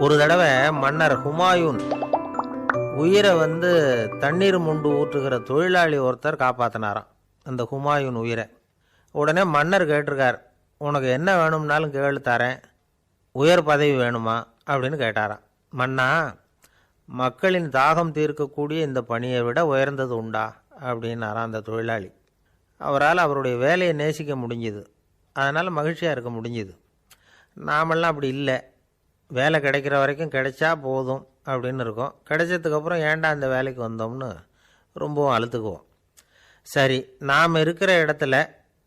ஒரு தடவை மன்னர் ஹுமாயூன் உயிரை தண்ணீர் முண்டு ஊற்றுகிற தொழிலாளி ஒருத்தர் காப்பாற்றினாராம் அந்த ஹுமாயூன் உயிரை. உடனே மன்னர் கேட்டிருக்கார், உனக்கு என்ன வேணும்னாலும் கேளு தரேன், உயர் பதவி வேணுமா அப்படின்னு கேட்டாராம். மன்னா, மக்களின் தாகம் தீர்க்கக்கூடிய இந்த பணியை விட உயர்ந்தது உண்டா அப்படின்னாராம் அந்த தொழிலாளி. அவரால் அவருடைய வேலையை நேசிக்க முடிஞ்சுது, அதனால் மகிழ்ச்சியாக இருக்க முடிஞ்சுது. நாமெல்லாம் அப்படி இல்லை, வேலை கிடைக்கிற வரைக்கும் கிடைச்சா போதும் அப்படின்னு இருக்கோம். கிடைச்சதுக்கப்புறம் ஏன்டா இந்த வேலைக்கு வந்தோம்னு ரொம்பவும் அழுத்துக்குவோம். சரி, நாம் இருக்கிற இடத்துல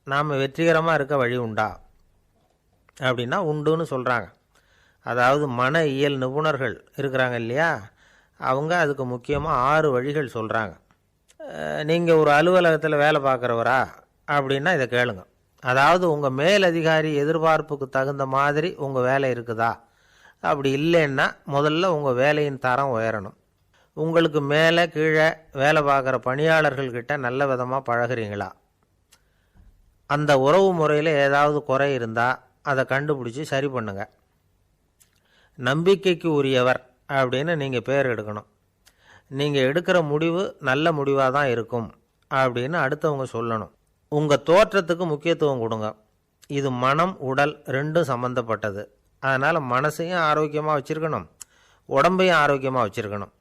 நாம் வெற்றிகரமாக இருக்க வழி உண்டா அப்படின்னா உண்டுன்னு சொல்கிறாங்க. அதாவது மன இயல் நிபுணர்கள் இருக்கிறாங்க இல்லையா, அவங்க அதுக்கு முக்கியமாக 6 வழிகள் சொல்கிறாங்க. நீங்கள் ஒரு அலுவலகத்தில் வேலை பார்க்குறவரா அப்படின்னா இதை கேளுங்க. அதாவது உங்கள் மேலதிகாரி எதிர்பார்ப்புக்கு தகுந்த மாதிரி உங்கள் வேலை இருக்குதா? அப்படி இல்லைன்னா முதல்ல உங்கள் வேலையின் தரம் உயரணும். உங்களுக்கு மேலே கீழே வேலை பார்க்குற பணியாளர்கள்கிட்ட நல்ல விதமாக பழகிறீங்களா? அந்த உறவு முறையில் ஏதாவது குறை இருந்தால் அதை கண்டுபிடிச்சி சரி பண்ணுங்க. நம்பிக்கைக்கு உரியவர் அப்படின்னு நீங்கள் பேர் எடுக்கணும். நீங்கள் எடுக்கிற முடிவு நல்ல முடிவாக தான் இருக்கும் அப்படின்னு அடுத்தவங்க சொல்லணும். உங்கள் தோற்றத்துக்கு முக்கியத்துவம் கொடுங்க. இது மனம் உடல் ரெண்டும் சம்மந்தப்பட்டது. அதனால் மனசையும் ஆரோக்கியமாக வச்சுருக்கணும், உடம்பையும் ஆரோக்கியமாக வச்சுருக்கணும்.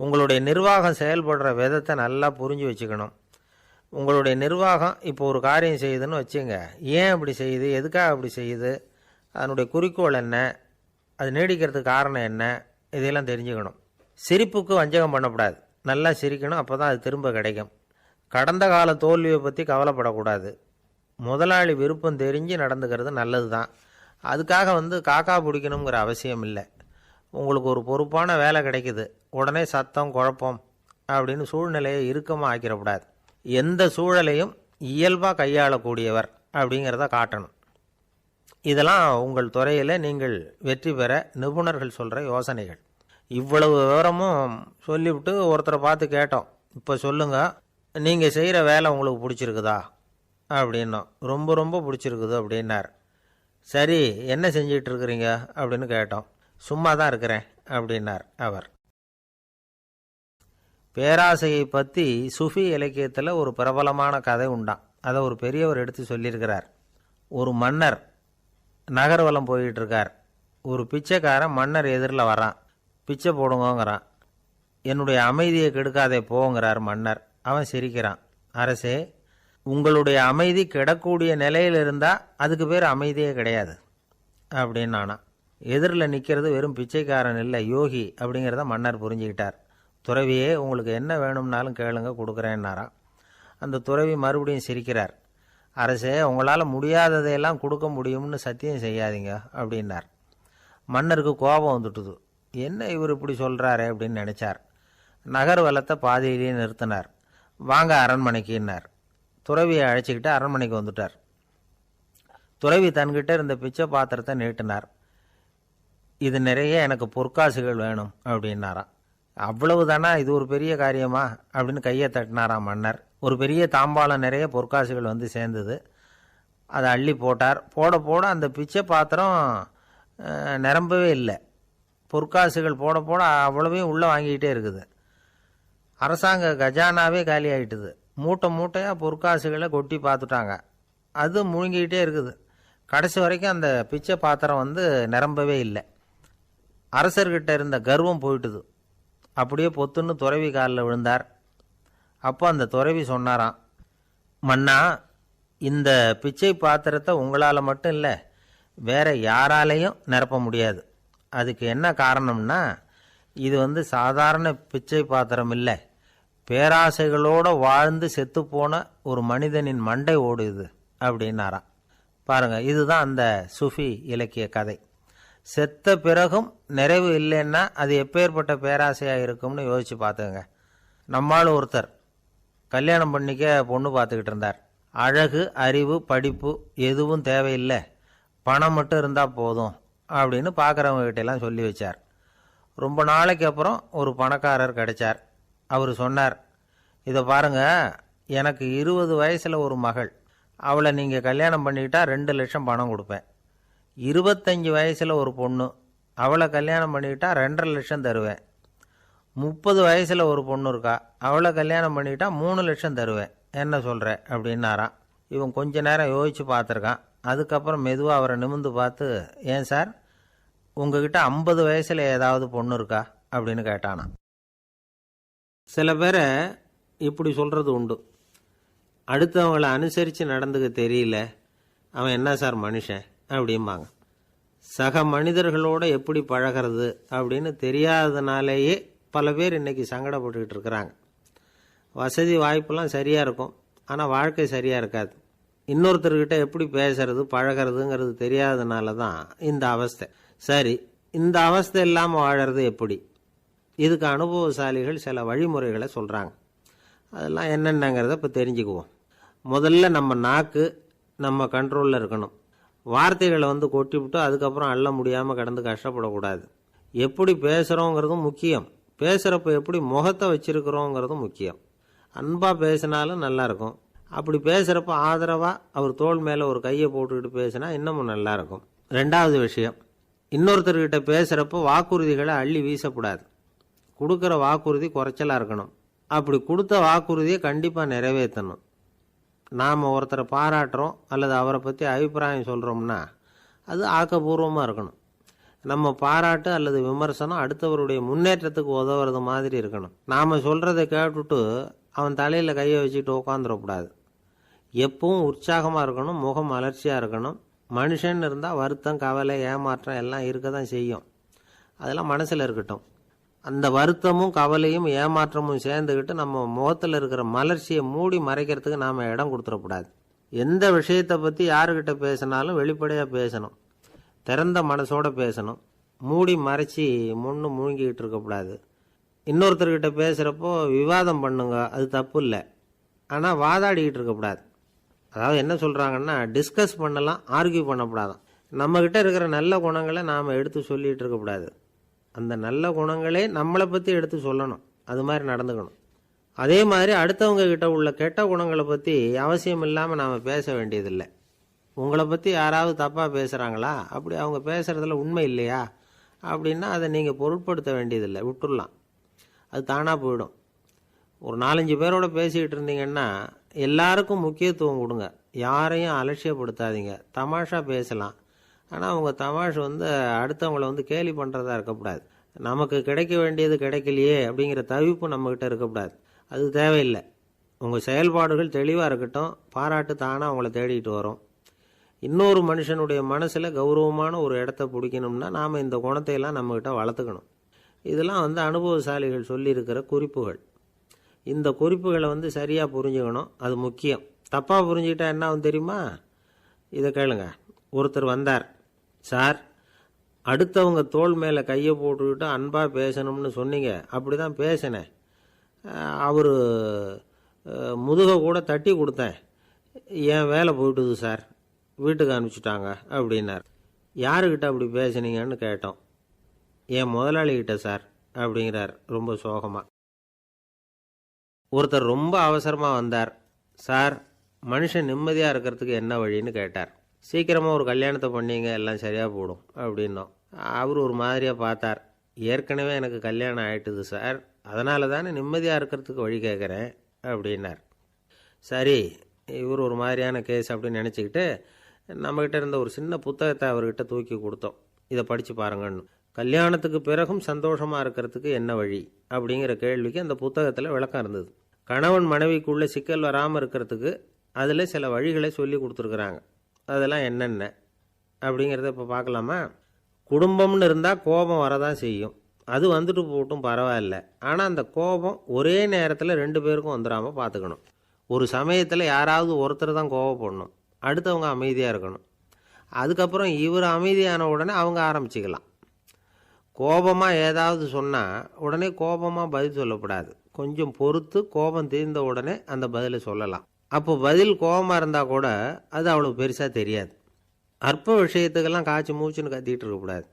உங்களுடைய நிர்வாகம் செயல்படுற விதத்தை நல்லா புரிஞ்சு வச்சுக்கணும். உங்களுடைய நிர்வாகம் இப்போ ஒரு காரியம் செய்யுதுன்னு வச்சுங்க, ஏன் அப்படி செய்யுது, எதுக்காக அப்படி செய்யுது, அதனுடைய குறிக்கோள் என்ன, அது நீடிக்கிறதுக்கு காரணம் என்ன, இதையெல்லாம் தெரிஞ்சுக்கணும். சிரிப்புக்கு வஞ்சகம் பண்ணக்கூடாது, நல்லா சிரிக்கணும், அப்போ தான் அது திரும்ப கிடைக்கும். கடந்த கால தோல்வியை பற்றி கவலைப்படக்கூடாது. முதலாளி விருப்பம் தெரிஞ்சு நடந்துக்கிறது நல்லது தான். அதுக்காக காக்கா பிடிக்கணுங்கிற அவசியம் இல்லை. உங்களுக்கு ஒரு பொறுப்பான வேலை கிடைக்குது, உடனே சத்தம் குழப்பம் அப்படின்னு சூழ்நிலையை இறுக்கமாக ஆக்கிடக்கூடாது. எந்த சூழலையும் இயல்பாக கையாளக்கூடியவர் அப்படிங்கிறத காட்டணும். இதெல்லாம் உங்கள் துறையில் நீங்கள் வெற்றி பெற நிபுணர்கள் சொல்கிற யோசனைகள். இவ்வளவு விவரமும் சொல்லிவிட்டு ஒருத்தரை பார்த்து கேட்டோம், இப்போ சொல்லுங்கள், நீங்கள் செய்கிற வேலை உங்களுக்கு பிடிச்சிருக்குதா அப்படின்னோம். ரொம்ப ரொம்ப பிடிச்சிருக்குது அப்படின்னார். சரி, என்ன செஞ்சிட்டு இருக்கிறீங்க அப்படின்னு கேட்டோம். சும்மா தான் இருக்கிறேன் அப்படின்னார் அவர். பேராசையை பற்றி சுஃபி இலக்கியத்தில் ஒரு பிரபலமான கதை உண்டாம். அதை ஒரு பெரியவர் எடுத்து சொல்லியிருக்கிறார். ஒரு மன்னர் நகர்வலம் போயிட்டு இருக்கார். ஒரு பிச்சைக்காரன் மன்னர் எதிரில் வரான். பிச்சை போடுங்கோங்கிறான். என்னுடைய அமைதியை கெடுக்காதே போங்கிறார் மன்னர். அவன் சிரிக்கிறான். அரசே, உங்களுடைய அமைதி கெடக்கூடிய நிலையில் இருந்தால் அதுக்கு பேர் அமைதியே கிடையாது அப்படின்னு நானா. எதிரில் நிற்கிறது வெறும் பிச்சைக்காரன் இல்லை, யோகி அப்படிங்கிறத மன்னர் புரிஞ்சுக்கிட்டார். துறவியே, உங்களுக்கு என்ன வேணும்னாலும் கேளுங்க, கொடுக்குறேன்னாராம். அந்த துறவி மறுபடியும் சிரிக்கிறார். அரசே, உங்களால் முடியாததையெல்லாம் கொடுக்க முடியும்னு சத்தியம் செய்யாதீங்க அப்படின்னார். மன்னருக்கு கோபம் வந்துட்டுது. என்ன இவர் இப்படி சொல்கிறாரே அப்படின்னு நினச்சார். நகர் வலத்தை பாதியிலேயே நிறுத்தினார். வாங்க அரண்மனைக்குன்னார். துறவியை அழைச்சிக்கிட்டு அரண்மனைக்கு வந்துட்டார். துறவி தன்கிட்ட இருந்த பிச்சை பாத்திரத்தை நீட்டினார். இது நிறைய எனக்கு பொற்காசுகள் வேணும் அப்படின்னாராம். அவ்வளவு தானா, இது ஒரு பெரிய காரியமா அப்படின்னு கையை தட்டினாராம் மன்னர். ஒரு பெரிய தாம்பாளம் நிறைய பொற்காசுகள் சேர்ந்தது. அதை அள்ளி போட்டார். போட போட அந்த பிச்சை பாத்திரம் நிரம்பவே இல்லை. பொற்காசுகள் போட போட அவ்வளவையும் உள்ளே வாங்கிக்கிட்டே இருக்குது. அரசாங்க கஜானாவே காலி ஆகிட்டுது. மூட்டை மூட்டையாக பொற்காசுகளை கொட்டி பார்த்துட்டாங்க. அது முழுங்கிக்கிட்டே இருக்குது. கடைசி வரைக்கும் அந்த பிச்சை பாத்திரம் நிரம்பவே இல்லை. அரசர்கிட்ட இருந்த கர்வம் போயிட்டுது. அப்படியே பொத்துன்னு துறவி காலில் விழுந்தார். அப்போ அந்த துறவி சொன்னாராம், மன்னா, இந்த பிச்சை பாத்திரத்தை உங்களால் மட்டும் இல்லை, வேற யாராலையும் நிரப்ப முடியாது. அதுக்கு என்ன காரணம்னா, இது சாதாரண பிச்சை பாத்திரம் இல்லை, பேராசைகளோடு வாழ்ந்து செத்துப்போன ஒரு மனிதனின் மண்டை ஓடுது அப்படின்னாராம். பாருங்க, இதுதான் அந்த சுஃபி இலக்கிய கதை. செத்த பிறகும் நிறைவு இல்லைன்னா அது எப்பேற்பட்ட பேராசையாக இருக்கும்னு யோசிச்சு பார்த்துங்க. நம்மால் ஒருத்தர் கல்யாணம் பண்ணிக்க பொண்ணு பார்த்துக்கிட்டு இருந்தார். அழகு, அறிவு, படிப்பு எதுவும் தேவையில்லை, பணம் மட்டும் இருந்தால் போதும் அப்படின்னு பார்க்குறவங்க கிட்டெல்லாம் சொல்லி வச்சார். ரொம்ப நாளைக்கு அப்புறம் ஒரு பணக்காரர் கிடைச்சார். அவர் சொன்னார், இதை பாருங்க, எனக்கு 20 வயசில் ஒரு மகள், அவளை நீங்கள் கல்யாணம் பண்ணிக்கிட்டால் 2 லட்சம் பணம் கொடுப்பேன். 25 வயசில் ஒரு பொண்ணு, அவளை கல்யாணம் பண்ணிக்கிட்டா 2.5 லட்சம் தருவேன். 30 வயசில் ஒரு பொண்ணு இருக்கா, அவளை கல்யாணம் பண்ணிக்கிட்டா 3 லட்சம் தருவேன். என்ன சொல்கிற அப்படின்னாராம். இவன் கொஞ்ச நேரம் யோசித்து பார்த்துருக்கான். அதுக்கப்புறம் மெதுவாக அவரை நிமிர்ந்து பார்த்து, ஏன் சார், உங்ககிட்ட 50 வயசில் ஏதாவது பொண்ணு இருக்கா அப்படின்னு கேட்டானான். சில பேரை இப்படி சொல்கிறது உண்டு. அடுத்தவங்களை அனுசரித்து நடந்துக்க தெரியல, அவன் என்ன சார் மனுஷன் அப்படிம்பாங்க. சக மனிதர்களோடு எப்படி பழகிறது அப்படின்னு தெரியாததுனாலேயே பல பேர் இன்றைக்கி சங்கடப்பட்டுக்கிட்டு இருக்கிறாங்க. வசதி வாய்ப்பெல்லாம் சரியாக இருக்கும், ஆனால் வாழ்க்கை சரியாக இருக்காது. இன்னொருத்தர்கிட்ட எப்படி பேசுறது பழகிறதுங்கிறது தெரியாததுனால தான் இந்த அவஸ்தை. சரி, இந்த அவஸ்தை இல்லாமல் வாழறது எப்படி? இதுக்கு அனுபவசாலிகள் சில வழிமுறைகளை சொல்கிறாங்க. அதெல்லாம் என்னென்னங்கிறத இப்போ தெரிஞ்சுக்குவோம். முதல்ல நம்ம நாக்கு நம்ம கண்ட்ரோலில் இருக்கணும். வார்த்தைகளை கொட்டிவிட்டு அதுக்கப்புறம் அள்ள முடியாமல் கடந்து கஷ்டப்படக்கூடாது. எப்படி பேசுகிறோங்கிறதும் முக்கியம், பேசுகிறப்ப எப்படி முகத்தை வச்சிருக்கிறோங்கிறதும் முக்கியம். அன்பாக பேசினாலும் நல்லாயிருக்கும். அப்படி பேசுகிறப்ப ஆதரவாக அவர் தோள் மேலே ஒரு கையை போட்டுக்கிட்டு பேசினா இன்னமும் நல்லாயிருக்கும். 2வது விஷயம், இன்னொருத்தர்கிட்ட பேசுகிறப்போ வாக்குறுதிகளை அள்ளி வீசக்கூடாது. கொடுக்குற வாக்குறுதி குறைச்சலாக இருக்கணும். அப்படி கொடுத்த வாக்குறுதியை கண்டிப்பாக நிறைவேற்றணும். நாம் ஒருத்தரை பாராட்டுறோம் அல்லது அவரை பற்றி அபிப்பிராயம் சொல்கிறோம்னா அது ஆக்கப்பூர்வமாக இருக்கணும். நம்ம பாராட்டு அல்லது விமர்சனம் அடுத்தவருடைய முன்னேற்றத்துக்கு உதவுறது மாதிரி இருக்கணும். நாம் சொல்கிறத கேட்டுட்டு அவன் தலையில் கையை வச்சுட்டு உட்காந்துடக்கூடாது. எப்பவும் உற்சாகமாக இருக்கணும், முகம் அலர்ச்சியாக இருக்கணும். மனுஷன் இருந்தால் வருத்தம், கவலை, ஏமாற்றம் எல்லாம் இருக்க தான் செய்யும். அதெல்லாம் மனசில் இருக்கட்டும். அந்த வருத்தமும் கவலையும் ஏமாற்றமும் சேர்ந்துக்கிட்டு நம்ம முகத்தில் இருக்கிற மலர்ச்சியை மூடி மறைக்கிறதுக்கு நாம் இடம் கொடுத்துடக்கூடாது. எந்த விஷயத்தை பற்றி யாருக்கிட்ட பேசினாலும் வெளிப்படையாக பேசணும், திறந்த மனசோடு பேசணும். மூடி மறைச்சி முன்னு மூழ்கிக்கிட்டு இருக்கக்கூடாது. இன்னொருத்தர்கிட்ட பேசுகிறப்போ விவாதம் பண்ணுங்க, அது தப்பு இல்லை. ஆனால் வாதாடிக்கிட்டு இருக்கக்கூடாது. அதாவது என்ன சொல்கிறாங்கன்னா, டிஸ்கஸ் பண்ணலாம், ஆர்கியூ பண்ணக்கூடாதான். நம்மக்கிட்ட இருக்கிற நல்ல குணங்களை நாம் எடுத்து சொல்லிகிட்டு இருக்கக்கூடாது. அந்த நல்ல குணங்களே நம்மளை பற்றி எடுத்து சொல்லணும். அது மாதிரி நடந்துக்கணும். அதே மாதிரி அடுத்தவங்க கிட்ட உள்ள கெட்ட குணங்களை பற்றி அவசியம் இல்லாமல் நாம் பேச வேண்டியதில்லை. உங்களை பற்றி யாராவது தப்பாக பேசுகிறாங்களா, அப்படி அவங்க பேசுகிறதுல உண்மை இல்லையா அப்படின்னா அதை நீங்கள் பொருட்படுத்த வேண்டியதில்லை, விட்டுடலாம். அது தானாக போயிடும். ஒரு 4-5 பேரோட பேசிக்கிட்டு இருந்தீங்கன்னா எல்லாருக்கும் முக்கியத்துவம் கொடுங்க, யாரையும் அலட்சியப்படுத்தாதீங்க. தமாஷா பேசலாம், ஆனால் அவங்க தமாஷ் அடுத்தவங்களை கேலி பண்ணுறதா இருக்கக்கூடாது. நமக்கு கிடைக்க வேண்டியது கிடைக்கலையே அப்படிங்கிற தவிப்பு நம்மக்கிட்ட இருக்கக்கூடாது. அது தேவையில்லை. உங்கள் செயல்பாடுகள் தெளிவாக இருக்கட்டும், பாராட்டு தானாக அவங்கள தேடிட்டு வரும். இன்னொரு மனுஷனுடைய மனசில் கௌரவமான ஒரு இடத்த பிடிக்கணும்னா நாம் இந்த குணத்தையெல்லாம் நம்மக்கிட்ட வளர்த்துக்கணும். இதெல்லாம் அனுபவசாலிகள் சொல்லியிருக்கிற குறிப்புகள். இந்த குறிப்புகளை சரியாக புரிஞ்சுக்கணும், அது முக்கியம். தப்பாக புரிஞ்சுக்கிட்டா என்ன ஆகும் தெரியுமா? இதை கேளுங்க. ஒருத்தர் வந்தார், சார், அடுத்தவங்க தோள் மேலே கையை போட்டுக்கிட்டு அன்பாக பேசணும்னு சொன்னீங்க, அப்படி தான் பேசினேன். அவர் முதுகை கூட தட்டி கொடுத்தேன், என் வேலை போயிட்டுது சார், வீட்டுக்கு அனுப்பிச்சிட்டாங்க அப்படின்னார். யாருக்கிட்ட அப்படி பேசுனீங்கன்னு கேட்டோம். என் முதலாளிகிட்ட சார் அப்படிங்கிறார் ரொம்ப சோகமாக. ஒருத்தர் ரொம்ப அவசரமாக வந்தார், சார், மனுஷன் நிம்மதியாக இருக்கிறதுக்கு என்ன வழின்னு கேட்டார். சீக்கிரமாக ஒரு கல்யாணத்தை பண்ணிங்க, எல்லாம் சரியாக போடும் அப்படின்னோம். அவர் ஒரு மாதிரியாக பார்த்தார். ஏற்கனவே எனக்கு கல்யாணம் ஆகிட்டுது சார், அதனால தானே நிம்மதியாக இருக்கிறதுக்கு வழி கேட்குறேன் அப்படின்னார். சரி, இவர் ஒரு மாதிரியான கேஸ் அப்படின்னு நினச்சிக்கிட்டு நம்மக்கிட்ட இருந்த ஒரு சின்ன புத்தகத்தை அவர்கிட்ட தூக்கி கொடுத்தோம். இதை படித்து பாருங்கன்னு. கல்யாணத்துக்கு பிறகும் சந்தோஷமாக இருக்கிறதுக்கு என்ன வழி அப்படிங்கிற கேள்விக்கு அந்த புத்தகத்தில் விளக்கம் இருந்தது. கணவன் மனைவிக்குள்ளே சிக்கல் வராமல் இருக்கிறதுக்கு அதில் சில வழிகளை சொல்லி கொடுத்துருக்குறாங்க. அதெல்லாம் என்னென்ன அப்படிங்கிறத இப்போ பார்க்கலாமா? குடும்பம்னு இருந்தால் கோபம் வரதான் செய்யும், அது வந்துட்டு போட்டும் பரவாயில்ல. ஆனால் அந்த கோபம் ஒரே நேரத்தில் 2 பேருக்கும் வந்துடாமல் பார்த்துக்கணும். ஒரு சமயத்தில் யாராவது ஒருத்தர் தான் கோபப்படணும், அடுத்தவங்க அமைதியாக இருக்கணும். அதுக்கப்புறம் இவர் அமைதியான உடனே அவங்க ஆரம்பிச்சிக்கலாம். கோபமாக ஏதாவது சொன்னால் உடனே கோபமாக பதில் சொல்லக்கூடாது. கொஞ்சம் பொறுத்து கோபம் தீர்ந்த உடனே அந்த பதிலை சொல்லலாம். அப்போ பதில் கோபமாக இருந்தால் கூட அது அவ்வளோ பெருசாக தெரியாது. அற்ப விஷயத்துக்கெல்லாம் காய்ச்சி மூச்சுன்னு கத்திக்கிட்டு இருக்கக்கூடாது.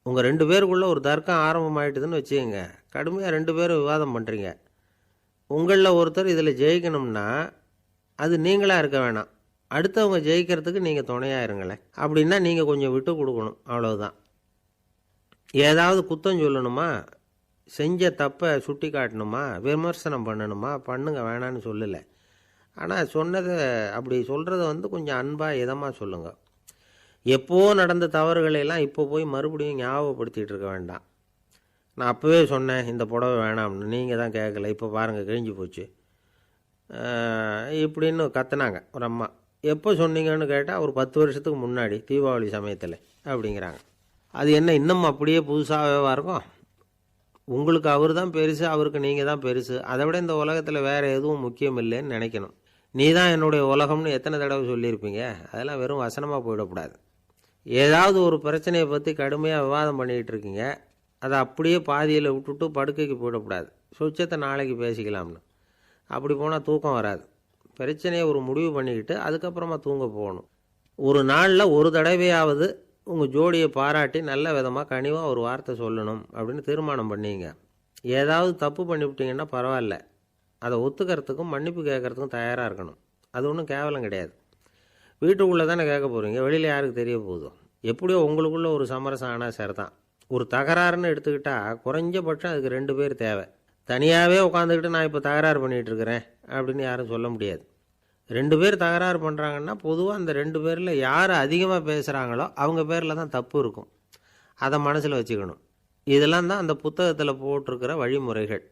உங்கள் 2 பேருக்குள்ளே ஒரு தர்க்கம் ஆரம்பமாயிட்டுதுன்னு வச்சுக்கோங்க, கடுமையாக 2 பேரும் விவாதம் பண்ணுறீங்க. உங்களில் ஒருத்தர் இதில் ஜெயிக்கணும்னா அது நீங்களாக இருக்க வேணாம், அடுத்தவங்க ஜெயிக்கிறதுக்கு நீங்கள் துணையாக இருங்களேன். அப்படின்னா நீங்கள் கொஞ்சம் விட்டு கொடுக்கணும், அவ்வளவுதான். ஏதாவது குத்தம் சொல்லணுமா, செஞ்ச தப்பை சுட்டி காட்டணுமா, விமர்சனம் பண்ணணுமா, பண்ணுங்க வேணான்னு சொல்லலை. ஆனால் சொன்னதை அப்படி சொல்கிறத கொஞ்சம் அன்பாக இதமாக சொல்லுங்கள். எப்போ நடந்த தவறுகளையெல்லாம் இப்போ போய் மறுபடியும் ஞாபகப்படுத்திகிட்டு இருக்க வேண்டாம். நான் அப்போவே சொன்னேன் இந்த புடவை வேணாம்னு, நீங்கள் தான் கேட்கல, இப்போ பாருங்கள் கிழிஞ்சு போச்சு இப்படின்னு கத்துனாங்க ஒரு அம்மா. எப்போ சொன்னீங்கன்னு கேட்டால் ஒரு 10 வருஷத்துக்கு முன்னாடி தீபாவளி சமயத்தில் அப்படிங்கிறாங்க. அது என்ன இன்னும் அப்படியே புதுசாகவே இருக்கும்? உங்களுக்கு அவர் தான் பெருசு, அவருக்கு நீங்கள் தான் பெருசு. அதை விட இந்த உலகத்தில் வேறு எதுவும் முக்கியம் இல்லைன்னு நினைக்கணும். நீ தான் என்னுடைய உலகம்னு எத்தனை தடவை சொல்லியிருப்பீங்க? அதெல்லாம் வெறும் வசனமாக போயிடக்கூடாது. ஏதாவது ஒரு பிரச்சனையை பற்றி கடுமையாக விவாதம் பண்ணிக்கிட்டு இருக்கீங்க, அதை அப்படியே பாதியில் விட்டுட்டு படுக்கைக்கு போயிடக்கூடாது. சுச்சத்தை நாளைக்கு பேசிக்கலாம்னு. அப்படி போனால் தூக்கம் வராது. பிரச்சனையை ஒரு முடிவு பண்ணிக்கிட்டு அதுக்கப்புறமா தூங்க போகணும். ஒரு நாளில் ஒரு தடவையாவது உங்கள் ஜோடியை பாராட்டி நல்ல விதமாக கனிவாக ஒரு வார்த்தை சொல்லணும் அப்படின்னு தீர்மானம் பண்ணிங்க. ஏதாவது தப்பு பண்ணிவிட்டீங்கன்னா பரவாயில்ல, அதை ஒத்துக்கிறதுக்கும் மன்னிப்பு கேட்குறதுக்கும் தயாராக இருக்கணும். அது ஒன்றும் கேவலம் கிடையாது. வீட்டுக்குள்ளே தானே கேட்க போகிறீங்க, வெளியில் யாருக்கு தெரிய போகுதோ? எப்படியோ உங்களுக்குள்ளே ஒரு சமரசம் ஆனால் சரிதான். ஒரு தகராறுன்னு எடுத்துக்கிட்டால் குறைஞ்சபட்சம் அதுக்கு 2 பேர் தேவை. தனியாகவே உட்காந்துக்கிட்டு நான் இப்போ தகராறு பண்ணிகிட்டு இருக்கிறேன் அப்படின்னு யாரும் சொல்ல முடியாது. 2 பேர் தகராறு பண்ணுறாங்கன்னா பொதுவாக அந்த 2 பேரில் யார் அதிகமாக பேசுகிறாங்களோ அவங்க பேரில் தான் தப்பு இருக்கும். அதை மனசில் வச்சுக்கணும். இதெல்லாம் தான் அந்த புத்தகத்தில் போட்டிருக்கிற வழிமுறைகள்.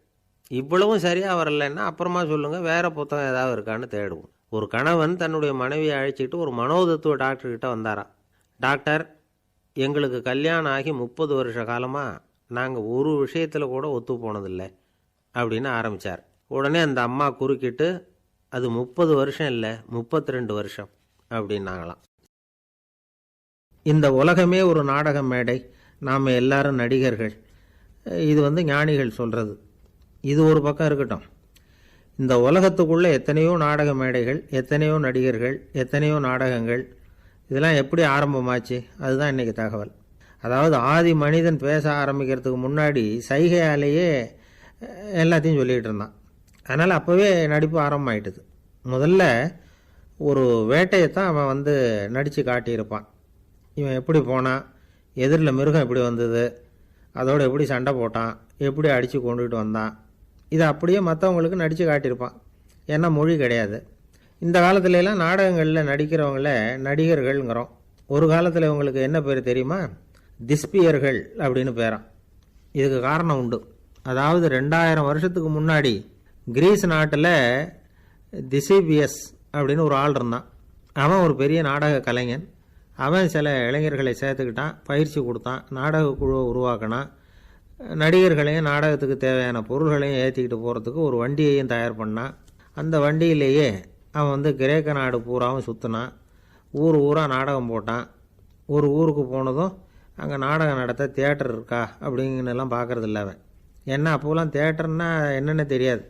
இவ்வளவும் சரியாக வரலைன்னா அப்புறமா சொல்லுங்கள், வேறு புத்தகம் ஏதாவது இருக்கான்னு தேடுவோம். ஒரு கணவன் தன்னுடைய மனைவியை அழைச்சிக்கிட்டு ஒரு மனோதத்துவ டாக்டர்கிட்ட வந்தாராம். டாக்டர், எங்களுக்கு கல்யாணம் ஆகி 30 வருஷ காலமாக நாங்கள் ஒரு விஷயத்தில் கூட ஒத்து போனதில்லை அப்படின்னு ஆரம்பித்தார். உடனே அந்த அம்மா குறுக்கிட்டு, அது 30 வருஷம் இல்லை 32 வருஷம் அப்படின்னாங்களாம். இந்த உலகமே ஒரு நாடக மேடை, நாம் எல்லாரும் நடிகர்கள். இது ஞானிகள் சொல்கிறது. இது ஒரு பக்கம் இருக்கட்டும். இந்த உலகத்துக்குள்ளே எத்தனையோ நாடக மேடைகள், எத்தனையோ நடிகர்கள், எத்தனையோ நாடகங்கள். இதெல்லாம் எப்படி ஆரம்பமாச்சு? அதுதான் இன்றைக்கி தகவல். அதாவது ஆதி மனிதன் பேச ஆரம்பிக்கிறதுக்கு முன்னாடி சைகையாலேயே எல்லாத்தையும் சொல்லிகிட்டு இருந்தான். அதனால் அப்போவே நடிப்பு ஆரம்பமாயிட்டுது. முதல்ல ஒரு வேட்டையைத்தான் அவன் நடித்து காட்டியிருப்பான். இவன் எப்படி போனான், எதிரில் மிருகம் எப்படி வந்தது, அதோடு எப்படி சண்டை போட்டான், எப்படி அடித்து கொண்டுகிட்டு வந்தான், இதை அப்படியே மற்றவங்களுக்கு நடித்து காட்டியிருப்பான். ஏன்னா மொழி கிடையாது. இந்த காலத்துலலாம் நாடகங்களில் நடிக்கிறவங்கள நடிகர்கள்ங்கிறோம். ஒரு காலத்தில் இவங்களுக்கு என்ன பேர் தெரியுமா? திஸ்பியர்கள் அப்படின்னு பேரான். இதுக்கு காரணம் உண்டு. அதாவது 2000 வருஷத்துக்கு முன்னாடி கிரீஸ் நாட்டில் திசிபியஸ் அப்படின்னு ஒரு ஆள் இருந்தான். அவன் ஒரு பெரிய நாடக கலைஞன். அவன் சில இளைஞர்களை சேர்த்துக்கிட்டான், பயிற்சி கொடுத்தான், நாடக குழுவை உருவாக்கினான். நடிகர்களையும் நாடகத்துக்கு தேவையான பொருள்களையும் ஏற்றிக்கிட்டு போகிறதுக்கு ஒரு வண்டியையும் தயார் பண்ணான். அந்த வண்டியிலேயே அவன் கிரேக்க நாடு பூராவும் சுற்றினான். ஊர் ஊராக நாடகம் போட்டான். ஒரு ஊருக்கு போனதும் அங்கே நாடகம் நடத்த தியேட்டர் இருக்கா அப்படிங்கன்னெல்லாம் பார்க்குறதில்ல அவன். ஏன்னா அப்போலாம் தியேட்டர்னா என்னென்னு தெரியாது.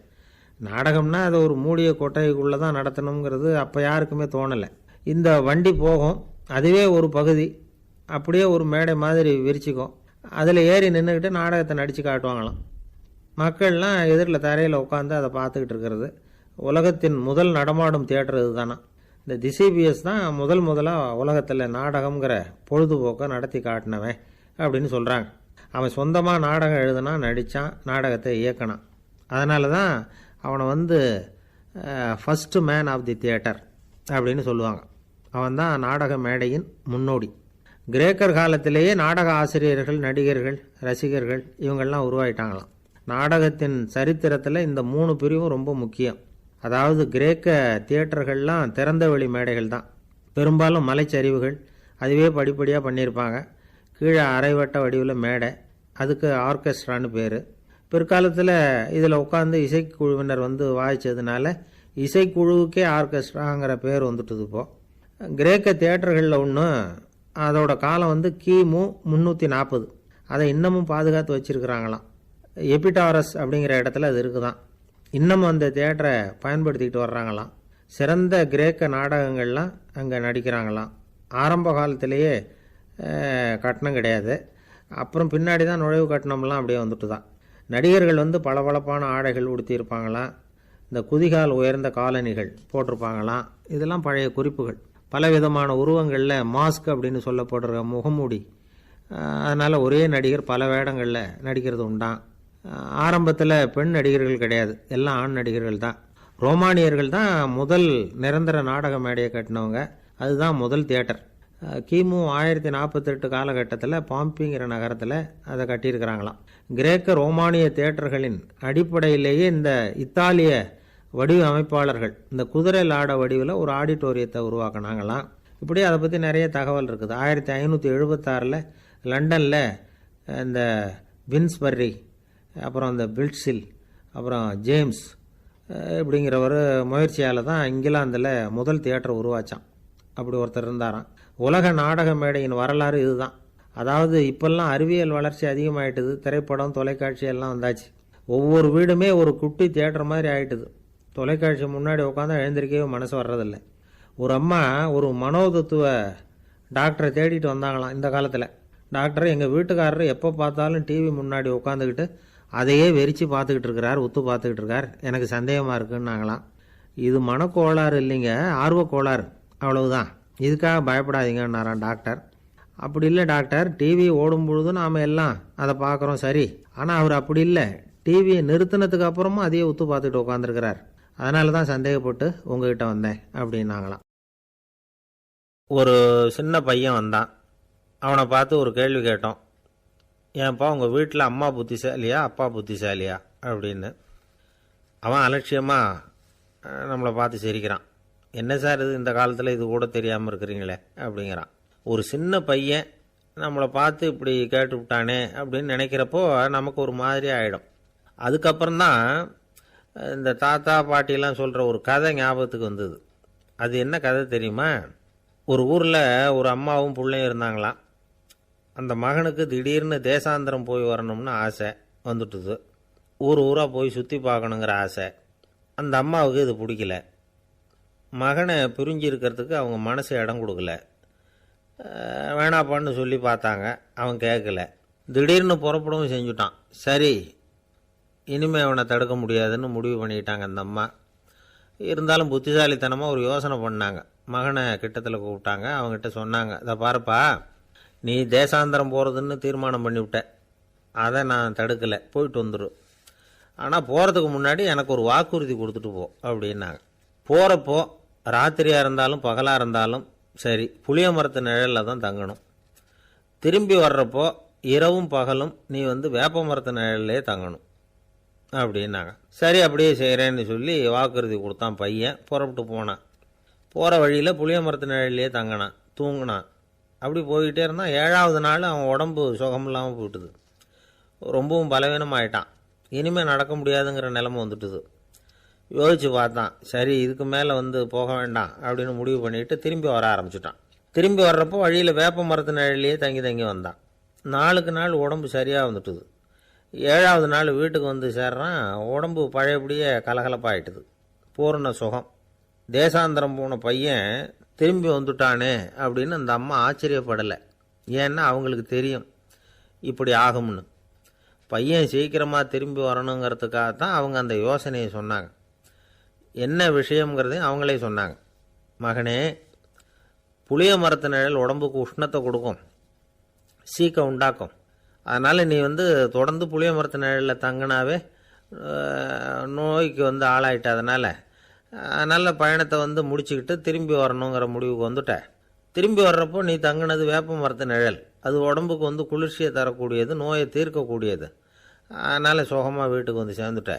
நாடகம்னா அது ஒரு மூடிய கொட்டைக்குள்ளே தான் நடத்தணுங்கிறது அப்போ யாருக்குமே தோணலை. இந்த வண்டி போகும், அதுவே ஒரு பகுதி அப்படியே ஒரு மேடை மாதிரி விரிச்சிக்கும். அதில் ஏறி நின்றுக்கிட்டு நாடகத்தை நடித்து காட்டுவாங்களாம். மக்கள்லாம் எதிரில் தரையில் உட்காந்து அதை பார்த்துக்கிட்டு இருக்கிறது. உலகத்தின் முதல் நடமாடும் தியேட்டர் இது தானே. இந்த திசிபியஸ் தான் முதலாக உலகத்தில் நாடகங்கிற பொழுதுபோக்கை நடத்தி காட்டினவன் அப்படின்னு சொல்கிறாங்க. அவன் சொந்தமாக நாடகம் எழுதுனான், நடித்தான், நாடகத்தை இயக்கினான். அதனால தான் அவனை first man of the theatre அப்படின்னு சொல்லுவாங்க. அவன் தான் நாடக மேடையின் முன்னோடி. கிரேக்கர் காலத்திலேயே நாடக ஆசிரியர்கள், நடிகர்கள், ரசிகர்கள் இவங்கள்லாம் உருவாயிட்டாங்களாம். நாடகத்தின் சரித்திரத்தில் இந்த 3 பிரிவும் ரொம்ப முக்கியம். அதாவது கிரேக்க தியேட்டர்கள்லாம் திறந்த வெளி மேடைகள் தான். பெரும்பாலும் மலைச்சரிவுகள், அதுவே படிப்படியாக பண்ணியிருப்பாங்க. கீழே அரைவட்ட வடிவில் மேடை, அதுக்கு ஆர்கெஸ்ட்ரான்னு பேர். பிற்காலத்தில் இதில் உட்காந்து இசைக்குழுவினர் வாய்ச்சதுனால இசைக்குழுவுக்கே ஆர்கெஸ்ட்ராங்கிற பேர் வந்துட்டுது. இப்போது கிரேக்க தியேட்டர்களில் ஒன்று, அதோட காலம் கிமு 340. அதை இன்னமும் பாதுகாத்து வச்சுருக்கிறாங்களாம். எபிடாரஸ் அப்படிங்கிற இடத்துல அது இருக்குதான். இன்னமும் அந்த தியேட்டரை பயன்படுத்திக்கிட்டு வர்றாங்களாம். சிறந்த கிரேக்க நாடகங்கள்லாம் அங்கே நடிக்கிறாங்களாம். ஆரம்ப காலத்திலேயே கட்டணம் கிடையாது. அப்புறம் பின்னாடி தான் நுழைவு கட்டணம்லாம் அப்படியே வந்துட்டு தான். நடிகர்கள் பளபளப்பான ஆடைகள் உடுத்தியிருப்பாங்களாம். இந்த குதிகால் உயர்ந்த காலணிகள் போட்டிருப்பாங்களாம். இதெல்லாம் பழைய குறிப்புகள். பலவிதமான உருவங்களில் மாஸ்க் அப்படின்னு சொல்லப்படுற முகமூடி அதனால் ஒரே நடிகர் பல வேடங்களில் நடிக்கிறது உண்டான். ஆரம்பத்தில் பெண் நடிகர்கள் கிடையாது, எல்லாம் ஆண் நடிகர்கள் தான். ரோமானியர்கள் தான் முதல் நிரந்தர நாடக மேடையை கட்டினவங்க. அதுதான் முதல் தியேட்டர். கிமு 1048 காலகட்டத்தில் பாம்பிங்கிற நகரத்தில் அதை கட்டியிருக்கிறாங்களாம். கிரேக்க ரோமானிய தியேட்டர்களின் அடிப்படையிலேயே இந்த இத்தாலிய வடிவமைப்பாளர்கள் இந்த குதிரை லாட வடிவில் ஒரு ஆடிட்டோரியத்தை உருவாக்கினாங்களாம். இப்படி அதை பற்றி நிறைய தகவல் இருக்குது. 1576 லண்டனில் இந்த வின்ஸ்பர்ரி, அப்புறம் இந்த பில்ட்ஸில், அப்புறம் ஜேம்ஸ் இப்படிங்கிறவர் முயற்சியால் தான் இங்கிலாந்தில் முதல் தியேட்டர் உருவாச்சான். அப்படி ஒருத்தர் இருந்தாராம். உலக நாடக மேடையின் வரலாறு இதுதான். அதாவது இப்பெல்லாம் அறிவியல் வளர்ச்சி அதிகமாகிட்டுது, திரைப்படம் தொலைக்காட்சி எல்லாம் வந்தாச்சு. ஒவ்வொரு வீடுமே ஒரு குட்டி தியேட்டர் மாதிரி ஆகிட்டுது. தொலைக்காட்சி முன்னாடி உட்காந்து எழுந்திருக்கவே மனசு வர்றதில்லை. ஒரு அம்மா ஒரு மனோதத்துவ டாக்டரை தேடிட்டு வந்தாங்களாம் இந்த காலத்தில். டாக்டர், எங்கள் வீட்டுக்காரர் எப்போ பார்த்தாலும் டிவி முன்னாடி உட்காந்துக்கிட்டு அதையே வெறிச்சு பார்த்துக்கிட்டு இருக்கிறார், உத்து பார்த்துக்கிட்டு இருக்கார், எனக்கு சந்தேகமாக இருக்குன்னாங்களாம். இது மனக்கோளாறு இல்லைங்க, ஆர்வக்கோளாறு, அவ்வளவுதான், இதுக்காக பயப்படாதீங்கன்னாராம் டாக்டர். அப்படி இல்லை டாக்டர், டிவி ஓடும் பொழுது நாம் எல்லாம் அதை பார்க்குறோம் சரி, ஆனால் அவர் அப்படி இல்லை, டிவியை நிறுத்தினதுக்கு அப்புறமும் அதையே உத்து பார்த்துட்டு உட்காந்துருக்கிறார், அதனால தான் சந்தேகப்பட்டு உங்ககிட்ட வந்தேன் அப்படின்னாங்களாம். ஒரு சின்ன பையன் வந்தான். அவனை பார்த்து ஒரு கேள்வி கேட்டோம். ஏன்ப்பா உங்கள் வீட்டில் அம்மா புத்திசாலியா அப்பா புத்திசாலியா அப்படின்னு. அவன் அலட்சியமாக நம்மளை பார்த்து சிரிக்கிறான். என்ன சார் இது, இந்த காலத்தில் இது கூட தெரியாமல் இருக்கிறீங்களே அப்படிங்கிறான். ஒரு சின்ன பையன் நம்மளை பார்த்து இப்படி கேட்டுவிட்டானே அப்படின்னு நினைக்கிறப்போ நமக்கு ஒரு மாதிரி ஆகிடும். அதுக்கப்புறம்தான் இந்த தாத்தா பாட்டிலாம் சொல்கிற ஒரு கதை ஞாபகத்துக்கு வந்தது. அது என்ன கதை தெரியுமா? ஒரு ஊரில் ஒரு அம்மாவும் பிள்ளையும் இருந்தாங்களாம். அந்த மகனுக்கு திடீர்னு தேசாந்திரம் போய் வரணும்னு ஆசை வந்துட்டுது. ஊராக போய் சுற்றி பார்க்கணுங்கிற ஆசை. அந்த அம்மாவுக்கு இது பிடிக்கல. மகனை பிரிஞ்சு இருக்கிறதுக்கு அவங்க மனசு இடம் கொடுக்கல. வேணாப்பான்னு சொல்லி பார்த்தாங்க, அவன் கேட்கல. திடீர்னு புறப்படவும் செஞ்சுட்டான். சரி, இனிமேல் அவனை தடுக்க முடியாதுன்னு முடிவு பண்ணிட்டாங்க அந்த அம்மா. இருந்தாலும் புத்திசாலித்தனமாக ஒரு யோசனை பண்ணாங்க. மகனை கிட்டத்தில் கூப்பிட்டாங்க. அவங்ககிட்ட சொன்னாங்க, இதை பாருப்பா, நீ தேசாந்திரம் போகிறதுன்னு தீர்மானம் பண்ணிவிட்ட, அதை நான் தடுக்கலை, போயிட்டு வந்துடும். ஆனால் போகிறதுக்கு முன்னாடி எனக்கு ஒரு வாக்குறுதி கொடுத்துட்டு போ அப்படின்னாங்க. போகிறப்போ ராத்திரியாக இருந்தாலும் பகலாக இருந்தாலும் சரி, புளிய மரத்து நிழலில் தான் தங்கணும். திரும்பி வர்றப்போ இரவும் பகலும் நீ வேப்ப மரத்து நிழல்லே தங்கணும் அப்படின்னாங்க. சரி, அப்படியே செய்கிறேன்னு சொல்லி வாக்குறுதி கொடுத்தான் பையன். புறப்பட்டு போனான். போகிற வழியில் புளிய மரத்து நிழல்லையே தங்கினான், தூங்கினான். அப்படி போய்கிட்டே இருந்தான். 7வது நாள் அவன் உடம்பு சுகமில்லாமல் போயிட்டுது. ரொம்பவும் பலவீனமாயிட்டான். இனிமேல் நடக்க முடியாதுங்கிற நிலைமை வந்துட்டுது. யோசித்து பார்த்தான். சரி, இதுக்கு மேலே போக வேண்டாம் அப்படின்னு முடிவு பண்ணிட்டு திரும்பி வர ஆரம்பிச்சிட்டான். திரும்பி வர்றப்போ வழியில் வேப்ப மரத்து நிழல்லையே தங்கி வந்தான். நாளுக்கு நாள் உடம்பு சரியாக வந்துட்டுது. 7வது நாள் வீட்டுக்கு சேர்றான். உடம்பு பழையபடியே கலகலப்பாயிட்டுது. பூர்ண சுகம். தேசாந்திரம் போன பையன் திரும்பி வந்துட்டானே அப்படின்னு அந்த அம்மா ஆச்சரியப்படலை. ஏன்னா அவங்களுக்கு தெரியும் இப்படி ஆகும்னு. பையன் சீக்கிரமாக திரும்பி வரணுங்கிறதுக்காகத்தான் அவங்க அந்த யோசனையை சொன்னாங்க. என்ன விஷயங்கிறதையும் அவங்களே சொன்னாங்க. மகனே, புளிய மரத்து நிழல் உடம்புக்கு உஷ்ணத்தை கொடுக்கும், சீக்கம் உண்டாக்கும். அதனால் நீ தொடர்ந்து புளிய மரத்து நிழலில் தங்கினாவே நோய்க்கு ஆளாயிட்ட. அதனால் பயணத்தை முடிச்சுக்கிட்டு திரும்பி வரணுங்கிற முடிவுக்கு வந்துட்ட. திரும்பி வர்றப்போ நீ தங்கினது வேப்ப மரத்து நிழல். அது உடம்புக்கு குளிர்ச்சியை தரக்கூடியது, நோயை தீர்க்கக்கூடியது. அதனால் சுகமாக வீட்டுக்கு சேர்ந்துட்ட.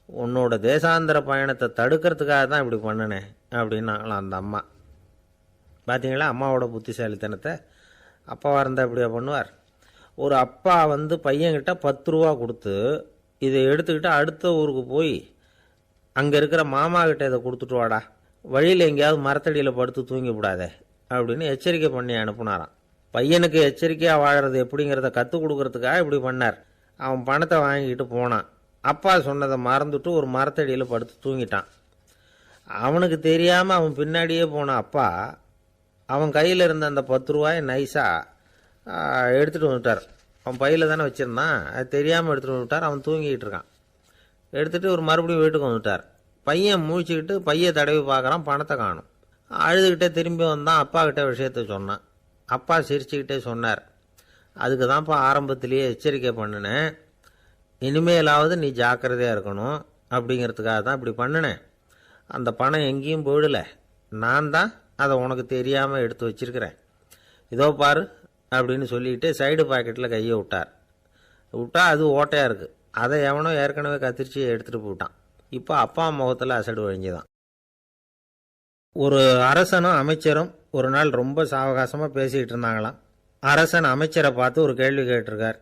உன்னோட தேசாந்திர பயணத்தை தடுக்கிறதுக்காக தான் இப்படி பண்ணினேன் அப்படின்னாங்களாம் அந்த அம்மா. பார்த்தீங்களா அம்மாவோட புத்திசாலித்தனத்தை? அப்பாவாக இருந்தால் இப்படியா பண்ணுவார்? ஒரு அப்பா பையன்கிட்ட 10 ரூபா கொடுத்து இதை எடுத்துக்கிட்டு அடுத்த ஊருக்கு போய் அங்கே இருக்கிற மாமா கிட்ட இதை கொடுத்துட்டு வாடா, வழியில் எங்கேயாவது மரத்தடியில் படுத்து தூங்கி விடாதே அப்படின்னு எச்சரிக்கை பண்ணி அனுப்புனாராம். பையனுக்கு எச்சரிக்கையாக வாழறது எப்படிங்கிறத கற்றுக் கொடுக்கறதுக்காக இப்படி பண்ணார். அவன் பணத்தை வாங்கிக்கிட்டு போனான். அப்பா சொன்னதை மறந்துட்டு ஒரு மரத்தடியில் படுத்து தூங்கிட்டான். அவனுக்கு தெரியாமல் அவன் பின்னாடியே போன அப்பா அவன் கையில் இருந்த அந்த 10 ரூபாயை நைஸாக எடுத்துகிட்டு வந்துட்டார். அவன் பையில் தானே வச்சுருந்தான், அது தெரியாமல் எடுத்துகிட்டு வந்துட்டார். அவன் தூங்கிக்கிட்டு இருக்கான். எடுத்துகிட்டு ஒரு மறுபடியும் வீட்டுக்கு வந்துட்டார். பையன் முழிச்சுக்கிட்டு பையை தடவி பார்க்குறான், பணத்தை காணும். அழுதுகிட்டே திரும்பி வந்தான். அப்பா கிட்ட விஷயத்த சொன்னான். அப்பா சிரிச்சுக்கிட்டே சொன்னார், அதுக்கு தான்ப்பா ஆரம்பத்திலேயே எச்சரிக்கை பண்ணினேன். இனிமேலாவது நீ ஜாக்கிரதையாக இருக்கணும் அப்படிங்கிறதுக்காக தான் இப்படி பண்ணினேன். அந்த பணம் எங்கேயும் போயிடல, நான் தான் அதை உனக்கு தெரியாமல் எடுத்து வச்சிருக்கிறேன். இதோ பாரு அப்படின்னு சொல்லிட்டு சைடு பாக்கெட்டில் கையை விட்டா அது ஓட்டையாக இருக்குது. அதை எவனோ ஏற்கனவே கத்திரிச்சு எடுத்துகிட்டு போட்டான். இப்போ அப்பா முகத்தில் அசடு வழிஞ்சுதான். ஒரு அரசனும் அமைச்சரும் ஒரு நாள் ரொம்ப சாவகாசமாக பேசிக்கிட்டு இருந்தாங்களாம். அரசன் அமைச்சரை பார்த்து ஒரு கேள்வி கேட்டிருக்கார்.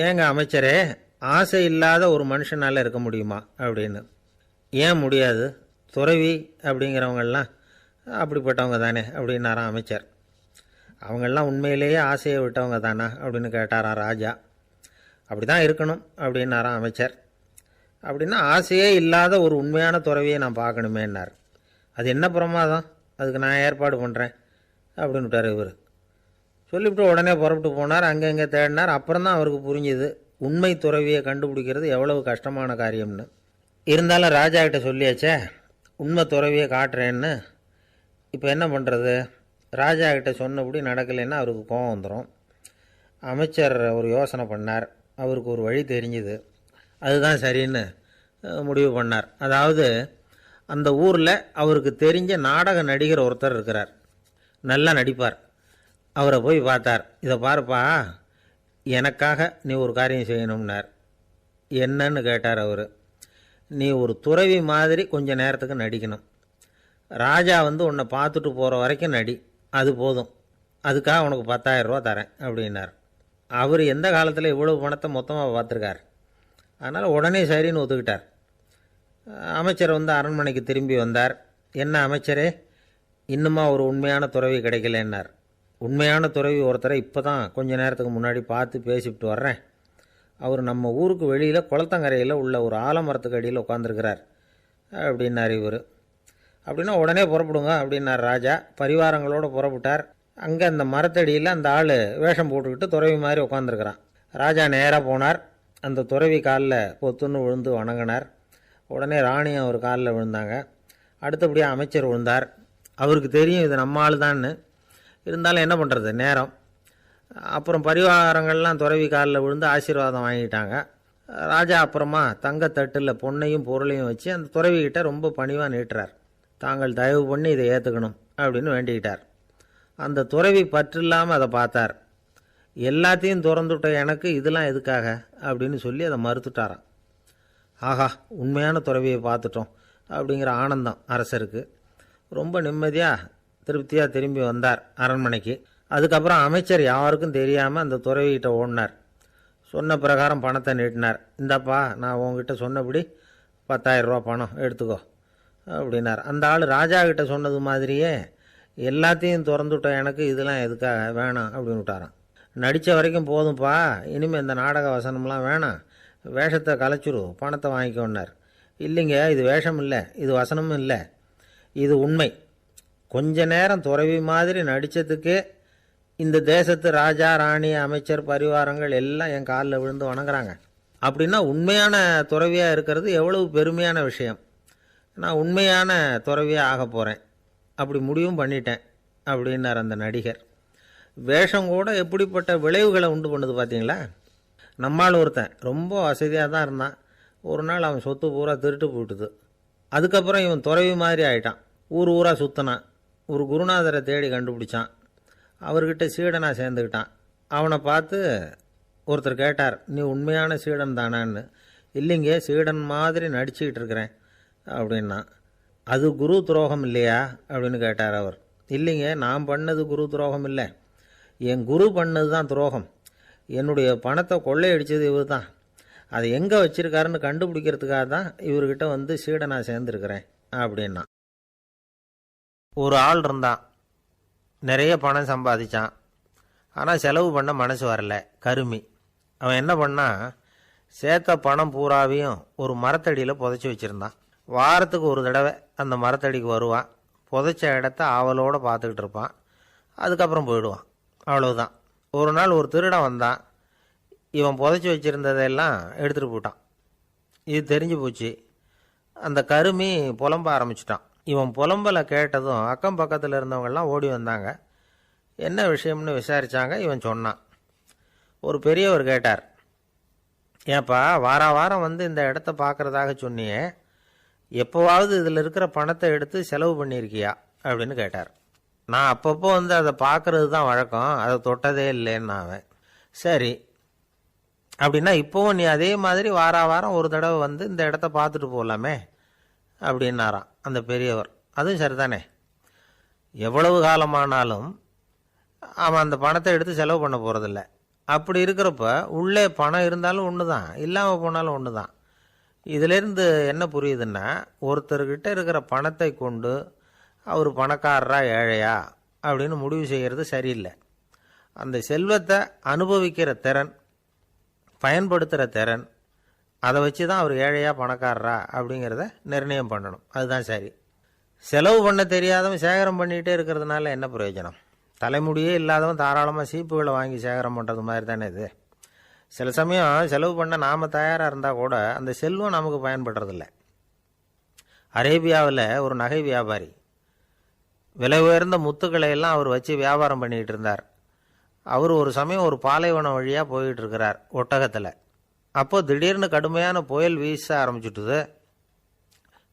ஏங்க அமைச்சரே, ஆசை இல்லாத ஒரு மனுஷனால் இருக்க முடியுமா அப்படின்னு. ஏன் முடியாது, துறவி அப்படிங்கிறவங்கெல்லாம் அப்படிப்பட்டவங்க தானே அப்படின்னாராம் அமைச்சர். அவங்கெல்லாம் உண்மையிலேயே ஆசையை விட்டவங்க தானா அப்படின்னு கேட்டாராம் ராஜா. அப்படி தான் இருக்கணும் அப்படின்னாராம் அமைச்சர். அப்படின்னா ஆசையே இல்லாத ஒரு உண்மையான துறவியை நான் பார்க்கணுமேன்னார். அது என்ன பிரமாதம், அதுக்கு நான் ஏற்பாடு பண்ணுறேன் அப்படின்னு விட்டார் இவர். சொல்லிவிட்டு உடனே புறப்பட்டு போனார். அங்கங்கே தேடினார். அப்புறம் தான் அவருக்கு புரிஞ்சுது உண்மை துறவியை கண்டுபிடிக்கிறது எவ்வளவு கஷ்டமான காரியம்னு. இருந்தாலும் ராஜா கிட்ட சொல்லியாச்சே உண்மை துறவியை காட்டுறேன்னு. இப்போ என்ன பண்ணுறது? ராஜா கிட்ட சொன்னபடி நடக்கலைன்னா அவருக்கு கோபம் வந்துடும். அமைச்சர் ஒரு யோசனை பண்ணார். அவருக்கு ஒரு வழி தெரிஞ்சுது. அதுதான் சரின்னு முடிவு பண்ணார். அதாவது அந்த ஊரில் அவருக்கு தெரிஞ்ச நாடக நடிகர் ஒருத்தர் இருக்கிறார், நல்லா நடிப்பார். அவரை போய் பார்த்தார். இதை பாருப்பா, எனக்காக நீ ஒரு காரியம் செய்யணும்னார். என்னன்னு கேட்டார் அவர். நீ ஒரு துறவி மாதிரி கொஞ்ச நேரத்துக்கு நடிக்கணும். ராஜா உன்னை பார்த்துட்டு போகிற வரைக்கும் நடி, அது போதும். அதுக்காக உனக்கு 10,000 ரூபா தரேன் அப்படின்னார். அவர் எந்த காலத்தில் இவ்வளவு பணத்தை மொத்தமாக பார்த்துருக்கார். அதனால் உடனே சரின்னு ஒத்துக்கிட்டார். அமைச்சர் அரண்மனைக்கு திரும்பி வந்தார். என்ன அமைச்சரே, இன்னுமா ஒரு உண்மையான துறவி கிடைக்கலன்னார். உண்மையான துறவி ஒருத்தரை இப்போ தான் கொஞ்ச நேரத்துக்கு முன்னாடி பார்த்து பேசிவிட்டு வர்றேன். அவர் நம்ம ஊருக்கு வெளியில் குளத்தங்கரையில் உள்ள ஒரு ஆலமரத்துக்கு அடியில் உட்காந்துருக்கிறார் அப்படின்னார் இவர். அப்படின்னா உடனே புறப்படுங்க அப்படின்னார் ராஜா. பரிவாரங்களோடு புறப்பட்டார். அங்கே அந்த மரத்தடியில் அந்த ஆள் வேஷம் போட்டுக்கிட்டு துறவி மாதிரி உட்காந்துருக்கிறான். ராஜா நேராக போனார். அந்த துறவி காலில் பொத்துன்னு விழுந்து வணங்கினார். உடனே ராணியும் அவர் காலில் விழுந்தாங்க. அடுத்தபடியாக அமைச்சர் விழுந்தார். அவருக்கு தெரியும் இது நம்ம ஆள் தான்னு. இருந்தாலும் என்ன பண்ணுறது, நேரம். அப்புறம் பரிவாரங்கள்லாம் துறவி காலில் விழுந்து ஆசீர்வாதம் வாங்கிட்டாங்க. ராஜா அப்புறமா தங்கத்தட்டில் பொன்னையும் பொருளையும் வச்சு அந்த துறவிக்கிட்ட ரொம்ப பணிவாக நீட்டுறார். தாங்கள் தயவு பண்ணி இதை ஏற்றுக்கணும் அப்படின்னு வேண்டிக்கிட்டார். அந்த துறவி பற்று இல்லாமல் அதை பார்த்தார். எல்லாத்தையும் திறந்துவிட்ட எனக்கு இதெல்லாம் எதுக்காக அப்படின்னு சொல்லி அதை மறுத்துட்டாராம். ஆஹா, உண்மையான துறவியை பார்த்துட்டோம் அப்படிங்கிற ஆனந்தம் அரசருக்கு. ரொம்ப நிம்மதியாக திருப்தியாக திரும்பி வந்தார் அரண்மனைக்கு. அதுக்கப்புறம் அமைச்சர் யாருக்கும் தெரியாமல் அந்த துறவிகிட்ட ஓடினார். சொன்ன பிரகாரம் பணத்தை நீட்டினார். இந்தாப்பா, நான் உங்ககிட்ட சொன்னபடி 10,000 ரூபா பணம் எடுத்துக்கோ அப்படின்னார். அந்த ஆள் ராஜா கிட்ட சொன்னது மாதிரியே எல்லாத்தையும் திறந்துவிட்ட எனக்கு இதெல்லாம் எதுக்காக வேணாம் அப்படின்னு விட்டாராம். நடித்த வரைக்கும் போதும்ப்பா, இனிமேல் இந்த நாடக வசனம்லாம் வேணாம், வேஷத்தை கலைச்சிரு, பணத்தை வாங்கிக்கோன்னார். இல்லைங்க, இது வேஷம் இல்லை, இது வசனமும் இல்லை, இது உண்மை. கொஞ்ச நேரம் துறவி மாதிரி நடித்ததுக்கே இந்த தேசத்து ராஜா ராணி அமைச்சர் பரிவாரங்கள் எல்லாம் என் காலில் விழுந்து வணங்குறாங்க. அப்படின்னா உண்மையான துறவியாக இருக்கிறது எவ்வளவு பெருமையான விஷயம். நான் உண்மையான துறவியாக ஆக போகிறேன், அப்படி முடிவும் பண்ணிட்டேன் அப்படின்னார் அந்த நடிகர். வேஷம் கூட எப்படிப்பட்ட விளைவுகளை உண்டு பண்ணுது பார்த்தீங்களா. நம்மால் ஒருத்தன் ரொம்ப வசதியாக தான் இருந்தான். ஒரு நாள் அவன் சொத்து பூரா திருட்டு போட்டுது. அதுக்கப்புறம் இவன் துறவி மாதிரி ஆயிட்டான். ஊர் ஊராக சுற்றினான். ஒரு குருநாதரை தேடி கண்டுபிடிச்சான். அவர்கிட்ட சீடனாக சேர்ந்துக்கிட்டான். அவனை பார்த்து ஒருத்தர் கேட்டார், நீ உண்மையான சீடன் தானான்னு. இல்லைங்க, சீடன் மாதிரி நடிச்சுக்கிட்டு இருக்கிறேன் அப்படின்னா. அது குரு துரோகம் இல்லையா அப்படின்னு கேட்டார் அவர். இல்லைங்க, நான் பண்ணது குரு துரோகம் இல்லை, என் குரு பண்ணது தான் துரோகம். என்னுடைய பணத்தை கொள்ளையடித்தது இவர் தான். அதை எங்கே வச்சிருக்காருன்னு கண்டுபிடிக்கிறதுக்காக தான் இவர்கிட்ட சீடனாக சேர்ந்துருக்கிறேன் அப்படின்னா. ஒரு ஆள் இருந்தான், நிறைய பணம் சம்பாதிச்சான். ஆனால் செலவு பண்ண மனசு வரல, கருமி. அவன் என்ன பண்ணான், சேர்த்த பணம் பூராவையும் ஒரு மரத்தடியில் புதைச்சி வச்சுருந்தான். வாரத்துக்கு ஒரு தடவை அந்த மரத்தடிக்கு வருவான். புதைச்ச இடத்த ஆவலோடு பார்த்துக்கிட்டு இருப்பான். அதுக்கப்புறம் போயிடுவான். அவ்வளவுதான். ஒரு நாள் ஒரு திருடன் வந்தான். இவன் புதைச்சி வச்சுருந்ததெல்லாம் எடுத்துகிட்டு போயிட்டான். இது தெரிஞ்சு போச்சு. அந்த கருமி புலம்ப ஆரம்பிச்சிட்டான். இவன் புலம்பலை கேட்டதும் அக்கம் பக்கத்தில் இருந்தவங்கெல்லாம் ஓடி வந்தாங்க. என்ன விஷயம்னு விசாரித்தாங்க. இவன் சொன்னான். ஒரு பெரியவர் கேட்டார், ஏப்பா வாரம் வந்து இந்த இடத்த பார்க்குறதாக சொன்னியே, எப்போவாவது இதில் இருக்கிற பணத்தை எடுத்து செலவு பண்ணியிருக்கியா அப்படின்னு கேட்டார். நான் அப்பப்போ வந்து அதை பார்க்கறது தான் வழக்கம், அதை தொட்டதே இல்லைன்னு அவன். சரி, அப்படின்னா இப்போவும் நீ அதே மாதிரி வாரம் ஒரு தடவை வந்து இந்த இடத்த பார்த்துட்டு போகலாமே அப்படின்னாராம் அந்த பெரியவர். அதுவும் சரிதானே, எவ்வளவு காலமானாலும் அவன் அந்த பணத்தை எடுத்து செலவு பண்ண போகிறதில்ல. அப்படி இருக்கிறப்ப உள்ளே பணம் இருந்தாலும் ஒன்று தான், இல்லாமல் போனாலும் ஒன்று தான். இதிலேருந்து என்ன புரியுதுன்னா, ஒருத்தர்கிட்ட இருக்கிற பணத்தை கொண்டு அவர் பணக்காரரா ஏழையா அப்படின்னு முடிவு செய்கிறது சரியில்லை. அந்த செல்வத்தை அனுபவிக்கிற திறன், பயன்படுத்துகிற திறன், அதை வச்சு தான் அவர் ஏழையா பணக்காரரா அப்படிங்கிறத நிர்ணயம் பண்ணணும். அதுதான் சரி. செலவு பண்ண தெரியாதவன் சேகரம் பண்ணிகிட்டே இருக்கிறதுனால என்ன பிரயோஜனம்? தலைமுடியே இல்லாதவன் தாராளமாக சீப்புகளை வாங்கி சேகரம் பண்ணுறது மாதிரி தானே இது. சில சமயம் செலவு பண்ண நாம் தயாராக இருந்தால் கூட அந்த செல்வம் நமக்கு பயன்படுறதில்ல. அரேபியாவில் ஒரு நகை வியாபாரி விலை உயர்ந்த முத்துக்களை எல்லாம் அவர் வச்சு வியாபாரம் பண்ணிகிட்டு இருந்தார். அவர் ஒரு சமயம் ஒரு பாலைவனம் வழியாக போயிட்டு இருக்கிறார் ஒட்டகத்தில். அப்போது திடீர்னு கடுமையான புயல் வீச ஆரம்பிச்சுட்டுது.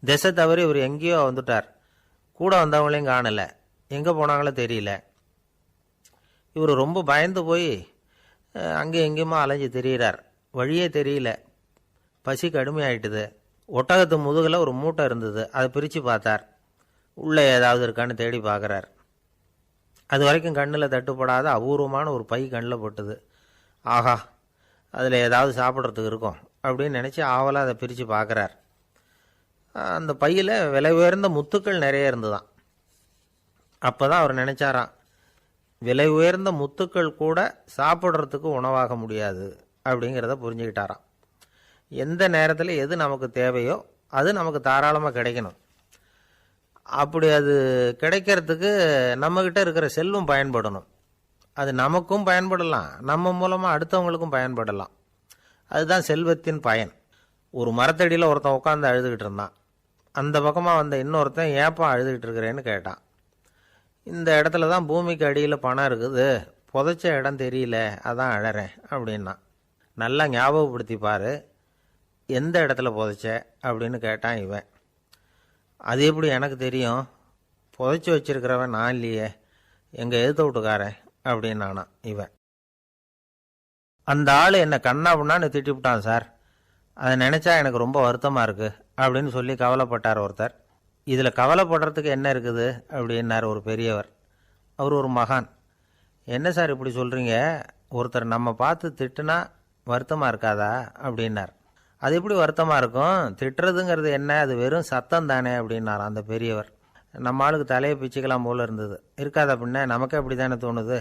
திசை தவறி இவர் எங்கேயோ வந்துட்டார். கூட வந்தவங்களையும் காணலை, எங்கே போனாங்களோ தெரியல. இவர் ரொம்ப பயந்து போய் அங்கே எங்கேயுமா அலைஞ்சு திரியிறார். வழியே தெரியல, பசி கடுமையாயிட்டுது. ஒட்டகத்து முதுகில் ஒரு மூட்டை இருந்தது, அதை பிரித்து பார்த்தார். உள்ளே ஏதாவது இருக்கான்னு தேடி பார்க்குறார். அது வரைக்கும் கண்ணில் தட்டுப்படாத அபூர்வமான ஒரு பை கண்ணில் பட்டுது. ஆஹா, அதில் ஏதாவது சாப்பிட்றதுக்கு இருக்கும் அப்படின்னு நினச்சி ஆவலாக அதை பிரித்து பார்க்குறார். அந்த பையில் விலை உயர்ந்த முத்துக்கள் நிறைய இருந்துதான். அப்போ தான் அவர் நினச்சாராம், விலை உயர்ந்த முத்துக்கள் கூட சாப்பிட்றதுக்கு உணவாக முடியாது அப்படிங்கிறத புரிஞ்சுக்கிட்டாராம். எந்த நேரத்தில் எது நமக்கு தேவையோ அது நமக்கு தாராளமாக கிடைக்கணும். அப்படி அது கிடைக்கிறதுக்கு நம்மக்கிட்ட இருக்கிற செல்வம் பயன்படணும். அது நமக்கும் பயன்படலாம், நம்ம மூலமாக அடுத்தவங்களுக்கும் பயன்படலாம். அதுதான் செல்வத்தின் பயன். ஒரு மரத்தடியில் ஒருத்தன் உட்காந்து அழுதுகிட்டு இருந்தான். அந்த பக்கமாக வந்த இன்னொருத்தன் ஏப்பா அழுதுகிட்டு இருக்கிறேன்னு கேட்டான். இந்த இடத்துல தான் பூமிக்கு அடியில் பணம் இருக்குது, புதைச்ச இடம் தெரியல, அதான் அழறேன் அப்படின்னா. நல்லா ஞாபகப்படுத்தி பாரு, எந்த இடத்துல புதைச்ச அப்படின்னு கேட்டான் இவன். அது எப்படி எனக்கு தெரியும், புதைச்சி வச்சிருக்கிறவன் நான் இல்லையே, எங்கள் எதிர்த்த வீட்டுக்காரன் அப்படின்னானா இவன். அந்த ஆள் என்னை கண்ணா புண்ணான்னு திட்டிவிட்டான் சார், அதை நினச்சா எனக்கு ரொம்ப வருத்தமாக இருக்குது அப்படின்னு சொல்லி கவலைப்பட்டார் ஒருத்தர். இதில் கவலைப்படுறதுக்கு என்ன இருக்குது அப்படின்னார் ஒரு பெரியவர். அவர் ஒரு மகான். என்ன சார் இப்படி சொல்கிறீங்க, ஒருத்தர் நம்ம பார்த்து திட்டுனா வருத்தமாக இருக்காதா அப்படின்னார். அது எப்படி வருத்தமாக இருக்கும், திட்டுறதுங்கிறது என்ன, அது வெறும் சத்தம் தானே அப்படின்னார் அந்த பெரியவர். நம்ம ஆளுக்கு தலையை பிச்சுக்கலாம் போல இருந்தது. இருக்காது அப்படின்னா நமக்கே அப்படி தானே தோணுது.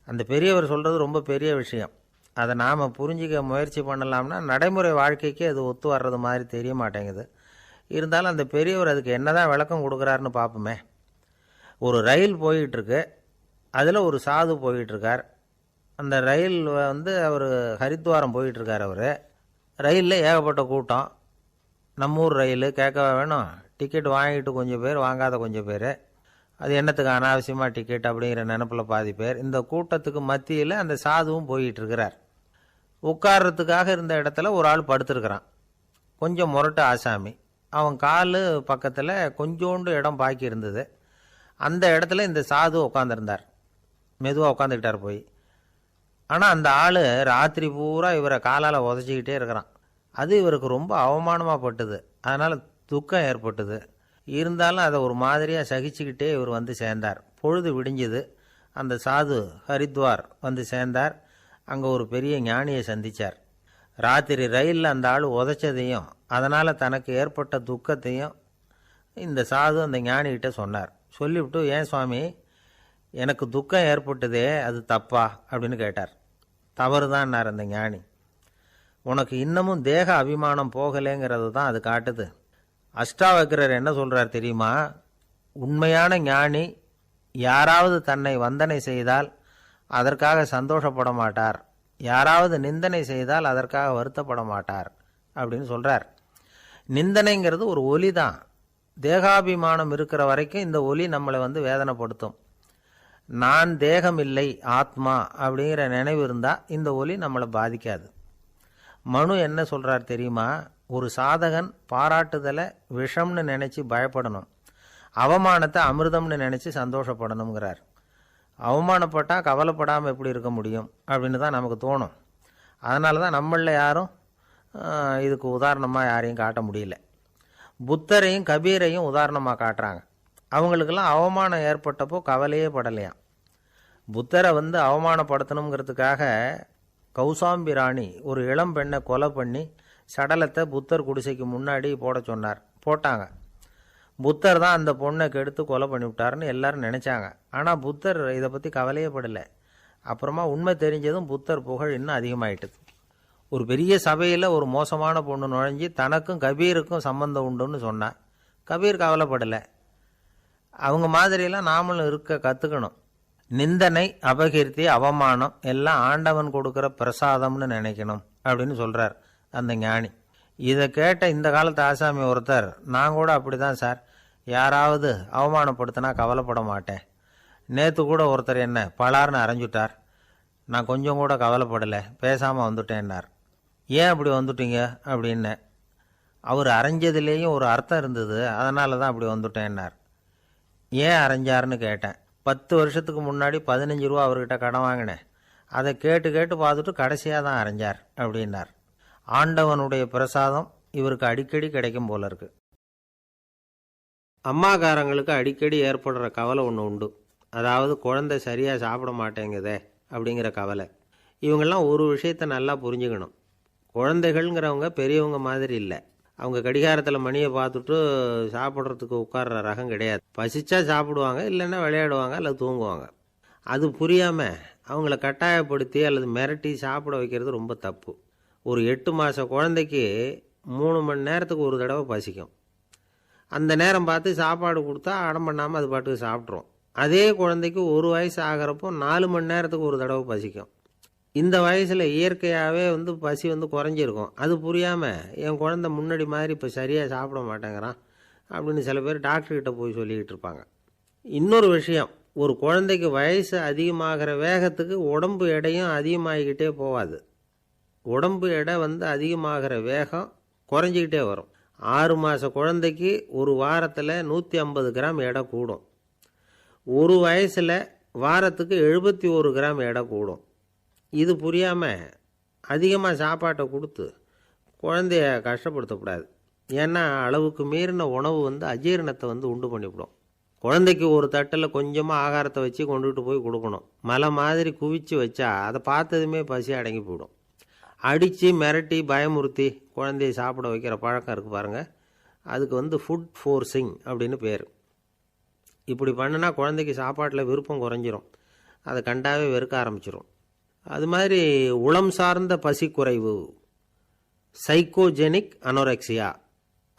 அந்த பெரியவர் சொல்கிறது ரொம்ப பெரிய விஷயம். அதை நாம் புரிஞ்சிக்க முயற்சி பண்ணலாம்னா நடைமுறை வாழ்க்கைக்கு அது ஒத்து வர்றது மாதிரி தெரிய மாட்டேங்குது. இருந்தாலும் அந்த பெரியவர் அதுக்கு என்னதான் விளக்கம் கொடுக்குறாருன்னு பார்ப்போமே. ஒரு ரயில் போயிட்டுருக்கு, அதில் ஒரு சாது போயிட்டுருக்கார். அந்த ரயில் வந்து அவர் ஹரித்வாரம் போயிட்டுருக்கார். அவர் ரயிலில் ஏகப்பட்ட கூட்டம். நம்ம ஊர் ரயில் கேட்க வேணும், டிக்கெட் வாங்கிட்டு கொஞ்சம் பேர், வாங்காத கொஞ்சம் பேர். அது என்னத்துக்கு அனாவசியமாக டிக்கெட் அப்படிங்கிற நினப்பில் பாதி பேர். இந்த கூட்டத்துக்கு மத்தியில் அந்த சாதுவும் போயிட்டுருக்கிறார். உட்கார்றதுக்காக இருந்த இடத்துல ஒரு ஆள் படுத்துருக்கிறான், கொஞ்சம் முரட்டு ஆசாமி. அவன் கால் பக்கத்தில் கொஞ்சோண்டு இடம் பாக்கி இருந்தது. அந்த இடத்துல இந்த சாது உட்காந்துருந்தார். மெதுவாக உட்காந்துக்கிட்டார் போய். ஆனால் அந்த ஆள் ராத்திரி பூரா இவரை காலால் உதச்சிக்கிட்டே இருக்கிறான். அது இவருக்கு ரொம்ப அவமானமாக பட்டுது. அதனால் துக்கம் ஏற்பட்டுது. இருந்தாலும் அதை ஒரு மாதிரியாக சகிச்சுக்கிட்டே இவர் வந்து சேர்ந்தார். பொழுது விடிஞ்சுது. அந்த சாது ஹரித்வார் வந்து சேர்ந்தார். அங்கே ஒரு பெரிய ஞானியை சந்தித்தார். ராத்திரி ரயிலில் அந்த ஆள் உதைச்சதையும் அதனால் தனக்கு ஏற்பட்ட துக்கத்தையும் இந்த சாது அந்த ஞானிகிட்ட சொன்னார். சொல்லிவிட்டு, ஏன் சுவாமி, எனக்கு துக்கம் ஏற்பட்டதே அது தப்பா அப்படின்னு கேட்டார். தவறு தான்னார் அந்த ஞானி. உனக்கு இன்னமும் தேக அபிமானம் போகலைங்கிறது தான் அது காட்டுது. அஷ்டாவக்கிரர் என்ன சொல்கிறார் தெரியுமா, உண்மையான ஞானி யாராவது தன்னை வந்தனை செய்தால் அதற்காக சந்தோஷப்பட மாட்டார், யாராவது நிந்தனை செய்தால் அதற்காக வருத்தப்பட மாட்டார் அப்படின்னு சொல்கிறார். நிந்தனைங்கிறது ஒரு ஒலி தான். தேகாபிமானம் இருக்கிற வரைக்கும் இந்த ஒலி நம்மளை வந்து வேதனைப்படுத்தும். நான் தேகம் இல்லை ஆத்மா அப்படிங்கிற நினைவு இருந்தால் இந்த ஒலி நம்மளை பாதிக்காது. மனு என்ன சொல்கிறார் தெரியுமா? ஒரு சாதகன் பாராட்டுதலை விஷம்னு நினச்சி பயப்படணும், அவமானத்தை அமிர்தம்னு நினச்சி சந்தோஷப்படணுங்கிறார். அவமானப்பட்டால் கவலைப்படாமல் எப்படி இருக்க முடியும் அப்படின்னு தான் நமக்கு தோணும். அதனால தான் நம்மளில் யாரும் இதுக்கு உதாரணமாக யாரையும் காட்ட முடியல. புத்தரையும் கபீரையும் உதாரணமாக காட்டுறாங்க. அவங்களுக்கெல்லாம் அவமானம் ஏற்பட்டப்போ கவலையே படலையாம். புத்தரை அவமானப்படுத்தணுங்கிறதுக்காக கௌசாம்பி ராணி ஒரு இளம் பெண்ணை கொலை பண்ணி சடலத்தை புத்தர் குடிசைக்கு முன்னாடி போட சொன்னார். போட்டாங்க. புத்தர் தான் அந்த பொண்ணை கெடுத்து கொலை பண்ணிவிட்டாருன்னு எல்லாரும் நினச்சாங்க. ஆனால் புத்தர் இதை பற்றி கவலையே படலை. அப்புறமா உண்மை தெரிஞ்சதும் புத்தர் புகழ் இன்னும் அதிகமாயிட்டுது. ஒரு பெரிய சபையில் ஒரு மோசமான பொண்ணு நுழைஞ்சி தனக்கும் கபீருக்கும் சம்பந்தம் உண்டுன்னு சொன்னார். கபீர் கவலைப்படலை. அவங்க மாதிரியெல்லாம் நாமளும் இருக்க கற்றுக்கணும். நிந்தனை, அபகீர்த்தி, அவமானம் எல்லாம் ஆண்டவன் கொடுக்குற பிரசாதம்னு நினைக்கணும் அப்படின்னு சொல்கிறார் அந்த ஞானி. இதை கேட்ட இந்த காலத்து ஆசாமி ஒருத்தர், நான் கூட அப்படி தான் சார், யாராவது அவமானப்படுத்தினா கவலைப்பட மாட்டேன். நேற்று கூட ஒருத்தர் என்ன பலார்னு அரைஞ்சுட்டார், நான் கொஞ்சம் கூட கவலைப்படலை, பேசாமல் வந்துட்டேன்னார். ஏன் அப்படி வந்துட்டீங்க அப்படின்னு. அவர் அரைஞ்சதுலேயும் ஒரு அர்த்தம் இருந்தது, அதனால தான் அப்படி வந்துட்டேன்னார். ஏன் அரைஞ்சாருன்னு கேட்டேன். 10 வருஷத்துக்கு முன்னாடி 15 ரூபா அவர்கிட்ட கடன் வாங்கினேன், அதை கேட்டு கேட்டு பார்த்துட்டு கடைசியாக தான் அரைஞ்சார் அப்படின்னார். ஆண்டவனுடைய பிரசாதம் இவருக்கு அடிக்கடி கிடைக்கும் போல இருக்கு. அம்மாக்காரங்களுக்கு அடிக்கடி ஏற்படுற கவலை ஒன்று உண்டு. அதாவது குழந்தை சரியாக சாப்பிட மாட்டேங்குதே அப்படிங்கிற கவலை. இவங்கெல்லாம் ஒரு விஷயத்தை நல்லா புரிஞ்சுக்கணும். குழந்தைகள்ங்கிறவங்க பெரியவங்க மாதிரி இல்லை. அவங்க கடிகாரத்தில் மணியை பார்த்துட்டு சாப்பிட்றதுக்கு உட்கார்ற ரகம் கிடையாது. பசிச்சா சாப்பிடுவாங்க, இல்லைன்னா விளையாடுவாங்க அல்லது தூங்குவாங்க. அது புரியாமல் அவங்கள கட்டாயப்படுத்தி அல்லது மிரட்டி சாப்பிட வைக்கிறது ரொம்ப தப்பு. ஒரு 8 மாத குழந்தைக்கு 3 மணி நேரத்துக்கு ஒரு தடவை பசிக்கும். அந்த நேரம் பார்த்து சாப்பாடு கொடுத்தா அடம் பண்ணாமல் அது பாட்டுக்கு சாப்பிட்றோம். அதே குழந்தைக்கு 1 வயசு ஆகிறப்போ 4 மணி நேரத்துக்கு ஒரு தடவை பசிக்கும். இந்த வயசில் இயற்கையாகவே பசி குறைஞ்சிருக்கும். அது புரியாமல் என் குழந்தை முன்னாடி மாதிரி இப்போ சரியாக சாப்பிட மாட்டேங்கிறான் அப்படின்னு சில பேர் டாக்டர்கிட்ட போய் சொல்லிக்கிட்டு இருப்பாங்க. இன்னொரு விஷயம், ஒரு குழந்தைக்கு வயசு அதிகமாகிற வேகத்துக்கு உடம்பு எடையும் அதிகமாகிக்கிட்டே போகாது. உடம்பு எடை அதிகமாகிற வேகம் குறைஞ்சிக்கிட்டே வரும். 6 மாத குழந்தைக்கு ஒரு வாரத்தில் 150 கிராம் எடை கூடும். ஒரு வயசில் வாரத்துக்கு 71 கிராம் எடை கூடும். இது புரியாமல் அதிகமாக சாப்பாட்டை கொடுத்து குழந்தைய கஷ்டப்படுத்தக்கூடாது. ஏன்னா அளவுக்கு மீறின உணவு அஜீரணத்தை உண்டு பண்ணிவிடும். குழந்தைக்கு ஒரு தட்டில் கொஞ்சமாக ஆகாரத்தை வச்சு கொண்டுகிட்டு போய் கொடுக்கணும். மலை மாதிரி குவிச்சு வச்சா அதை பார்த்ததுமே பசி அடங்கி போயிடும். அடித்து மிரட்டி பயமுறுத்தி குழந்தைய சாப்பிட வைக்கிற பழக்கம் இருக்குது பாருங்கள், அதுக்கு ஃபுட் ஃபோர்ஸிங் அப்படின்னு பேர். இப்படி பண்ணினா குழந்தைக்கு சாப்பாட்டில் விருப்பம் குறைஞ்சிரும், அதை கண்டாவே வெறுக்க ஆரம்பிச்சிடும். அது மாதிரி உளம் சார்ந்த பசி குறைவு, சைக்கோஜெனிக் அனோரெக்சியா,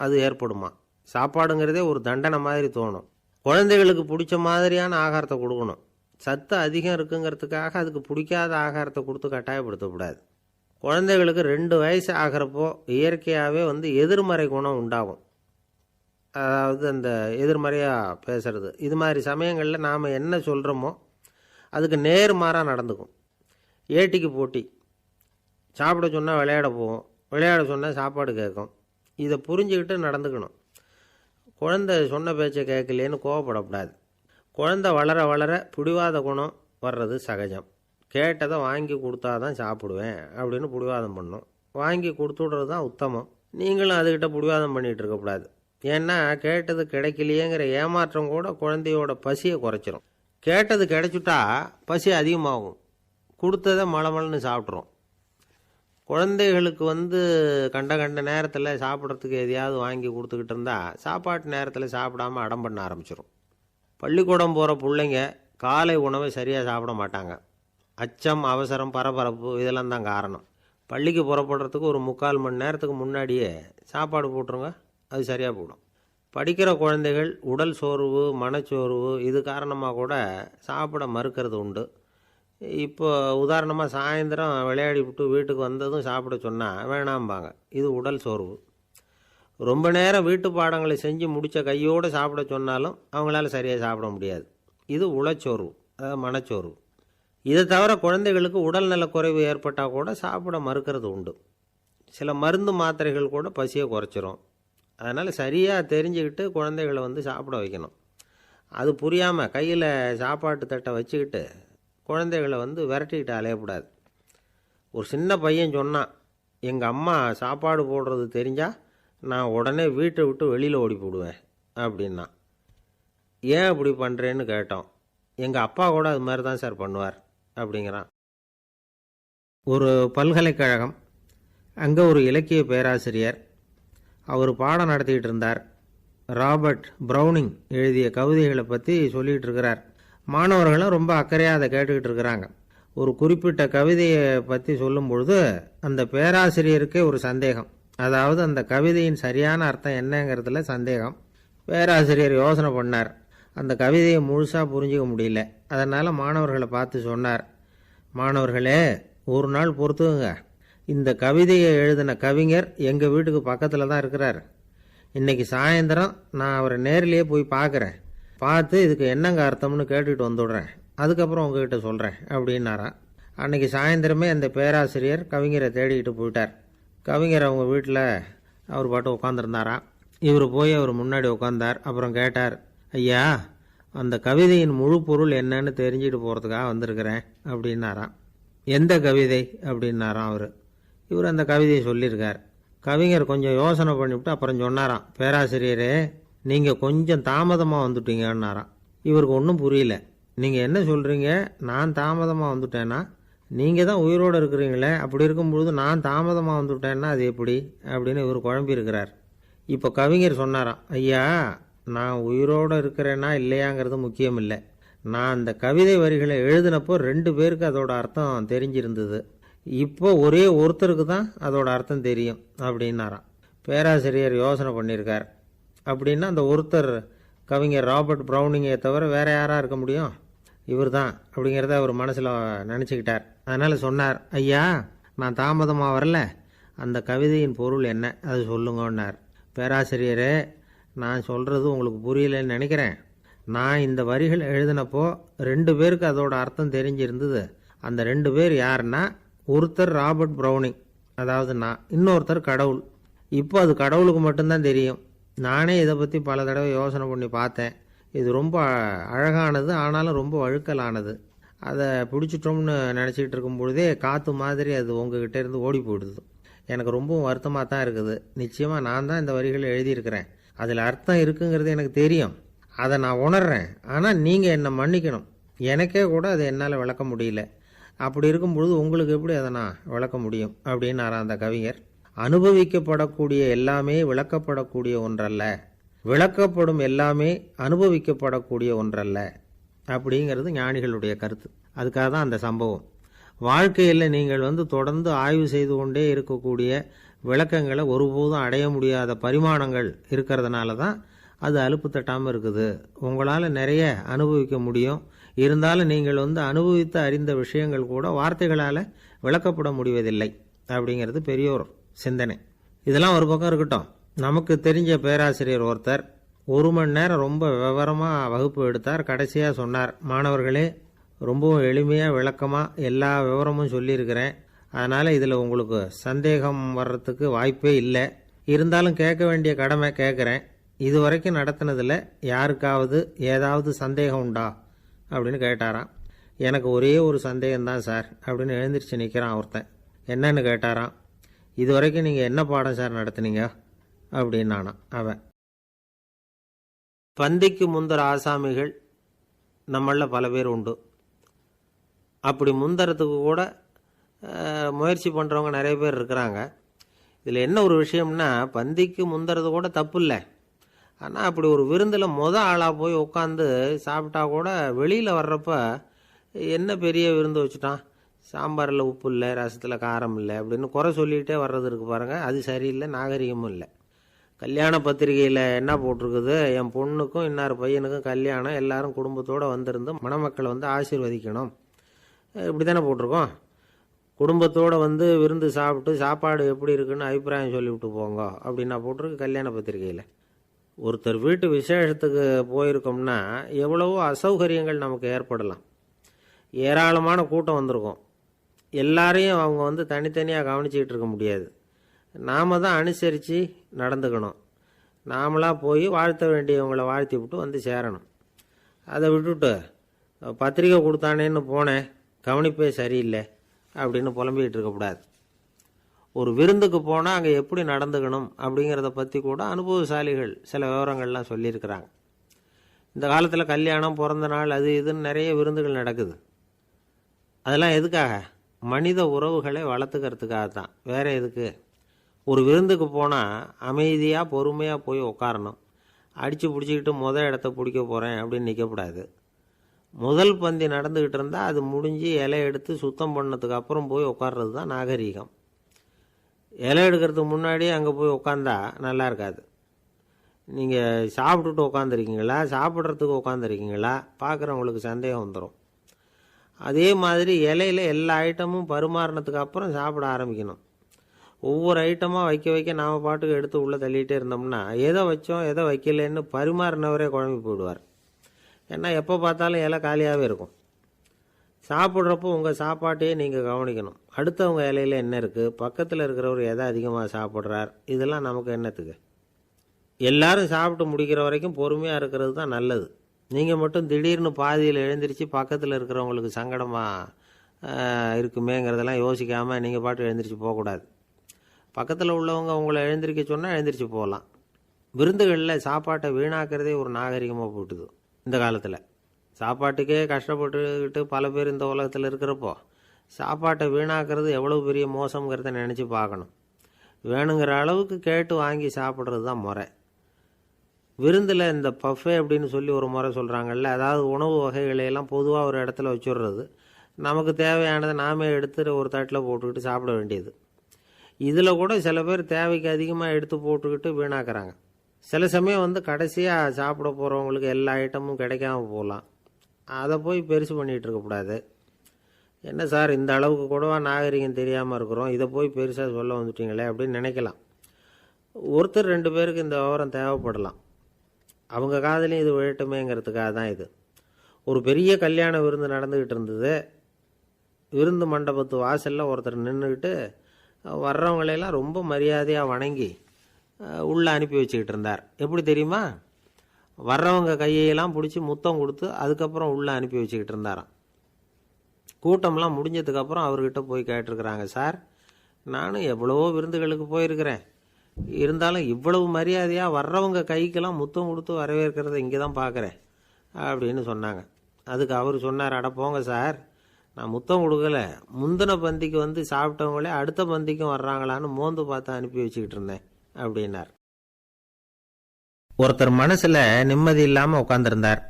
அது ஏற்படுமா. சாப்பாடுங்கிறதே ஒரு தண்டனை மாதிரி தோணும். குழந்தைகளுக்கு பிடிச்ச மாதிரியான ஆகாரத்தை கொடுக்கணும். சத்து அதிகம் இருக்குங்கிறதுக்காக அதுக்கு பிடிக்காத ஆகாரத்தை கொடுத்து கட்டாயப்படுத்தக்கூடாது. குழந்தைகளுக்கு 2 வயசு ஆகிறப்போ இயற்கையாகவே எதிர்மறை குணம் உண்டாகும். அதாவது அந்த எதிர்மறையாக பேசுறது. இது மாதிரி சமயங்களில் நாம் என்ன சொல்கிறோமோ அதுக்கு நேர்மாறாக நடந்துக்கும். ஏட்டிக்கு போட்டி. சாப்பிட சொன்னால் விளையாட போவோம், விளையாட சொன்னால் சாப்பாடு கேட்கும். இதை புரிஞ்சுக்கிட்டு நடந்துக்கணும். குழந்தை சொன்ன பேச்சை கேட்கலேன்னு கோவப்படக்கூடாது. குழந்தை வளர வளர பிடிவாத குணம் வர்றது சகஜம். கேட்டதை வாங்கி கொடுத்தா தான் சாப்பிடுவேன் அப்படின்னு பிடிவாதம் பண்ணும். வாங்கி கொடுத்துடுறது தான் உத்தமம். நீங்களும் அதுக்கிட்ட பிடிவாதம் பண்ணிகிட்டு இருக்கக்கூடாது. ஏன்னா கேட்டது கிடைக்கலையேங்கிற ஏமாற்றம் கூட குழந்தையோட பசியை குறைச்சிரும். கேட்டது கிடைச்சிட்டா பசி அதிகமாகும். கொடுத்ததை மலமலன்னு சாப்பிட்றோம். குழந்தைகளுக்கு கண்ட கண்ட நேரத்தில் சாப்பிட்றதுக்கு எதையாவது வாங்கி கொடுத்துக்கிட்டு இருந்தால் சாப்பாட்டு நேரத்தில் சாப்பிடாமல் அடம் பண்ண ஆரம்பிச்சிடும். பள்ளிக்கூடம் போகிற பிள்ளைங்க காலை உணவை சரியாக சாப்பிட மாட்டாங்க. அச்சம், அவசரம், பரபரப்பு இதெல்லாம் தான் காரணம். பள்ளிக்கு புறப்படுறதுக்கு ஒரு 3/4 மணி நேரத்துக்கு முன்னாடியே சாப்பாடு போட்டுருங்க, அது சரியாக போடும். படிக்கிற குழந்தைகள் உடல் சோர்வு, மனச்சோர்வு இது காரணமாக கூட சாப்பிட மறுக்கிறது உண்டு. இப்போ உதாரணமாக சாயந்தரம் விளையாடி விட்டு வீட்டுக்கு வந்ததும் சாப்பிட சொன்னால் வேணாம்பாங்க. இது உடல் சோர்வு. ரொம்ப நேரம் வீட்டு பாடங்களை செஞ்சு முடித்த கையோடு சாப்பிட சொன்னாலும் அவங்களால சரியாக சாப்பிட முடியாது. இது உளச்சோர்வு. அதாவது மனச்சோர்வு. இதை தவிர குழந்தைகளுக்கு உடல் நலக்குறைவு ஏற்பட்டால் கூட சாப்பிட மறுக்கிறது உண்டு. சில மருந்து மாத்திரைகள் கூட பசியை குறைச்சிரும். அதனால் சரியாக தெரிஞ்சுக்கிட்டு குழந்தைகளை சாப்பிட வைக்கணும். அது புரியாமல் கையில் சாப்பாட்டு தட்டை வச்சுக்கிட்டு குழந்தைகளை விரட்டிக்கிட்டு அலையக்கூடாது. ஒரு சின்ன பையன் சொன்னான், எங்கள் அம்மா சாப்பாடு போடுறது தெரிஞ்சால் நான் உடனே வீட்டை விட்டு வெளியில் ஓடி போடுவேன் அப்படின்னா. ஏன் அப்படி பண்ணுறேன்னு கேட்டோம். எங்கள் அப்பா கூட அது மாதிரி தான் சார் பண்ணுவார் அப்படிங்கிறான். ஒரு பல்கலைக்கழகம், அங்கே ஒரு இலக்கிய பேராசிரியர், அவர் பாடம் நடத்திக்கிட்டு இருந்தார். ராபர்ட் ப்ரௌனிங் எழுதிய கவிதைகளை பற்றி சொல்லிகிட்டு இருக்கிறார். மாணவர்களும் ரொம்ப அக்கறையாக அதை கேட்டுக்கிட்டு இருக்கிறாங்க. ஒரு குறிப்பிட்ட கவிதையை பற்றி சொல்லும் பொழுது அந்த பேராசிரியருக்கே ஒரு சந்தேகம். அதாவது அந்த கவிதையின் சரியான அர்த்தம் என்னங்கிறதுல சந்தேகம். பேராசிரியர் யோசனை பண்ணார். அந்த கவிதையை முழுசாக புரிஞ்சிக்க முடியல. அதனால் மாணவர்களை பார்த்து சொன்னார், மாணவர்களே, ஒரு நாள் பொறுத்துக்குங்க. இந்த கவிதையை எழுதின கவிஞர் எங்கள் வீட்டுக்கு பக்கத்தில் தான் இருக்கிறார். இன்றைக்கி சாயந்தரம் நான் அவரை நேரிலேயே போய் பார்க்குறேன். பார்த்து இதுக்கு என்னங்க அர்த்தம்னு கேட்டுக்கிட்டு வந்துவிடுறேன். அதுக்கப்புறம் உங்ககிட்ட சொல்கிறேன் அப்படின்னாராம். அன்றைக்கி சாயந்தரமே அந்த பேராசிரியர் கவிஞரை தேடிக்கிட்டு போயிட்டார். கவிஞர் அவங்க வீட்டில் அவர் பாட்டு உட்காந்துருந்தாராம். இவர் போய் அவர் முன்னாடி உட்காந்தார். அப்புறம் கேட்டார், ஐயா, அந்த கவிதையின் முழு பொருள் என்னன்னு தெரிஞ்சுட்டு போகிறதுக்காக வந்திருக்கிறேன் அப்படின்னாராம். எந்த கவிதை அப்படின்னாராம் அவர். இவர் அந்த கவிதையை சொல்லியிருக்கார். கவிஞர் கொஞ்சம் யோசனை பண்ணிவிட்டு அப்புறம் சொன்னாராம், பேராசிரியரே, நீங்கள் கொஞ்சம் தாமதமாக வந்துட்டீங்கன்னாராம். இவருக்கு ஒன்றும் புரியல. நீங்கள் என்ன சொல்கிறீங்க? நான் தாமதமாக வந்துட்டேன்னா? நீங்கள் தான் உயிரோடு இருக்கிறீங்களே, அப்படி இருக்கும்பொழுது நான் தாமதமாக வந்துட்டேன்னா அது எப்படி அப்படின்னு இவர் குழம்பி இருக்கிறார். இப்போ கவிஞர் சொன்னாராம், ஐயா, நான் உயிரோடு இருக்கிறேன்னா இல்லையாங்கிறது முக்கியம் இல்லை. நான் அந்த கவிதை வரிகளை எழுதினப்போ 2 பேருக்கு அதோட அர்த்தம் தெரிஞ்சிருந்தது. இப்போ ஒரே ஒருத்தருக்கு தான் அதோட அர்த்தம் தெரியும் அப்படின்னாராம். பேராசிரியர் யோசனை பண்ணியிருக்கார். அப்படின்னா அந்த ஒருத்தர் கவிஞர் ராபர்ட் ப்ரௌனிங்கை தவிர வேறு யாராக இருக்க முடியும்? இவர் தான் அப்படிங்கிறத அவர் மனசில் நினச்சிக்கிட்டார். அதனால் சொன்னார், ஐயா, நான் தாமதமாக வரல, அந்த கவிதையின் பொருள் என்ன அது சொல்லுங்கன்னார். பேராசிரியரே, நான் சொல்கிறது உங்களுக்கு புரியலன்னு நினைக்கிறேன். நான் இந்த வரிகள் எழுதினப்போ 2 பேருக்கு அதோட அர்த்தம் தெரிஞ்சிருந்தது. அந்த 2 பேர் யாருன்னா, ஒருத்தர் ராபர்ட் ப்ரௌனிங், அதாவது நான், இன்னொருத்தர் கடவுள். இப்போ அது கடவுளுக்கு மட்டும்தான் தெரியும். நானே இதை பற்றி பல தடவை யோசனை பண்ணி பார்த்தேன். இது ரொம்ப அழகானது, ஆனாலும் ரொம்ப வழுக்கலானது. அதை பிடிச்சிட்டோம்னு நினச்சிக்கிட்டு இருக்கும் பொழுதே காற்று மாதிரி அது உங்ககிட்ட இருந்து ஓடி போயிடுது. எனக்கு ரொம்பவும் வருத்தமாக தான் இருக்குது. நிச்சயமாக நான் தான் இந்த வரிகளை எழுதியிருக்கிறேன். அதில் அர்த்தம் இருக்குங்கிறது எனக்கு தெரியும். அதை நான் உணர்றேன். ஆனால் நீங்கள் என்னை மன்னிக்கணும். எனக்கே கூட அதை என்னால் விளக்க முடியல. அப்படி இருக்கும் பொழுது உங்களுக்கு எப்படி அதை நான் விளக்க முடியும் அப்படின்னாரா அந்த கவிஞர். அனுபவிக்கப்படக்கூடிய எல்லாமே விளக்கப்படக்கூடிய ஒன்றல்ல, விளக்கப்படும் எல்லாமே அனுபவிக்கப்படக்கூடிய ஒன்றல்ல அப்படிங்கிறது ஞானிகளுடைய கருத்து. அதுக்காக தான் அந்த சம்பவம். வாழ்க்கையில் நீங்கள் தொடர்ந்து ஆய்வு செய்து கொண்டே இருக்கக்கூடிய விளக்கங்களை ஒருபோதும் அடைய முடியாத பரிமாணங்கள் இருக்கிறதுனால தான் அது அலுப்பு தட்டாமல் இருக்குது. உங்களால் நிறைய அனுபவிக்க முடியும். இருந்தாலும் நீங்கள் அனுபவித்து அறிந்த விஷயங்கள் கூட வார்த்தைகளால் விளக்கப்பட முடிவதில்லை அப்படிங்கிறது பெரியோர் சிந்தனை. இதெல்லாம் ஒரு பக்கம் இருக்கட்டும். நமக்கு தெரிஞ்ச பேராசிரியர் ஒருத்தர் 1 மணி நேரம் ரொம்ப விவரமாக வகுப்பு எடுத்தார். கடைசியாக சொன்னார், மாணவர்களே, ரொம்பவும் எளிமையாக விளக்கமாக எல்லா விவரமும் சொல்லியிருக்கிறேன். அதனால் இதில் உங்களுக்கு சந்தேகம் வர்றதுக்கு வாய்ப்பே இல்லை. இருந்தாலும் கேட்க வேண்டிய கடமை கேட்குறேன். இது வரைக்கும் நடத்தினதில் யாருக்காவது ஏதாவது சந்தேகம் உண்டா அப்படின்னு கேட்டாராம். எனக்கு ஒரே ஒரு சந்தேகம்தான் சார் அப்படின்னு எழுந்திரிச்சு நிற்கிறான் ஒருத்தன். என்னன்னு கேட்டாராம். இது வரைக்கும் நீங்கள் என்ன பாடம் சார் நடத்துனீங்க அப்படின்னானா அவன். பந்திக்கு முந்தர ஆசாமிகள் நம்மளில் பல பேர் உண்டு. அப்படி முந்தறதுக்கு கூட முயற்சி பண்ணுறவங்க நிறைய பேர் இருக்கிறாங்க. இதில் என்ன ஒரு விஷயம்னா, பந்திக்கு முந்தறது கூட தப்பு இல்லை. ஆனால் அப்படி ஒரு விருந்தில் ஆளாக போய் உட்காந்து சாப்பிட்டா கூட வெளியில் வர்றப்ப என்ன பெரிய விருந்து வச்சுட்டான், சாம்பாரில் உப்பு இல்லை, ரசத்தில் காரம் இல்லை அப்படின்னு குறை சொல்லிகிட்டே வர்றது இருக்குது பாருங்கள். அது சரியில்லை, நாகரிகமும் இல்லை. கல்யாண பத்திரிகையில் என்ன போட்டிருக்குது, என் பொண்ணுக்கும் இன்னார் பையனுக்கும் கல்யாணம், எல்லாரும் குடும்பத்தோடு வந்திருந்து மணமக்களை ஆசீர்வதிக்கணும், இப்படி தானே போட்டிருக்கோம். குடும்பத்தோடு விருந்து சாப்பிட்டு சாப்பாடு எப்படி இருக்குன்னு அபிப்பிராயம் சொல்லிவிட்டு போங்க அப்படின்னா போட்டிருக்கு கல்யாண பத்திரிகையில். ஒருத்தர் வீட்டு விசேஷத்துக்கு போயிருக்கோம்னா எவ்வளவோ அசௌகரியங்கள் நமக்கு ஏற்படலாம். ஏராளமான கூட்டம் வந்திருக்கும். எல்லாரையும் அவங்க தனித்தனியாக கவனிச்சிக்கிட்டு இருக்க முடியாது. நாம் தான் அனுசரித்து நடந்துக்கணும். நாமளாக போய் வாழ்த்த வேண்டியவங்களை வாழ்த்தி விட்டு சேரணும். அதை விட்டுட்டு பத்திரிக்கை கொடுத்தானேன்னு போனேன், கவனிப்பே சரியில்லை அப்படின்னு புலம்பிக்கிட்டு இருக்கக்கூடாது. ஒரு விருந்துக்கு போனால் அங்கே எப்படி நடந்துக்கணும் அப்படிங்கிறத பற்றி கூட அனுபவசாலிகள் சில விவரங்கள்லாம் சொல்லியிருக்கிறாங்க. இந்த காலத்தில் கல்யாணம், பிறந்த நாள், அது இதுன்னு நிறைய விருந்துகள் நடக்குது. அதெல்லாம் எதுக்காக? மனித உறவுகளை வளர்த்துக்கிறதுக்காக தான், வேறு எதுக்கு? ஒரு விருந்துக்கு போனால் அமைதியாக பொறுமையாக போய் உட்காரணும். அடித்து பிடிச்சிக்கிட்டு இடத்த பிடிக்க போகிறேன் அப்படின்னு நிற்கக்கூடாது. முதல் பந்தி நடந்துக்கிட்டு இருந்தால் அது முடிஞ்சு இலை எடுத்து சுத்தம் பண்ணதுக்கு அப்புறம் போய் உட்கார்றது தான் நாகரீகம். இலை எடுக்கிறதுக்கு முன்னாடியே அங்கே போய் உட்காந்தா நல்லா இருக்காது. நீங்கள் சாப்பிட்டுட்டு உட்காந்துருக்கீங்களா, சாப்பிட்றதுக்கு உட்காந்துருக்கீங்களா, பார்க்குறவங்களுக்கு சந்தேகம் வந்துடும். அதே மாதிரி இலையில் எல்லா ஐட்டமும் பரிமாறினதுக்கு அப்புறம் சாப்பிட ஆரம்பிக்கணும். ஒவ்வொரு ஐட்டமாக வைக்க நாம் பாட்டுக்கு எடுத்து உள்ளே தள்ளிகிட்டே இருந்தோம்னா எதை வச்சோம் எதை வைக்கலன்னு பரிமாறினவரே குழம்பி போயிடுவார். ஏன்னா எப்போ பார்த்தாலும் இலை காலியாகவே இருக்கும். சாப்பிட்றப்போ உங்கள் சாப்பாட்டையே நீங்கள் கவனிக்கணும். அடுத்தவங்க இலையில் என்ன இருக்குது, பக்கத்தில் இருக்கிறவர் எதை அதிகமாக சாப்பிட்றார், இதெல்லாம் நமக்கு என்னத்துக்கு? எல்லாரும் சாப்பிட்டு முடிக்கிற வரைக்கும் பொறுமையாக இருக்கிறது தான் நல்லது. நீங்கள் மட்டும் திடீர்னு பாதியில் எழுந்திரிச்சு பக்கத்தில் இருக்கிறவங்களுக்கு சங்கடமாக இருக்குமேங்கிறதெல்லாம் யோசிக்காமல் நீங்கள் பாட்டு எழுந்திரிச்சு போகக்கூடாது. பக்கத்தில் உள்ளவங்க உங்களை எழுந்திரிக்க சொன்னால் எழுந்திரிச்சு போகலாம். விருந்துகளில் சாப்பாட்டை வீணாக்கிறதே ஒரு நாகரிகமாக போட்டுது. இந்த காலத்தில் சாப்பாட்டுக்கே கஷ்டப்பட்டுக்கிட்டு பல பேர் இந்த உலகத்தில் இருக்கிறப்போ சாப்பாட்டை வீணாக்கிறது எவ்வளோ பெரிய மோசங்கிறத நினச்சி பார்க்கணும். வேணுங்கிற அளவுக்கு கேட்டு வாங்கி சாப்பிட்றது தான் முறை. விருந்தில் இந்த பஃபே அப்படின்னு சொல்லி ஒரு முறை சொல்கிறாங்கல்ல, அதாவது உணவு வகைகளையெல்லாம் பொதுவாக ஒரு இடத்துல வச்சுடுறது, நமக்கு தேவையானதை நாமே எடுத்து ஒரு தட்டில் போட்டுக்கிட்டு சாப்பிட வேண்டியது. இதில் கூட சில பேர் தேவைக்கு அதிகமாக எடுத்து போட்டுக்கிட்டு வீணாக்குறாங்க. சில சமயம் கடைசியாக சாப்பிட போகிறவங்களுக்கு எல்லா ஐட்டமும் கிடைக்காம போகலாம். அதை போய் பெருசு பண்ணிகிட்டு இருக்கக்கூடாது. என்ன சார், இந்த அளவுக்கு கூடவா நாகரிகம் தெரியாமல் இருக்கிறோம், இதை போய் பெருசாக சொல்ல வந்துட்டீங்களே அப்படின்னு நினைக்கலாம். ஒருத்தர் 2 பேருக்கு இந்த விவரம் தேவைப்படலாம். அவங்க காதலையும் இது விழட்டுமேங்கிறதுக்காக தான் இது. ஒரு பெரிய கல்யாண விருந்து நடந்துக்கிட்டு இருந்தது. விருந்து மண்டபத்து வாசலில் ஒருத்தர் நின்றுக்கிட்டு வர்றவங்களையெல்லாம் ரொம்ப மரியாதையாக வணங்கி உள்ளே அனுப்பி வச்சுக்கிட்டு இருந்தார். எப்படி தெரியுமா? வர்றவங்க கையெல்லாம் பிடிச்சி முத்தம் கொடுத்து அதுக்கப்புறம் உள்ளே அனுப்பி வச்சுக்கிட்டு இருந்தாராம். கூட்டம்லாம் முடிஞ்சதுக்கப்புறம் அவர்கிட்ட போய் கேட்டிருக்கிறாங்க, சார், நானும் எவ்வளவோ விருந்துகளுக்கு போயிருக்கிறேன், இருந்தாலும் இவ்வளவு மரியாதையாக வர்றவங்க கைக்கெல்லாம் முத்தம் கொடுத்து வரவேற்கிறத இங்கே தான் பார்க்குறேன் அப்படின்னு சொன்னாங்க. அதுக்கு அவர் சொன்னார், அட போங்க சார், நான் முத்தம் கொடுக்கல, முந்தின பந்திக்கு சாப்பிட்டவங்களே அடுத்த பந்திக்கும் வர்றாங்களான்னு மோந்து பார்த்து அனுப்பி வச்சுக்கிட்டு இருந்தேன் அப்படின்னார். ஒருத்தர் மனசில் நிம்மதி இல்லாமல் உட்காந்துருந்தார்.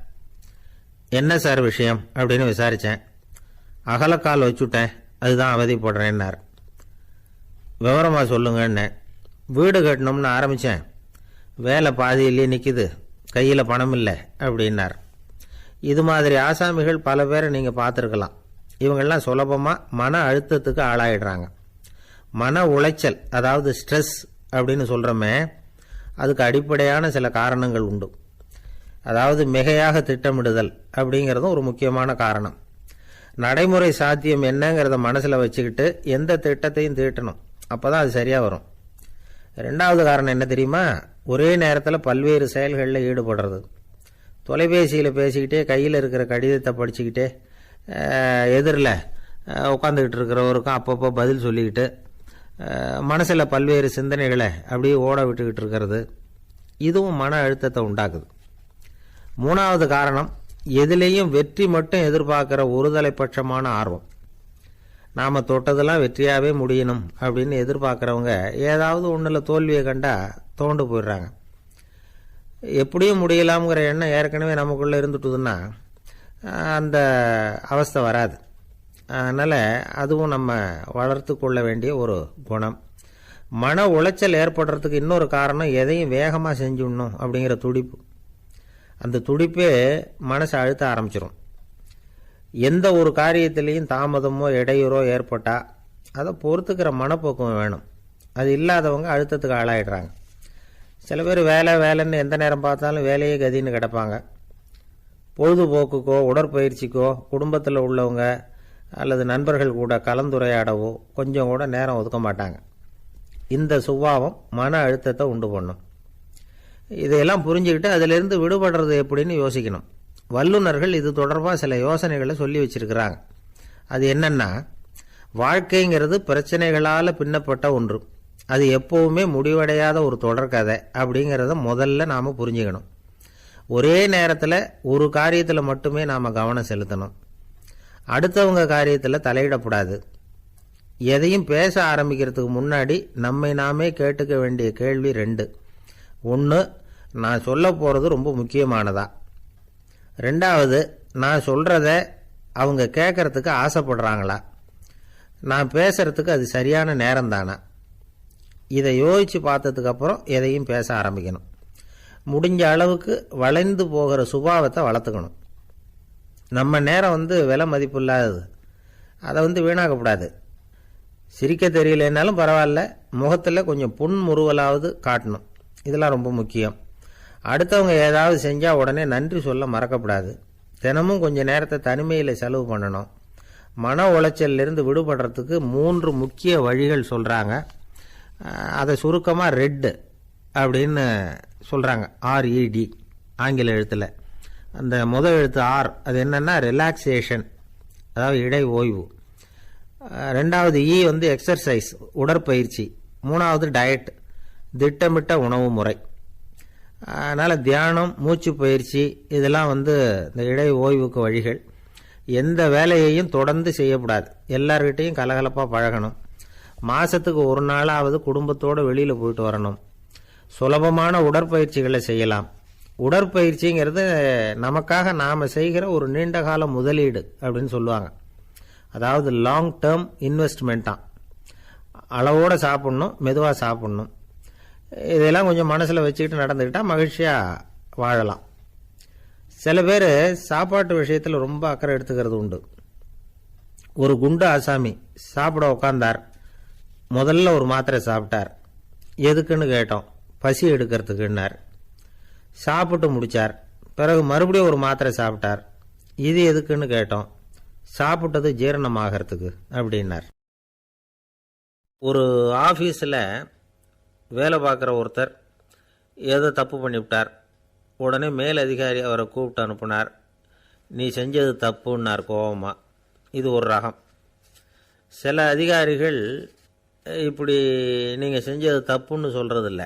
என்ன சார் விஷயம் அப்படின்னு விசாரித்தேன். அகலக்கால் வச்சுட்டேன், அதுதான் அவதிப்படுறேன்னார். விவரமாக சொல்லுங்கன்னு. வீடு கட்டணும்னு ஆரம்பித்தேன், வேலை பாதியிலேயே நிற்கிது, கையில் பணம் இல்லை அப்படின்னார். இது மாதிரி ஆசாமிகள் பல பேரை நீங்கள் பார்த்துருக்கலாம். இவங்கெல்லாம் சுலபமாக மன அழுத்தத்துக்கு ஆளாயிடுறாங்க. மன உளைச்சல், அதாவது ஸ்ட்ரெஸ் அப்படின்னு சொல்கிறோமே, அதுக்கு அடிப்படையான சில காரணங்கள் உண்டு. அதாவது மிகையாக திட்டமிடுதல் அப்படிங்கிறதும் ஒரு முக்கியமான காரணம். நடைமுறை சாத்தியம் என்னங்கிறத மனசில் வச்சுக்கிட்டு எந்த திட்டத்தையும் தீட்டணும், அப்போ தான் அது சரியாக வரும். 2வது காரணம் என்ன தெரியுமா? ஒரே நேரத்தில் பல்வேறு செயல்களில் ஈடுபடுறது. தொலைபேசியில் பேசிக்கிட்டே கையில் இருக்கிற கடிதத்தை படிச்சுக்கிட்டே எதிரில் உட்காந்துக்கிட்டு இருக்கிறவருக்கும் அப்பப்போ பதில் சொல்லிக்கிட்டு மனசில் பல்வேறு சிந்தனைகளை அப்படியே ஓட விட்டுக்கிட்டு இருக்கிறது, இதுவும் மன அழுத்தத்தை உண்டாக்குது. 3வது காரணம், எதிலேயும் வெற்றி மட்டும் எதிர்பார்க்குற ஒருதலை பட்சமான ஆர்வம். நாம் தொட்டதெல்லாம் வெற்றியாகவே முடியணும் அப்படின்னு எதிர்பார்க்குறவங்க ஏதாவது ஒன்றில் தோல்வியை கண்டா தோண்டு போயிடுறாங்க. எப்படியும் முடியலாம்ங்கிற எண்ணம் ஏற்கனவே நமக்குள்ளே இருந்துட்டுதுன்னா அந்த அவஸ்தை வராது. அதனால் அதுவும் நம்ம வளர்த்து கொள்ள வேண்டிய ஒரு குணம். மன உளைச்சல் ஏற்படுறதுக்கு இன்னொரு காரணம், எதையும் வேகமாக செஞ்சுடணும் அப்படிங்கிற துடிப்பு. அந்த துடிப்பே மனசை அழுத்த ஆரம்பிச்சிடும். எந்த ஒரு காரியத்திலையும் தாமதமோ இடையூறோ ஏற்பட்டால் அதை பொறுத்துக்கிற மனப்போக்கம் வேணும். அது இல்லாதவங்க அழுத்தத்துக்கு ஆளாயிடுறாங்க. சில பேர் வேலைன்னு எந்த நேரம் பார்த்தாலும் வேலையே கதின்னு கிடப்பாங்க. பொழுதுபோக்குக்கோ உடற்பயிற்சிக்கோ குடும்பத்தில் உள்ளவங்க அல்லது நண்பர்கள் கூட கலந்துரையாடவோ கொஞ்சம் கூட நேரம் ஒதுக்க மாட்டாங்க. இந்த சுபாவம் மன அழுத்தத்தை உண்டு பண்ணும். இதையெல்லாம் புரிஞ்சுக்கிட்டு அதிலிருந்து விடுபடுறது எப்படின்னு யோசிக்கணும். வல்லுநர்கள் இது தொடர்பாக சில யோசனைகளை சொல்லி வச்சிருக்கிறாங்க. அது என்னன்னா, வாழ்க்கைங்கிறது பிரச்சனைகளால் பின்னப்பட்ட ஒன்று. அது எப்பவுமே முடிவடையாத ஒரு தொடர்கதை அப்படிங்கிறத முதல்ல நாம் புரிஞ்சுக்கணும். ஒரே நேரத்தில் ஒரு காரியத்தில் மட்டுமே நாம் கவனம் செலுத்தணும். அடுத்தவங்க காரியத்தில் தலையிடக்கூடாது. எதையும் பேச ஆரம்பிக்கிறதுக்கு முன்னாடி நம்மை நாமே கேட்டுக்க வேண்டிய கேள்வி 2. 1, நான் சொல்ல போகிறது ரொம்ப முக்கியமானதா? 2வது, நான் சொல்கிறத அவங்க கேட்கறதுக்கு ஆசைப்படுறாங்களா? நான் பேசுறதுக்கு அது சரியான நேரம் தானா? இதை யோசித்து பார்த்ததுக்கப்புறம் எதையும் பேச ஆரம்பிக்கணும். முடிஞ்ச அளவுக்கு வளைந்து போகிற சுபாவத்தை வளர்த்துக்கணும். நம்ம நேரம் விலை மதிப்பு இல்லாதது. அதை வீணாக்கக்கூடாது. சிரிக்க தெரியலனாலும் பரவாயில்ல, முகத்தில் கொஞ்சம் புன்முறுவலாவது காட்டணும். இதெல்லாம் ரொம்ப முக்கியம். அடுத்தவங்க ஏதாவது செஞ்சால் உடனே நன்றி சொல்ல மறக்கப்படாது. தினமும் கொஞ்சம் நேரத்தை தனிமையில் செலவு பண்ணணும். மன உளைச்சலிருந்து விடுபடுறதுக்கு 3 முக்கிய வழிகள் சொல்கிறாங்க. அதை சுருக்கமாக ரெட் அப்படின்னு சொல்கிறாங்க. RED ஆங்கில எழுத்தில். அந்த முதல் எழுத்து ஆர், அது என்னென்னா ரிலாக்ஸேஷன், அதாவது இடை ஓய்வு. 2வது இ எக்ஸர்சைஸ், உடற்பயிற்சி. 3வது டயட், திட்டமிட்ட உணவு முறை. அதனால் தியானம், மூச்சு பயிற்சி இதெல்லாம் இந்த இடை ஓய்வுக்கு வழிகள். எந்த வேலையையும் தொடர்ந்து செய்யக்கூடாது. எல்லார்கிட்டையும் கலகலப்பாக பழகணும். மாதத்துக்கு ஒரு நாளாவது குடும்பத்தோடு வெளியில் போயிட்டு வரணும். சுலபமான உடற்பயிற்சிகளை செய்யலாம். உடற்பயிற்சிங்கிறது நமக்காக நாம் செய்கிற ஒரு நீண்டகால முதலீடு அப்படின்னு சொல்லுவாங்க. அதாவது லாங் டேர்ம் இன்வெஸ்ட்மெண்ட்டாக. அளவோடு சாப்பிட்ணும், மெதுவாக சாப்பிட்ணும். இதெல்லாம் கொஞ்சம் மனசில் வச்சுக்கிட்டு நடந்துக்கிட்டால் மகிழ்ச்சியாக வாழலாம். சில பேர் சாப்பாட்டு விஷயத்தில் ரொம்ப அக்கறை எடுத்துக்கிறது உண்டு. ஒரு குண்டு ஆசாமி சாப்பிட உக்காந்தார். முதல்ல ஒரு மாத்திரை சாப்பிட்டார். எதுக்குன்னு கேட்டோம். பசி எடுக்கிறதுக்குன்னார். சாப்பிட்டு முடித்தார். பிறகு மறுபடியும் ஒரு மாத்திரை சாப்பிட்டார். இது எதுக்குன்னு கேட்டோம். சாப்பிட்டது ஜீரணமாகறதுக்கு அப்படின்னார். ஒரு ஆஃபீஸில் வேலை பார்க்குற ஒருத்தர் ஏதோ தப்பு பண்ணிவிட்டார். உடனே மேல் அதிகாரி அவரை கூப்பிட்டு அனுப்புனார். நீ செஞ்சது தப்புன்னார் கோபமாக. இது ஒரு ரகம். சில அதிகாரிகள் இப்படி நீங்கள் செஞ்சது தப்புன்னு சொல்கிறதில்ல,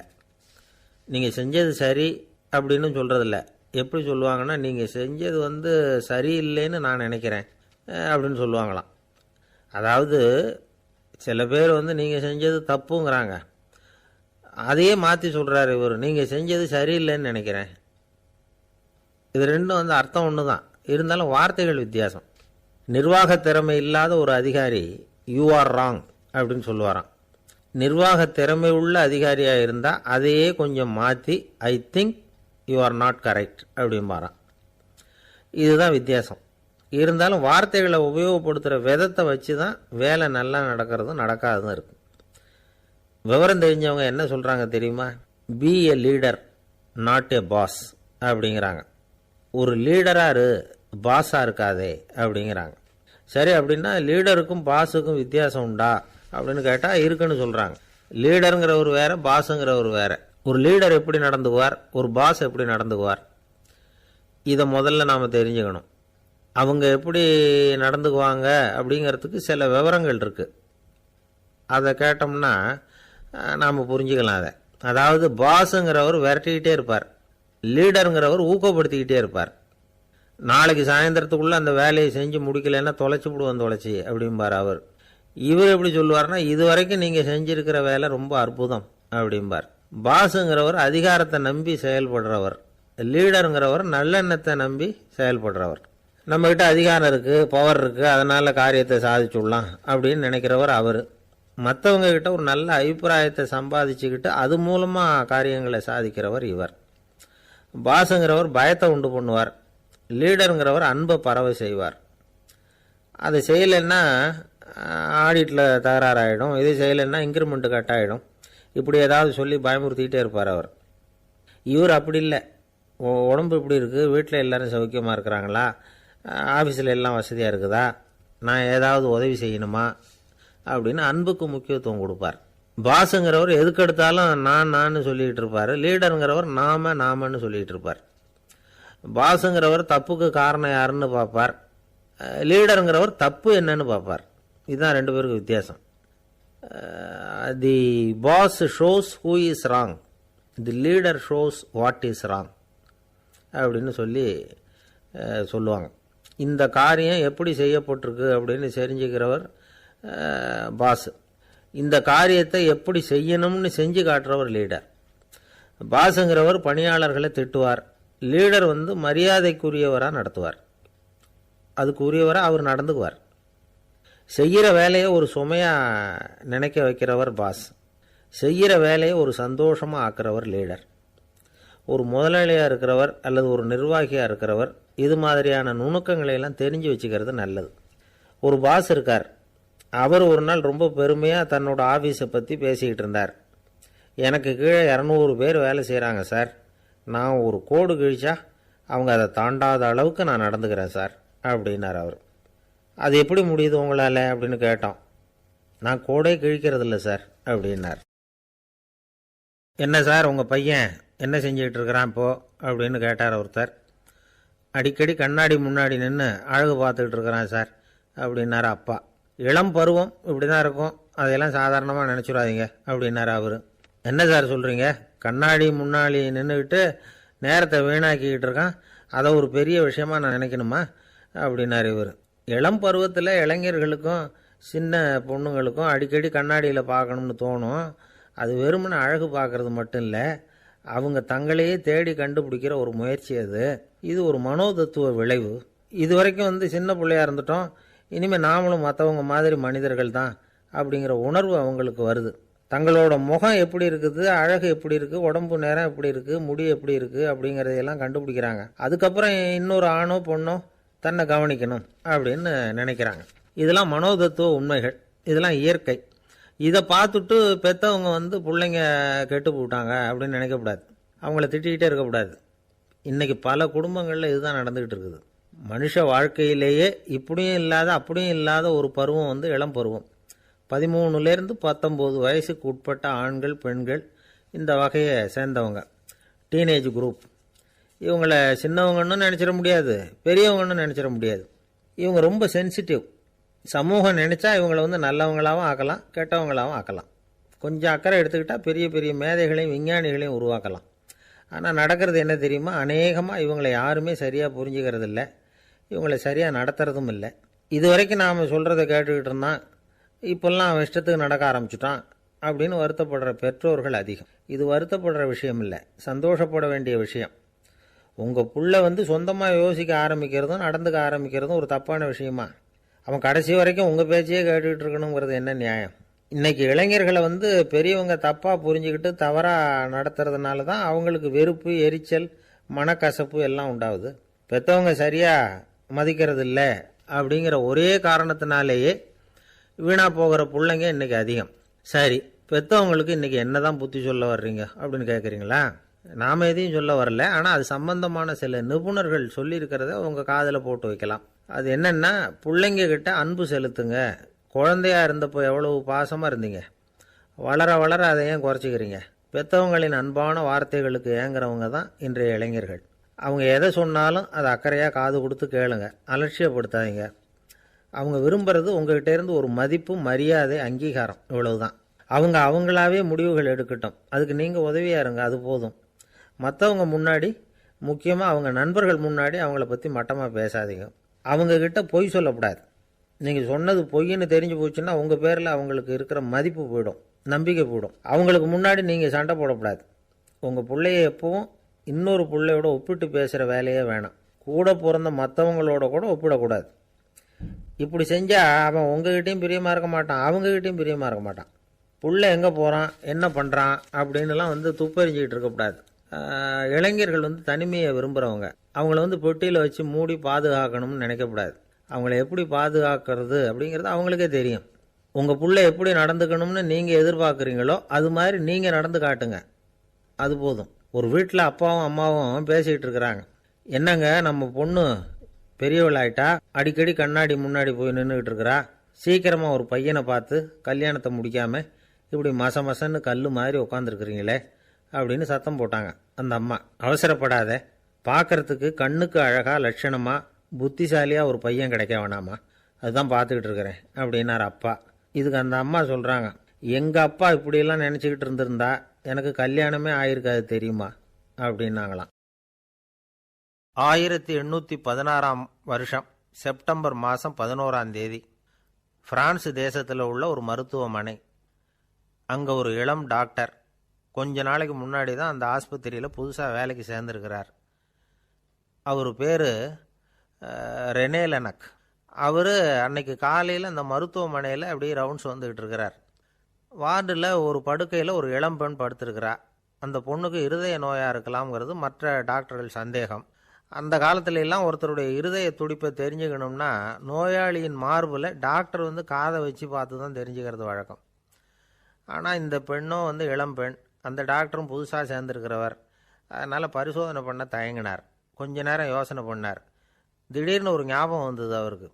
நீங்கள் செஞ்சது சரி அப்படின்னு சொல்கிறதில்ல. எப்படி சொல்லுவாங்கன்னா, நீங்கள் செஞ்சது சரியில்லைன்னு நான் நினைக்கிறேன் அப்படின்னு சொல்லுவாங்களாம். அதாவது சில பேர் நீங்கள் செஞ்சது தப்புங்கிறாங்க. அதையே மாற்றி சொல்கிறாரு இவர், நீங்கள் செஞ்சது சரியில்லைன்னு நினைக்கிறேன். இது ரெண்டும் அர்த்தம் ஒன்று தான், இருந்தாலும் வார்த்தைகள் வித்தியாசம். நிர்வாக திறமை இல்லாத ஒரு அதிகாரி யூ ஆர் ராங் அப்படின்னு சொல்லுவாராம். நிர்வாக திறமை உள்ள அதிகாரியாக இருந்தால் அதையே கொஞ்சம் மாற்றி I think you are not correct அப்படிம்பாராம். இதுதான் வித்தியாசம். இருந்தாலும் வார்த்தைகளை உபயோகப்படுத்துகிற விதத்தை வச்சு தான் வேலை நல்லா நடக்கிறதும் நடக்காததும் இருக்குது. விவரம் தெரிஞ்சவங்க என்ன சொல்கிறாங்க தெரியுமா? Be a leader not a boss அப்படிங்கிறாங்க. ஒரு லீடராக பாஸாக இருக்காதே அப்படிங்கிறாங்க. சரி, அப்படின்னா லீடருக்கும் பாஸுக்கும் வித்தியாசம் உண்டா அப்படின்னு கேட்டால் இருக்குன்னு சொல்கிறாங்க. லீடருங்கிறவர் வேறு, பாஸுங்கிறவர் வேறு. ஒரு லீடர் எப்படி நடந்துக்குவார், ஒரு பாஸ் எப்படி நடந்துக்குவார், இதை முதல்ல நாம் தெரிஞ்சுக்கணும். அவங்க எப்படி நடந்துக்குவாங்க அப்படிங்கிறதுக்கு சில விவரங்கள் இருக்குது. அதை கேட்டோம்னா நாம் புரிஞ்சுக்கலாம் அதை. அதாவது பாஸுங்கிறவர் விரட்டிக்கிட்டே இருப்பார், லீடருங்கிறவர் ஊக்கப்படுத்திக்கிட்டே இருப்பார். நாளைக்கு சாயந்தரத்துக்குள்ளே அந்த வேலையை செஞ்சு முடிக்கலைன்னா தொலைச்சி விடுவோம் தொலைச்சி அப்படிம்பார் அவர். இவர் எப்படி சொல்லுவார்னா, இது வரைக்கும் நீங்கள் செஞ்சுருக்கிற வேலை ரொம்ப அற்புதம் அப்படிம்பார். பாஸுங்கிறவர் அதிகாரத்தை நம்பி செயல்படுறவர், லீடருங்கிறவர் நல்லெண்ணத்தை நம்பி செயல்படுறவர். நம்மக்கிட்ட அதிகாரம் இருக்குது, பவர் இருக்குது, அதனால் காரியத்தை சாதிச்சுடலாம் அப்படின்னு நினைக்கிறவர் அவர். மற்றவங்க கிட்ட ஒரு நல்ல அபிப்பிராயத்தை சம்பாதிச்சுக்கிட்டு அது மூலமாக காரியங்களை சாதிக்கிறவர் இவர். பாஸுங்கிறவர் பயத்தை உண்டு பண்ணுவார், லீடருங்கிறவர் அன்பை பரவ செய்வார். அதை செய்யலைன்னா ஆடிட்டில் தகராறாயிடும், இது செய்யலைன்னா இன்க்ரிமெண்ட்டு கட் ஆகிடும், இப்படி ஏதாவது சொல்லி பயமுறுத்திக்கிட்டே இருப்பார் அவர். இவர் அப்படி இல்லை. உடம்பு இப்படி இருக்குது, வீட்டில் எல்லோரும் சௌக்கியமாக இருக்கிறாங்களா, ஆஃபீஸில் எல்லாம் வசதியாக இருக்குதா, நான் ஏதாவது உதவி செய்யணுமா அப்படின்னு அன்புக்கு முக்கியத்துவம் கொடுப்பார். பாஸுங்கிறவர் எதுக்கெடுத்தாலும் நான் சொல்லிகிட்டு இருப்பார். லீடருங்கிறவர் நாமன்னு சொல்லிகிட்டு இருப்பார். பாஸுங்கிறவர் தப்புக்கு காரணம் யாருன்னு பார்ப்பார். லீடருங்கிறவர் தப்பு என்னன்னு பார்ப்பார். இதுதான் ரெண்டு பேருக்கு வித்தியாசம். The boss shows who is wrong, the leader shows what is wrong அப்படின்னு சொல்லுவாங்க. இந்த காரியம் எப்படி செய்யப்பட்டிருக்கு அப்படின்னு தெரிஞ்சுக்கிறவர் பாஸ். இந்த காரியத்தை எப்படி செய்யணும்னு செஞ்சு காட்டுறவர் லீடர். பாஸுங்கிறவர் பணியாளர்களை திட்டுவார். லீடர் மரியாதைக்குரியவராக நடத்துவார். அதுக்குரியவராக அவர் நடந்துக்குவார். செய்கிற வேலையை ஒரு சுமையாக நினைக்க வைக்கிறவர் பாஸ். செய்கிற வேலையை ஒரு சந்தோஷமாக ஆக்கிறவர் லீடர். ஒரு முதலாளியாக இருக்கிறவர் அல்லது ஒரு நிர்வாகியாக இருக்கிறவர் இது மாதிரியான நுணுக்கங்களையெல்லாம் தெரிஞ்சு வச்சுக்கிறது நல்லது. ஒரு பாஸ் இருக்கார். அவர் ஒரு நாள் ரொம்ப பெருமையாக தன்னோட ஆஃபீஸை பற்றி பேசிக்கிட்டு இருந்தார். எனக்கு கீழே 200 பேர் வேலை செய்கிறாங்க சார். நான் ஒரு கோடு கிழிச்சா அவங்க அதை தாண்டாத அளவுக்கு நான் நடந்துக்கிறேன் சார் அப்படின்னார் அவர். அது எப்படி முடியுது உங்களால் அப்படின்னு கேட்டோம். நான் கோடே கிழிக்கிறதில்ல சார் அப்படின்னார். என்ன சார் உங்கள் பையன் என்ன செஞ்சுக்கிட்டு இருக்கிறான் இப்போது அப்படின்னு கேட்டார் ஒருத்தர். அடிக்கடி கண்ணாடி முன்னாடி நின்று அழகு பார்த்துக்கிட்டு இருக்கிறான் சார் அப்படின்னார் அப்பா. இளம் பருவம் இப்படி தான் இருக்கும், அதையெல்லாம் சாதாரணமாக நினச்சிடாதீங்க அப்படின்னார் அவர். என்ன சார் சொல்கிறீங்க, கண்ணாடி முன்னாடி நின்றுக்கிட்டு நேரத்தை வீணாக்கிக்கிட்டு இருக்கான், அதை ஒரு பெரிய விஷயமா நான் நினைக்கணுமா அப்படின்னார் இவர். இளம் பருவத்தில் இளைஞர்களுக்கும் சின்ன பொண்ணுங்களுக்கும் அடிக்கடி கண்ணாடியில் பார்க்கணும்னு தோணும். அது வெறுமனே அழகு பார்க்குறது மட்டும் இல்லை, அவங்க தங்களையே தேடி கண்டுபிடிக்கிற ஒரு முயற்சி அது. இது ஒரு மனோதத்துவ விளைவு. இது வரைக்கும் சின்ன பிள்ளையாக இருந்துட்டோம், இனிமேல் நாமளும் மற்றவங்க மாதிரி மனிதர்கள் தான் அப்படிங்கிற உணர்வு அவங்களுக்கு வருது. தங்களோட முகம் எப்படி இருக்குது, அழகு எப்படி இருக்குது, உடம்பு நேரம் எப்படி இருக்குது, முடி எப்படி இருக்குது அப்படிங்கிறதையெல்லாம் கண்டுபிடிக்கிறாங்க. அதுக்கப்புறம் இன்னொரு ஆணோ பொண்ணோ தன்னை கவனிக்கணும் அப்படின்னு நினைக்கிறாங்க. இதெல்லாம் மனோதத்துவ உண்மைகள், இதெல்லாம் இயற்கை. இதை பார்த்துட்டு பெற்றவங்க பிள்ளைங்க கெட்டு போட்டாங்க அப்படின்னு நினைக்கக்கூடாது, அவங்கள திட்டிக்கிட்டே இருக்கக்கூடாது. இன்றைக்கி பல குடும்பங்களில் இதுதான் நடந்துக்கிட்டு இருக்குது. மனுஷ வாழ்க்கையிலேயே இப்படியும் இல்லாத அப்படியும் இல்லாத ஒரு பருவம் இளம் பருவம். 13லேருந்து 19 வயசுக்கு உட்பட்ட ஆண்கள் பெண்கள் இந்த வகையை சேர்ந்தவங்க, டீனேஜ் குரூப். இவங்கள சின்னவங்கன்னு நினச்சிட முடியாது, பெரியவங்கன்னு நினச்சிட முடியாது. இவங்க ரொம்ப சென்சிட்டிவ். சமூகம் நினச்சா இவங்களை நல்லவங்களாகவும் ஆக்கலாம், கெட்டவங்களாகவும் ஆக்கலாம். கொஞ்சம் அக்கறை எடுத்துக்கிட்டால் பெரிய பெரிய மேதைகளையும் விஞ்ஞானிகளையும் உருவாக்கலாம். ஆனால் நடக்கிறது என்ன தெரியுமா, அநேகமாக இவங்களை யாருமே சரியாக புரிஞ்சுக்கிறது இல்லை, இவங்களை சரியாக நடத்துறதும் இல்லை. இது வரைக்கும் நாம் சொல்கிறத கேட்டுக்கிட்டு இருந்தான், இப்போல்லாம் அவன் இஷ்டத்துக்கு நடக்க ஆரம்பிச்சுட்டான் அப்படின்னு வருத்தப்படுற பெற்றோர்கள் அதிகம். இது வருத்தப்படுற விஷயம் இல்லை, சந்தோஷப்பட வேண்டிய விஷயம். உங்கள் புள்ள சொந்தமாக யோசிக்க ஆரம்பிக்கிறதும் நடந்துக்க ஆரம்பிக்கிறதும் ஒரு தப்பான விஷயமா? அவன் கடைசி வரைக்கும் உங்கள் பேச்சையே கேட்டுக்கிட்டு இருக்கணுங்கிறது என்ன நியாயம்? இன்றைக்கி இளைஞர்களை பெரியவங்க தப்பாக புரிஞ்சுக்கிட்டு தவறாக நடத்துறதுனால தான் அவங்களுக்கு வெறுப்பு, எரிச்சல், மனக்கசப்பு எல்லாம் உண்டாகுது. பெற்றவங்க சரியாக மதிக்கிறது இல்லை அப்படிங்கிற ஒரே காரணத்தினாலேயே வீணாக போகிற பிள்ளைங்க இன்றைக்கி அதிகம். சரி, பெற்றவங்களுக்கு இன்றைக்கி என்ன தான் புத்தி சொல்ல வர்றீங்க அப்படின்னு கேட்குறீங்களா? நாம் எதையும் சொல்ல வரல, ஆனால் அது சம்பந்தமான சில நிபுணர்கள் சொல்லியிருக்கிறத உங்கள் காதில் போட்டு வைக்கலாம். அது என்னென்னா, பிள்ளைங்க கிட்ட அன்பு செலுத்துங்க. குழந்தையாக இருந்தப்போ எவ்வளவு பாசமாக இருந்தீங்க, வளர வளர அதை ஏன் குறைச்சிக்கிறீங்க? பெற்றவங்களின் அன்பான வார்த்தைகளுக்கு ஏங்குறவங்க தான் இன்றைய இளைஞர்கள். அவங்க எதை சொன்னாலும் அதை அக்கறையாக காது கொடுத்து கேளுங்க, அலட்சியப்படுத்தாதீங்க. அவங்க விரும்புகிறது உங்கள்கிட்டேருந்து ஒரு மதிப்பு, மரியாதை, அங்கீகாரம், இவ்வளவுதான். அவங்க அவங்களாவே முடிவுகள் எடுக்கட்டும், அதுக்கு நீங்கள் உதவியாக இருங்க, அது போதும். மற்றவங்க முன்னாடி, முக்கியமாக அவங்க நண்பர்கள் முன்னாடி அவங்கள பற்றி மட்டமாக பேசாதீங்க. அவங்கக்கிட்ட பொய் சொல்லக்கூடாது. நீங்கள் சொன்னது பொய்ன்னு தெரிஞ்சு போச்சுன்னா உங்கள் பேரில் அவங்களுக்கு இருக்கிற மதிப்பு போயிடும், நம்பிக்கை போயிடும். அவங்களுக்கு முன்னாடி நீங்கள் சண்டை போடக்கூடாது. உங்கள் பிள்ளைய எப்பவும் இன்னொரு பிள்ளையோட ஒப்பிட்டு பேசுகிற வேலையே வேணாம். கூட பிறந்த மற்றவங்களோட கூட ஒப்பிடக்கூடாது. இப்படி செஞ்சால் அவன் உங்ககிட்டையும் பிரியமாக இருக்க மாட்டான், அவங்ககிட்டையும் பிரியமாக இருக்க மாட்டான். புள்ள எங்கே போகிறான், என்ன பண்ணுறான் அப்படின்னுலாம் துப்பறிஞ்சிக்கிட்டு இருக்கக்கூடாது. இளைஞர்கள் தனிமையை விரும்புகிறவங்க. அவங்கள பெட்டியில் வச்சு மூடி பாதுகாக்கணும்னு நினைக்கக்கூடாது. அவங்கள எப்படி பாதுகாக்கிறது அப்படிங்கிறது அவங்களுக்கே தெரியும். உங்கள் புள்ள எப்படி நடந்துக்கணும்னு நீங்கள் எதிர்பார்க்குறீங்களோ அது மாதிரி நீங்கள் நடந்து காட்டுங்க, அது போதும். ஒரு வீட்டில் அப்பாவும் அம்மாவும் பேசிகிட்டு இருக்கிறாங்க. என்னங்க, நம்ம பொண்ணு பெரியவளாயிட்டா, அடிக்கடி கண்ணாடி முன்னாடி போய் நின்றுக்கிட்டு இருக்கிறா, சீக்கிரமாக ஒரு பையனை பார்த்து கல்யாணத்தை முடிக்காமல் இப்படி மசன்னு கல் மாதிரி உட்காந்துருக்குறீங்களே அப்படின்னு சத்தம் போட்டாங்க. அந்த அம்மா, அவசரப்படாத, பார்க்கறதுக்கு கண்ணுக்கு அழகாக லட்சணமாக புத்திசாலியாக ஒரு பையன் கிடைக்க வேணாமா, அதுதான் பார்த்துக்கிட்டு இருக்கிறேன் அப்படின்னார் அப்பா. இதுக்கு அந்த அம்மா சொல்கிறாங்க, எங்கள் அப்பா இப்படியெல்லாம் நினச்சிக்கிட்டு இருந்திருந்தா எனக்கு கல்யாணமே ஆயிருக்காது தெரியுமா அப்படின்னாங்களாம். 1816 வருஷம் செப்டம்பர் மாதம் 11 பிரான்ஸ் தேசத்தில் உள்ள ஒரு மருத்துவமனை. அங்கே ஒரு இளம் டாக்டர் கொஞ்ச நாளைக்கு முன்னாடி தான் அந்த ஆஸ்பத்திரியில் புதுசாக வேலைக்கு சேர்ந்துருக்கிறார். அவர் பேர் ரெனே லெனக். அவர் அன்னைக்கு காலையில் அந்த மருத்துவமனையில் அப்படியே ரவுண்ட்ஸ் வந்துக்கிட்டு இருக்கிறார். வார்டில் ஒரு படுக்கையில் ஒரு இளம் பெண் படுத்திருக்கிறா. அந்த பொண்ணுக்கு இருதய நோயாக இருக்கலாம்ங்கிறது மற்ற டாக்டர்கள் சந்தேகம். அந்த காலத்துல எல்லாம் ஒருத்தருடைய இருதய துடிப்பை தெரிஞ்சுக்கணும்னா நோயாளியின் மார்பில் டாக்டர் காதை வச்சு பார்த்து தான் தெரிஞ்சுக்கிறது வழக்கம். ஆனால் இந்த பெண்ணும் இளம் பெண், அந்த டாக்டரும் புதுசாக சேர்ந்துருக்கிறவர். அதனால் பரிசோதனை பண்ண தயங்கினார். கொஞ்ச நேரம் யோசனை பண்ணார். திடீர்னு ஒரு ஞாபகம் வந்தது அவருக்கு.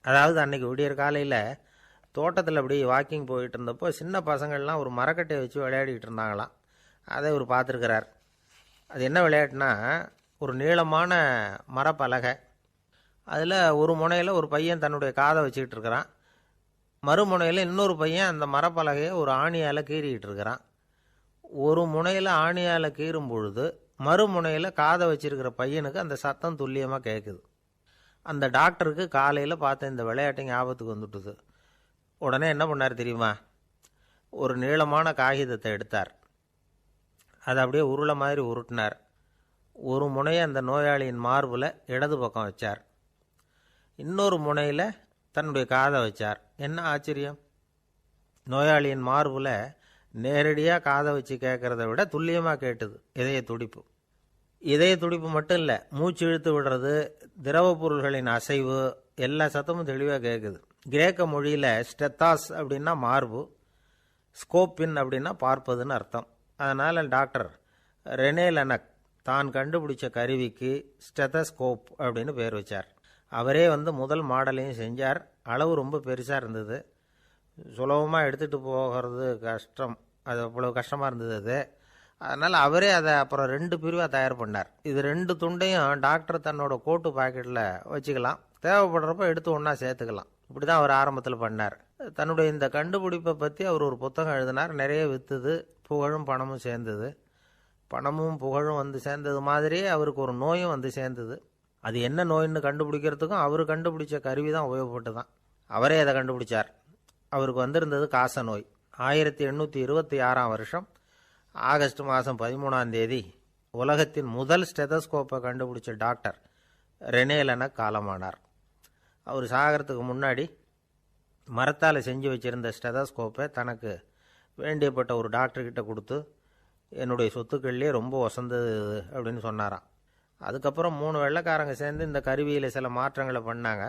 அதாவது அன்னைக்கு விடியற் காலையில் தோட்டத்தில் அப்படி வாக்கிங் போயிட்டு இருந்தப்போ சின்ன பசங்கள்லாம் ஒரு மரக்கட்டையை வச்சு விளையாடிக்கிட்டு இருந்தாங்களாம். அதை இவர் பார்த்துருக்கிறார். அது என்ன விளையாட்டுனா, ஒரு நீளமான மரப்பலகை, அதில் ஒரு முனையில் ஒரு பையன் தன்னுடைய காதை வச்சுக்கிட்டு இருக்கிறான், மறுமுனையில் இன்னொரு பையன் அந்த மரப்பலகையை ஒரு ஆணியால் கீறிக்கிட்டு இருக்கிறான். ஒரு முனையில் ஆணியால் கீறும் பொழுது மறுமுனையில் காதை வச்சிருக்கிற பையனுக்கு அந்த சத்தம் துல்லியமாக கேட்குது. அந்த டாக்டருக்கு காலையில் பார்த்த இந்த விளையாட்டு ஞாபகத்துக்கு வந்துட்டுது. உடனே என்ன பண்ணார் தெரியுமா? ஒரு நீளமான காகிதத்தை எடுத்தார். அதை அப்படியே உருளை மாதிரி உருட்டினார். ஒரு முனையை அந்த நோயாளியின் மார்பில் இடது பக்கம் வச்சார், இன்னொரு முனையில் தன்னுடைய காதை வச்சார். என்ன ஆச்சரியம்! நோயாளியின் மார்பில் நேரடியாக காதை வச்சு கேட்குறத விட துல்லியமாக கேட்டுது இதய துடிப்பு. இதய துடிப்பு மட்டும் இல்லை, மூச்சு இழுத்து விடுறது, திரவ பொருள்களின் அசைவு, எல்லா சத்தமும் தெளிவாக கேட்குது. கிரேக்க மொழியில் ஸ்டெத்தாஸ் அப்படின்னா மார்பு, ஸ்கோப்பின் அப்படின்னா பார்ப்பதுன்னு அர்த்தம். அதனால் டாக்டர் ரெனே லெனக் தான் கண்டுபிடிச்ச கருவிக்கு ஸ்டெதஸ்கோப் அப்படின்னு பேர் வச்சார். அவரே முதல் மாடலையும் செஞ்சார். அளவு ரொம்ப பெருசாக இருந்தது, சுலபமாக எடுத்துகிட்டு போகிறது கஷ்டம், அது அவ்வளோ கஷ்டமாக இருந்தது அது. அதனால் அவரே அதை அப்புறம் 2 பிரிவாக தயார் பண்ணார். இது 2 துண்டையும் டாக்டர் தன்னோட கோட்டு பாக்கெட்டில் வச்சுக்கலாம், தேவைப்படுறப்ப எடுத்து ஒன்றா சேர்த்துக்கலாம். இப்படி தான் அவர் ஆரம்பத்தில் பண்ணார். தன்னுடைய இந்த கண்டுபிடிப்பை பற்றி அவர் ஒரு புத்தகம் எழுதினார். நிறைய விற்றுது, புகழும் பணமும் சேர்ந்தது. பணமும் புகழும் சேர்ந்தது மாதிரியே அவருக்கு ஒரு நோயும் சேர்ந்தது. அது என்ன நோயின்னு கண்டுபிடிக்கிறதுக்கும் அவர் கண்டுபிடிச்ச கருவி தான் உபயோகப்பட்டு தான். அவரே அதை கண்டுபிடிச்சார். அவருக்கு வந்திருந்தது காச நோய். 1826 வருஷம் ஆகஸ்ட் மாதம் 13 உலகத்தின் முதல் ஸ்டெதஸ்கோப்பை கண்டுபிடிச்ச டாக்டர் ரெனே லெனக் காலமானார். அவர் சாகிறதுக்கு முன்னாடி மரத்தால் செஞ்சு வச்சுருந்த ஸ்டெதஸ்கோப்பை தனக்கு வேண்டியப்பட்ட ஒரு டாக்டர்கிட்ட கொடுத்து, என்னுடைய சொத்துக்கள்லேயே ரொம்ப வசந்தது அப்படின்னு சொன்னாராம். அதுக்கப்புறம் 3 வெள்ளைக்காரங்க சேர்ந்து இந்த கருவியில் சில மாற்றங்களை பண்ணாங்க.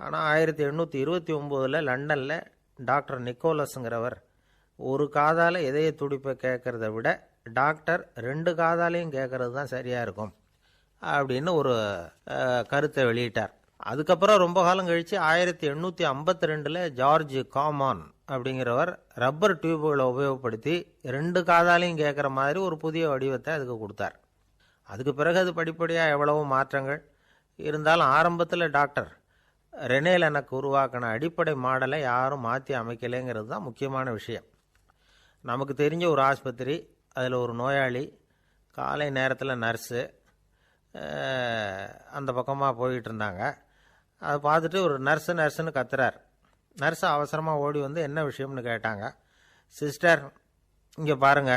ஆனால் 1829 லண்டனில் டாக்டர் நிக்கோலஸுங்கிறவர் ஒரு காதால் இதய துடிப்பை கேட்குறத விட டாக்டர் 2 காதாலையும் கேட்கறது தான் சரியாக இருக்கும் அப்படின்னு ஒரு கருத்தை வெளியிட்டார். அதுக்கப்புறம் ரொம்ப காலம் கழித்து 1852 ஜார்ஜ் காமான் அப்படிங்கிறவர் ரப்பர் டியூபுகளை உபயோகப்படுத்தி 2 காதாலையும் கேட்குற மாதிரி ஒரு புதிய வடிவத்தை அதுக்கு கொடுத்தார். அதுக்கு பிறகு அது படிப்படியாக எவ்வளவோ மாற்றங்கள் இருந்தாலும் ஆரம்பத்தில் டாக்டர் ரெனே லெனக் உருவாக்கின அடிப்படை மாடலை யாரும் மாற்றி அமைக்கலைங்கிறது தான் முக்கியமான விஷயம். நமக்கு தெரிஞ்ச ஒரு ஆஸ்பத்திரி, அதில் ஒரு நோயாளி, காலை நேரத்தில் நர்ஸு அந்த பக்கமாக போயிட்டு இருந்தாங்க. அதை பார்த்துட்டு ஒரு நர்ஸுன்னு கத்துறார். நர்ஸு அவசரமாக ஓடி என்ன விஷயம்னு கேட்டாங்க. சிஸ்டர், இங்கே பாருங்க.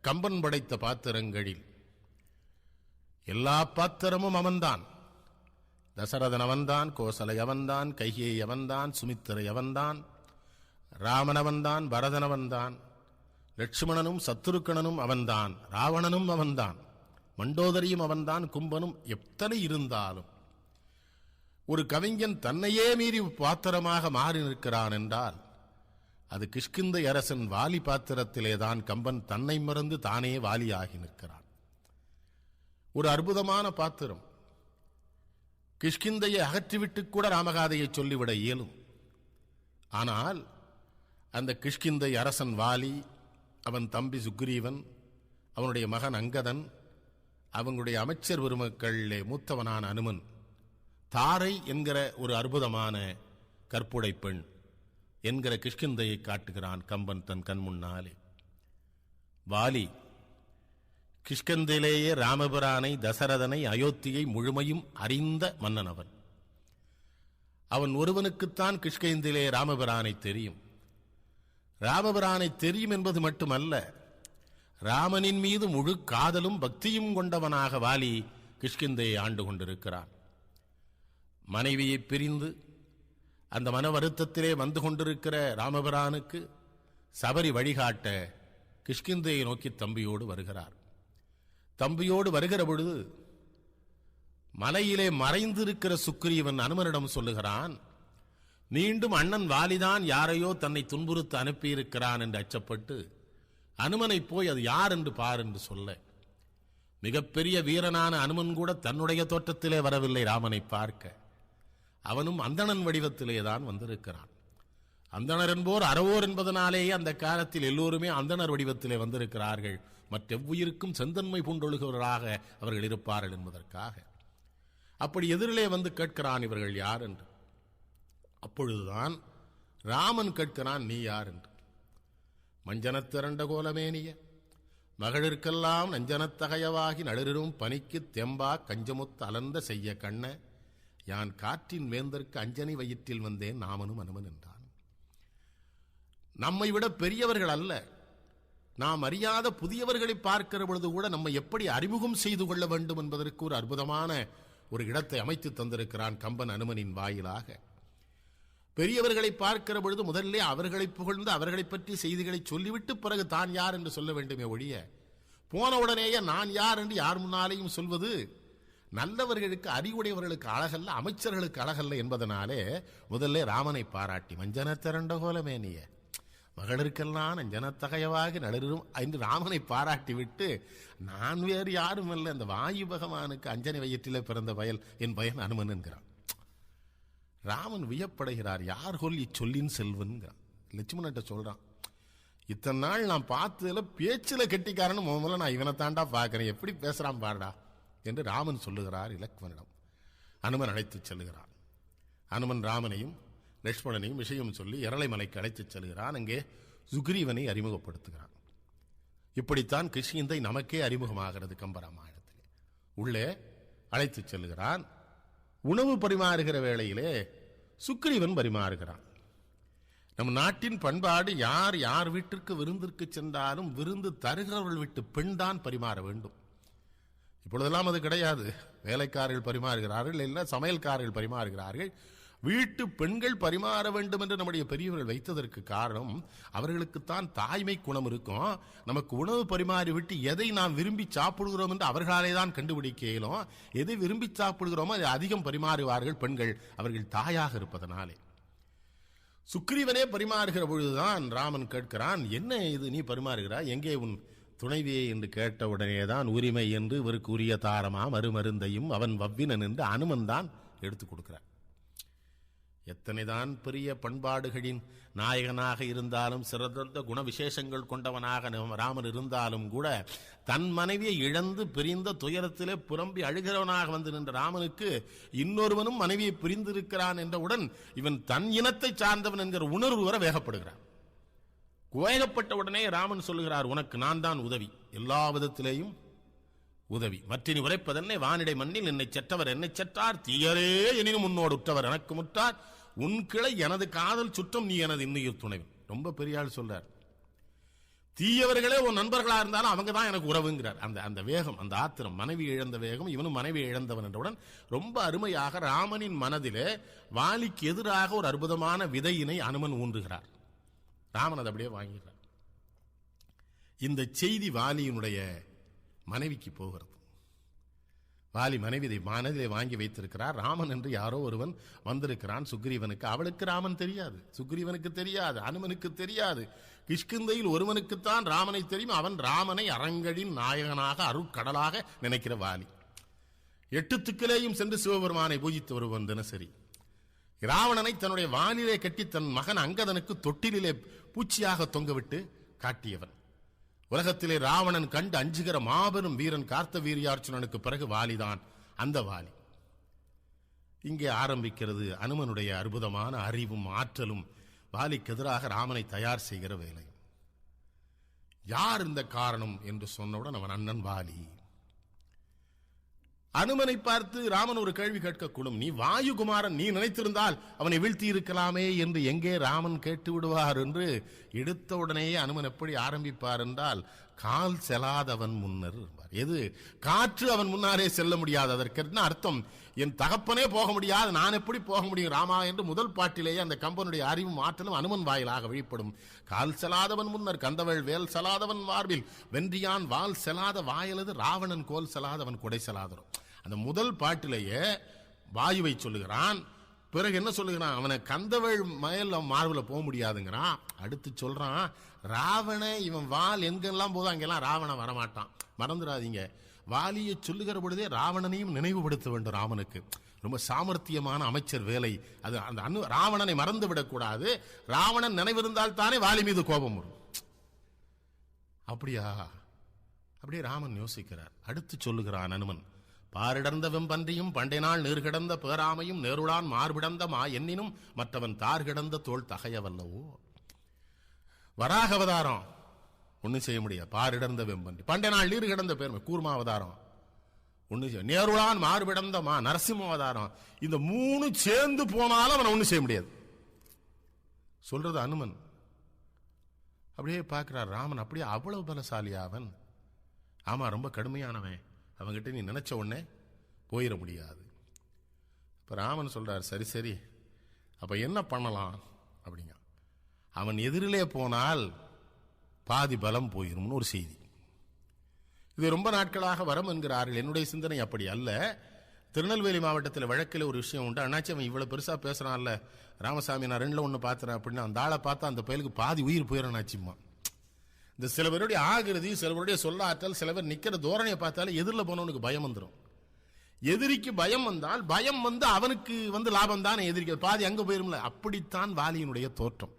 கம்பன் படைத்த பாத்திரங்களில் எல்லா பாத்திரமும் அவன்தான். தசரதன் அவன்தான், கோசலை அவன்தான், கைகேயி அவன்தான், சுமித்திரை அவன்தான், ராமன் அவன்தான், பரதன் அவன்தான், லட்சுமணனும் சத்துருக்கணனும் அவன்தான், ராவணனும் அவன்தான், மண்டோதரியும் அவன்தான், கும்பனும். எத்தனை இருந்தாலும் ஒரு கவிஞன் தன்னையே மீறி பாத்திரமாக மாறி நிற்கிறான் என்றால் அது கிஷ்கிந்தை அரசன் வாலி பாத்திரத்திலேதான் கம்பன் தன்னை மறந்து தானே வாலியாகி நிற்கிறான். ஒரு அற்புதமான பாத்திரம். கிஷ்கிந்தையை அகற்றிவிட்டு கூட ராமகாதையை சொல்லிவிட இயலும். ஆனால் அந்த கிஷ்கிந்தை அரசன் வாலி, அவன் தம்பி சுக்ரீவன், அவனுடைய மகன் அங்கதன், அவங்களுடைய அமைச்சர் பெருமக்களிலே மூத்தவனான அனுமன், தாரை என்கிற ஒரு அற்புதமான கற்புடை பெண் என்கிற கிஷ்கிந்தையை காட்டுகிறான் கம்பன் தன் கண் முன்னாலே. வாலி கிஷ்கிந்தையிலேயே ராமபிரானை, தசரதனை, அயோத்தியை முழுமையும் அறிந்த மன்னன் அவன். அவன் ஒருவனுக்குத்தான் கிஷ்கிந்தையிலே ராமபிரானை தெரியும். ராமபிரானை தெரியும் என்பது மட்டுமல்ல, ராமனின் மீது முழு காதலும் பக்தியும் கொண்டவனாக வாலி கிஷ்கிந்தையை ஆண்டு கொண்டிருக்கிறான். மனைவியை பிரிந்து அந்த மன வருத்தத்திலே வந்து கொண்டிருக்கிற ராமபிரானுக்கு சபரி வழிகாட்ட கிஷ்கிந்தையை நோக்கி தம்பியோடு வருகிறார். தம்பியோடு வருகிற பொழுது மலையிலே மறைந்திருக்கிற சுக்ரீவன் அனுமனிடம் சொல்லுகிறான், மீண்டும் அண்ணன் வாலிதான் யாரையோ தன்னை துன்புறுத்த அனுப்பியிருக்கிறான் என்று அச்சப்பட்டு அனுமனை போய் அது யார் என்று பார் என்று சொல்ல, மிகப்பெரிய வீரனான அனுமன் கூட தன்னுடைய தோற்றத்திலே வரவில்லை ராமனை பார்க்க. அவனும் அந்தணன் வடிவத்திலே தான் வந்திருக்கிறான். அந்தணர் என்போர் அறவோர் என்பதனாலேயே அந்த காலத்தில் எல்லோருமே அந்தணர் வடிவத்திலே வந்திருக்கிறார்கள். மற்றெவ்வுயிருக்கும் செந்தன்மை பூண்டொழுகிறவர்களாக அவர்கள் இருப்பார்கள் என்பதற்காக. அப்படி எதிரிலே வந்து கேட்கிறான் இவர்கள் யார் என்று. அப்பொழுதுதான் ராமன் கேட்கிறான், நீ யார் என்று. மஞ்சனத்திரண்ட கோலமேனிய மகளிர்க்கெல்லாம் நஞ்சனத்தகையவாகி நடுரும் பனிக்கு தெம்பா கஞ்சமுத்து அலர்ந்த செய்ய கண்ண யான் காற்றின் வேந்தற்கு அஞ்சனி வயிற்றில் வந்தேன் நாமனும் அனுமன் என்றான். நம்மை விட பெரியவர்கள் அல்ல, நாம் அறியாத புதியவர்களை பார்க்கிற பொழுது கூட நம்மை எப்படி அறிமுகம் செய்து கொள்ள வேண்டும் என்பதற்கு ஒரு அற்புதமான ஒரு இடத்தை அமைத்து தந்திருக்கிறான் கம்பன் அனுமனின் வாயிலாக. பெரியவர்களை பார்க்கிற பொழுது முதல்ல அவர்களை புகழ்ந்து அவர்களை பற்றி செய்திகளை சொல்லிவிட்டு பிறகு தான் யார் என்று சொல்ல வேண்டுமே ஒழிய, போன உடனேயே நான் யார் என்று யார் முன்னாலேயும் சொல்வது நல்லவர்களுக்கு, அறிவுடையவர்களுக்கு அழகல்ல, அமைச்சர்களுக்கு அழகல்ல என்பதனாலே முதல்ல ராமனை பாராட்டி மஞ்சன திரண்ட கோலமேனிய மகளிருக்கெல்லாம் நஞ்சனத்தகையவாக நடுரும் என்று ராமனை பாராட்டி விட்டு, நான் வேறு யாரும் அல்ல, அந்த வாயு பகவானுக்கு அஞ்சனை வயிற்றிலே பிறந்த பயல் என் பயன் அனுமன் என்கிறான். ராமன் வியப்படைகிறார், யார் கொல் இச்சொல்லின் செல்வன்கிறான். லட்சுமணன்ட்ட சொல்றான், இத்தனை நாள் நான் பார்த்ததுல பேச்சில் கெட்டிக்காரன்னு முதல்ல நான் இவனை தாண்டா பார்க்கிறேன், எப்படி பேசுறான் பாருடா என்று ராமன் சொல்லுகிறார் இலக்குவனிடம். அனுமன் அழைத்துச் செல்லுகிறான். அனுமன் ராமனையும் லட்சுமணனையும் விஷயம் சொல்லி இரளைமலைக்கு அழைத்துச் செல்கிறான். அங்கே சுக்ரீவனை அறிமுகப்படுத்துகிறான். இப்படித்தான் கிஷ்கிந்தை நமக்கே அறிமுகமாகிறது கம்பராமாயணத்திலே. உள்ளே அழைத்துச் செல்லுகிறான். உணவு பரிமாறுகிற வேளையிலே சுக்ரீவன் பரிமாறுகிறான். நம் நாட்டின் பண்பாடு, யார் யார் வீட்டிற்கு விருந்திற்கு சென்றாலும் விருந்து தருகிறவர்கள் வீட்டு பெண் தான் பரிமாற வேண்டும். இப்பொழுதெல்லாம் அது கிடையாது. வேலைக்காரர்கள் பரிமாறுகிறார்கள், இல்லை சமையல்காரர்கள் பரிமாறுகிறார்கள். வீட்டு பெண்கள் பரிமாற வேண்டும் என்று நம்முடைய பெரியவர்கள் வைத்ததற்கு காரணம், அவர்களுக்குத்தான் தாய்மை குணம் இருக்கும். நமக்கு உணவு பரிமாறி விட்டு எதை நாம் விரும்பி சாப்பிடுகிறோம் என்று அவர்களாலே தான் கண்டுபிடிக்க இயலும். எதை விரும்பி சாப்பிடுகிறோமோ அதை அதிகம் பரிமாறுவார்கள் பெண்கள், அவர்கள் தாயாக இருப்பதனாலே. சுக்ரீவனே பரிமாறுகிற பொழுதுதான் ராமன் கேட்கிறான், என்ன இது நீ பரிமாறுகிறாய், எங்கே உன் துணைவியை என்று கேட்ட உடனேதான் உரிமை என்று இவருக்கு உரிய தாரமா மறுமருந்தையும் அவன் வவ்வினன் என்று அனுமன் தான் எடுத்துக் கொடுக்கிறார். எத்தனைதான் பெரிய பண்பாடுகளின் நாயகனாக இருந்தாலும், சிறந்த குண விசேஷங்கள் கொண்டவனாக ராமன் இருந்தாலும் கூட, தன் மனைவியை இழந்து பிரிந்த துயரத்திலே புலம்பி அழுகிறவனாக வந்து நின்ற ராமனுக்கு இன்னொருவனும் மனைவியை பிரிந்திருக்கிறான் என்றவுடன் இவன் தன் இனத்தை சார்ந்தவன் என்கிற உணர்வு வர வேகப்படுகிறான். வேகப்பட்ட உடனே ராமன் சொல்லுகிறார், உனக்கு நான் தான் உதவி, எல்லா விதத்திலேயும் உதவி. மற்றினி உரைப்பதென்னை வானிடை மண்ணில் என்னை செற்றவர் என்னை செற்றார், தீயரே எனினும் உன்னோடு உற்றவர் எனக்கு முற்றார், உன் கிளை எனது காதல் சுற்றம், நீ எனது இன்னுயிர் துணைவன். ரொம்ப பெரிய ஆள் சொல்றார். தீயவர்களே உன் நண்பர்களா இருந்தாலும் அவங்க தான் எனக்கு உறவுங்கிறார். அந்த வேகம், அந்த ஆத்திரம், மனைவி இழந்த வேகம், இவனும் மனைவி இழந்தவன் என்றவுடன் ரொம்ப அருமையாக ராமனின் மனதிலே வாலிக்கு எதிராக ஒரு அற்புதமான விதையினை அனுமன் ஊன்றுகிறார். ராமன் அதை அப்படியே வாங்குகிறார். இந்த செய்தி வாலியினுடைய மனைவிக்கு போகிறது. வாலி மனதிலே வாங்கி வைத்திருக்கிறார். ராமன் என்று யாரோ ஒருவன் வந்திருக்கிறான் சுக்ரீவனுக்கு. அவளுக்கு ராமன் தெரியாது, சுக்ரீவனுக்கு தெரியாது, அனுமனுக்கு தெரியாது. கிஷ்கிந்தையில் ஒருவனுக்குத்தான் ராமனை தெரியும். அவன் ராமனை அரங்கடின் நாயகனாக அருட்கடலாக நினைக்கிற வாலி. 8 திக்கிலேயும் சென்று சிவபெருமானை பூஜித்து வருவன் தினசரி. ராவணனை தன்னுடைய வானிலே கட்டி தன் மகன் அங்கதனுக்கு தொட்டிலே பூச்சியாக தொங்கவிட்டு காட்டியவன். உலகத்திலே ராவணன் கண்டு அஞ்சுகிற மாபெரும் வீரன் கார்த்த வீரியார்ச்சுனனுக்கு பிறகு வாலிதான் அந்த வாலி. இங்கே ஆரம்பிக்கிறது அனுமனுடைய அற்புதமான அறிவும் ஆற்றலும் வாலிக்கு எதிராக ராமனை தயார் செய்கிற வேலை. யார் இந்த காரணம் என்று சொன்னவுடன் அவன் அண்ணன் வாலி. அனுமனை பார்த்து ராமன் ஒரு கேள்வி கேட்கக்கூடும். நீ வாயுகுமாரன், நீ நினைத்திருந்தால் அவனை வீழ்த்தி இருக்கலாமே என்று எங்கே ராமன் கேட்டு விடுவார் என்று எடுத்த உடனேயே அனுமன் எப்படி ஆரம்பிப்பார் என்றால், கால் செல்லாதவன் முன்னர். எது காற்று அவன் முன்னாரே செல்ல முடியாது. அதற்கு என்ன அர்த்தம்? என் தகப்பனே போக முடியாது, நான் எப்படி போக முடியும் ராமா என்று முதல் பாட்டிலேயே அந்த கம்பனுடைய அறிவும் ஆற்றலும் அனுமன் வாயிலாக வெளிப்படும். கால் செல்லாதவன் முன்னர் கந்தவள் வேல் செல்லாதவன் மார்பில் வென்றியான் வால் செல்லாத வாயலது ராவணன் கோல் செல்லாதவன் கொடை செல்லாதரும். அந்த முதல் பாட்டிலேயே வாயுவை சொல்லுகிறான். பிறகு என்ன சொல்லுகிறான்? அவனை கந்தவள் மயல் மார்பில் போக முடியாதுங்கிறான். அடுத்து சொல்றான், ராவண இவன் வால் எங்கெல்லாம் போதும் அங்கெல்லாம் ராவணன் வரமாட்டான். மறந்துடாதீங்க, வாலியை சொல்லுகிற பொழுதே ராவணனையும் நினைவுபடுத்த வேண்டும். ராமனுக்கு ரொம்ப சாமர்த்தியமான அமைச்சர் வேலை அது. அந்த ராவணனை மறந்து விடக்கூடாது. ராவணன் நினைவிருந்தால் தானே வாலி மீது கோபம் வரும். அப்படியே ராமன் யோசிக்கிறார். அடுத்து சொல்லுகிறான் அனுமன், பாரிடர்ந்த வெம்பன்றியும் பண்டை நாள் நீர்கிடந்த பேராமையும் நேருளான் மார்பிடந்த மா எண்ணினும் மற்றவன் தார்கிடந்த தோல் தகையவல்லவோ. வராக அவதாரம் ஒன்னும் செய்ய முடியாது. பாரிடர்ந்த வெம்பன்றி, பண்டை நாள் நீர் கிடந்த பேருமை கூர்மா அவதாரம் ஒன்னும் செய்ய, நேருளான் மார்பிடந்த மா நரசிம்ம அவதாரம், இந்த 3 சேர்ந்து போனாலும் அவனை ஒன்னும் செய்ய முடியாது சொல்றது அனுமன். அப்படியே பார்க்கிறார் ராமன். அப்படியே அவ்வளவு பலசாலியா அவன்? ஆமா, ரொம்ப கடுமையானவன். அவங்கிட்ட நீ நினைச்ச உடனே போயிட முடியாது. இப்ப ராமன் சொல்றார், சரி அப்ப என்ன பண்ணலாம் அப்படிங்க. அவன் எதிரிலே போனால் பாதி பலம் போயிரும்னு ஒரு செய்தி. இது ரொம்ப நாட்களாக வரம் என்கிறார்கள். என்னுடைய சிந்தனை அப்படி அல்ல. திருநெல்வேலி மாவட்டத்தில் வழக்கில் ஒரு விஷயம் உண்டு. அண்ணாச்சி, அவன் இவ்வளவு பெருசா பேசுறான்ல ராமசாமி, நான் 2ல் 1 பாத்துறேன் அப்படின்னு அந்த ஆளை பார்த்தா அந்த பயலுக்கு பாதி உயிர் போயிடனாச்சுமா. இந்த சில பேருடைய ஆகிருதி, சில பேருடைய சொல்லாற்றல், சில பேர் நிக்கிற தோரணையை பார்த்தாலும் எதிரில் போனவனுக்கு பயம் வந்துடும். எதிரிக்கு பயம் வந்தால் பயம் வந்து அவனுக்கு வந்து லாபம் தான். எதிரிக்க பாதி அங்க போயிரும்ல. அப்படித்தான் வாலியினுடைய தோற்றம்.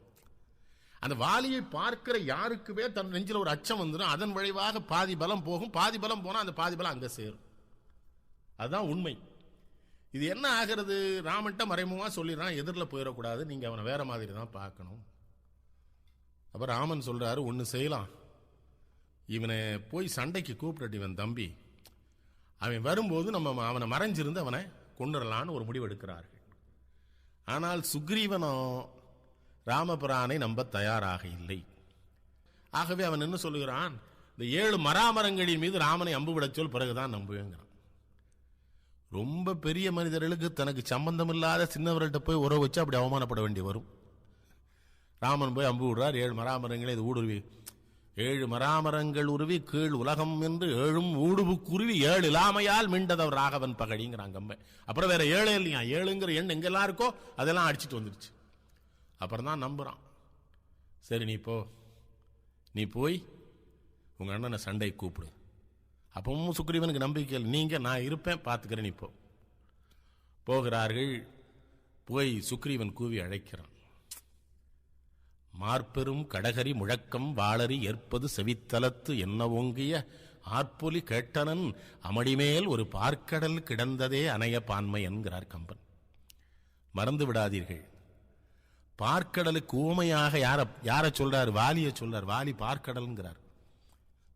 அந்த வாலியை பார்க்கிற யாருக்குமே தன் நெஞ்சில் ஒரு அச்சம் வந்துடும். அதன் விளைவாக பாதி பலம் போகும். பாதி பலம் போனா அந்த பாதி பலம் அங்க சேரும். அதுதான் உண்மை. இது என்ன ஆகிறது? ராமன்ட்ட மறைமுகமா சொல்லிடுறான், எதிரில் போயிடக்கூடாது, நீங்க அவனை வேற மாதிரி தான் பார்க்கணும். அப்ப ராமன் சொல்றாரு, ஒன்னு செய்யலாம், இவனை போய் சண்டைக்கு கூப்பிட்டு இவன் தம்பி, அவன் வரும்போது நம்ம அவனை மறைஞ்சிருந்து அவனை கொண்டுடலான்னு ஒரு முடிவு எடுக்கிறார்கள். ஆனால் சுக்ரீவனோ ராமபிரானை நம்ப தயாராக இல்லை. ஆகவே அவன் என்ன சொல்லுகிறான், இந்த 7 மராமரங்களின் மீது ராமனை அம்பு விடச் சொல், பிறகுதான் நம்புவேங்கிறான். ரொம்ப பெரிய மனிதர்களுக்கு தனக்கு சம்பந்தம் இல்லாத சின்னவர்கள்ட்ட போய் உறவு வச்சு அப்படி அவமானப்பட வேண்டி வரும். ராமன் போய் அம்பு விடுறார். 7 மராமரங்களை இது ஊடுருவி, 7 மராமரங்கள் உருவி கீழ் உலகம் என்று 7ம் ஊடுபு குருவி 7 இல்லாமையால் மீண்டதவர் ராகவன் பகடிங்கிறாங்க அம்மை. அப்புறம் வேற 7 இல்லையா, 7ங்கிற எண் எங்கெல்லாம் இருக்கோ அதெல்லாம் அடிச்சுட்டு வந்துருச்சு. அப்புறம் தான் நம்புறான். சரி நீ போய் உங்க அண்ணனை சண்டை கூப்பிடு. அப்பவும் சுக்ரீவனுக்கு நம்பிக்கை, நீங்க நான் இருப்பேன் பார்த்துக்கிறேன். இப்போ போகிறார்கள். போய் சுக்ரீவன் கூவி அழைக்கிறான். மார்பெரும் கடகரி முழக்கம் வாளறி ஏற்பது செவித்தலத்து என்ன ஓங்கிய ஆர்ப்பொலி கேட்டனன் அமடிமேல் ஒரு பார்க்கடல் கிடந்ததே அணைய பான்மை என்கிறார் கம்பன். மறந்து விடாதீர்கள், பார்க்கடலுக்கு ஊமையாக யார சொல்றார்? வாலியை சொல்றார். வாலி பார்க்கடல்ங்கிறார்.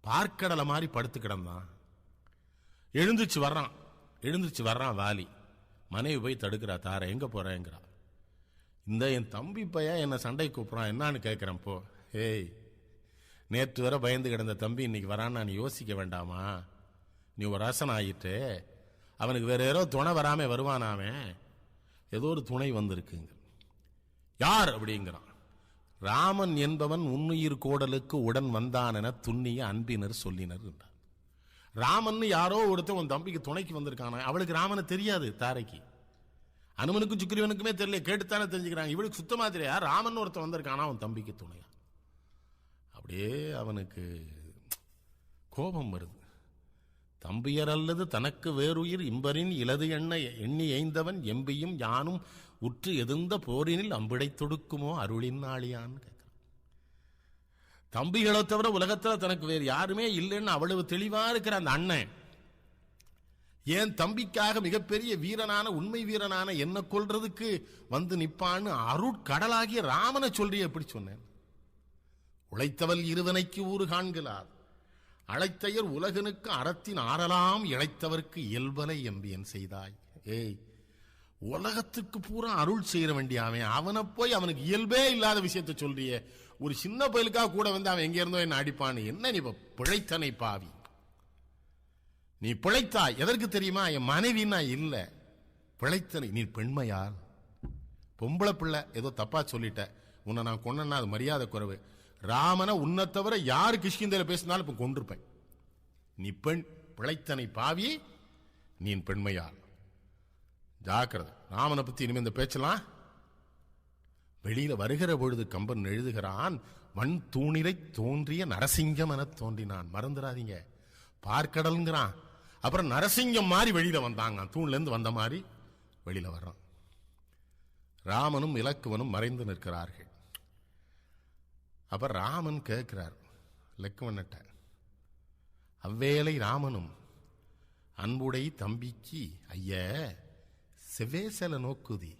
பார்க்கடலை மாதிரி படுத்து கிடந்தான். எழுந்துச்சு வர்றான் வாலி. மனைவி போய் தடுக்கிறா, தார எங்க போறேங்கிறா. இந்த என் தம்பி பையன் என்ன சண்டை கூப்பிடுறான், என்னான்னு கேட்கிறேன். போ, ஏய், நேற்று வரை பயந்து கிடந்த தம்பி இன்னைக்கு வரான்னு நீ யோசிக்க வேண்டாமா? நீ ஒரு அரசன் ஆகிட்டு அவனுக்கு வேற யாரோ துணை வராம வருவானாமே, ஏதோ ஒரு துணை வந்திருக்குங்க. யார் அப்படிங்கிறான். ராமன் என்பவன் உன்னுயிர் கோடலுக்கு உடன் வந்தான் என துண்ணிய அன்பினர் சொல்லினர் என்றார். ராமன் யாரோ ஒருத்தன் உன் தம்பிக்கு துணைக்கு வந்திருக்கான, அவளுக்கு ராமனை தெரியாது. தாரைக்கு அனுமனுக்கும் சுக்கிரீவனுக்குமே தெரியல, கேட்டுத்தானே தெரிஞ்சுக்கிறாங்க. இவளுக்கு சுத்தமா தெரியா ராமன் ஒருத்தன் வந்திருக்கானா அவன் தம்பிக்கு துணையா. அப்படியே அவனுக்கு கோபம் வருது. தம்பியர் அல்லது தனக்கு வேறுயிர் இம்பரின் இலது எண்ண எண்ணி எய்ந்தவன் எம்பியும் யானும் உற்று எதிர்ந்த போரினில் அம்பிடை தொடுக்குமோ அருளின் ஆளியான்னு கேட்கிறான். தம்பிகளை தவிர உலகத்துல தனக்கு வேறு யாருமே இல்லைன்னு அவ்வளவு தெளிவா இருக்கிற அந்த அண்ணன் ஏன் தம்பிக்காக மிகப்பெரிய வீரனான உண்மை வீரனான என்ன கொல்றதுக்கு வந்து நிப்பான்னு அருட்கடலாகிய ராமனை சொல்றிய எப்படி சொன்னேன்? உழைத்தவள் இருவனைக்கு ஊறு காண்கிறார், அழைத்தையர் உலகனுக்கு அறத்தின் ஆறலாம் இழைத்தவர்க்கு இயல்பலை எம்பியன் செய்தாய். ஏய், உலகத்துக்கு பூரா அருள் செய்ய வேண்டிய அவனை போய் அவனுக்கு இயல்பே இல்லாத விஷயத்தை சொல்றிய. ஒரு சின்ன பயலுக்காக கூட வந்து அவன் எங்க இருந்தோ என்ன அடிப்பான்னு. என்ன நீ பிழைத்தனை பாவி, நீ பிழைத்தாய் எதற்கு தெரியுமா? என் மனைவினா இல்ல, பிழைத்தனை நீ பெண்மையால். பொம்பளை பிள்ளை ஏதோ தப்பா சொல்லிட்ட, உன்னை நான் கொண்டேன்னா அது மரியாதை குறைவு. ராமனை உன்னை தவிர யாரு கிஷ்கிந்தையில பேசினாலும் இப்ப கொண்டிருப்பேன். நீ பெண், பிழைத்தனை பாவி, நீ பெண்மையால். ஜாக்கிரதை. ராமனை பத்தி இனிமே இந்த பேச்சலாம் வெளியில வருகிற பொழுது கம்பன் எழுதுகிறான், மண் தூணிலை தோன்றிய நரசிங்கம் என தோன்றினான். மறந்துடாதீங்க, பார்க்கடல்ங்கிறான். அப்புறம் நரசிங்கம் மாதிரி வெளியில வந்தாங்க, தூண்ல இருந்து வந்த மாதிரி வெளியில வர்றான். ராமனும் இலக்குவனும் மறைந்து நிற்கிறார்கள். அப்ப ராமன் கேட்கிறார் லக்குவன்ட்ட, அவ்வேளை ராமனும் அன்புடை தம்பிக்கு, ஐய செவ்வேசல நோக்குதி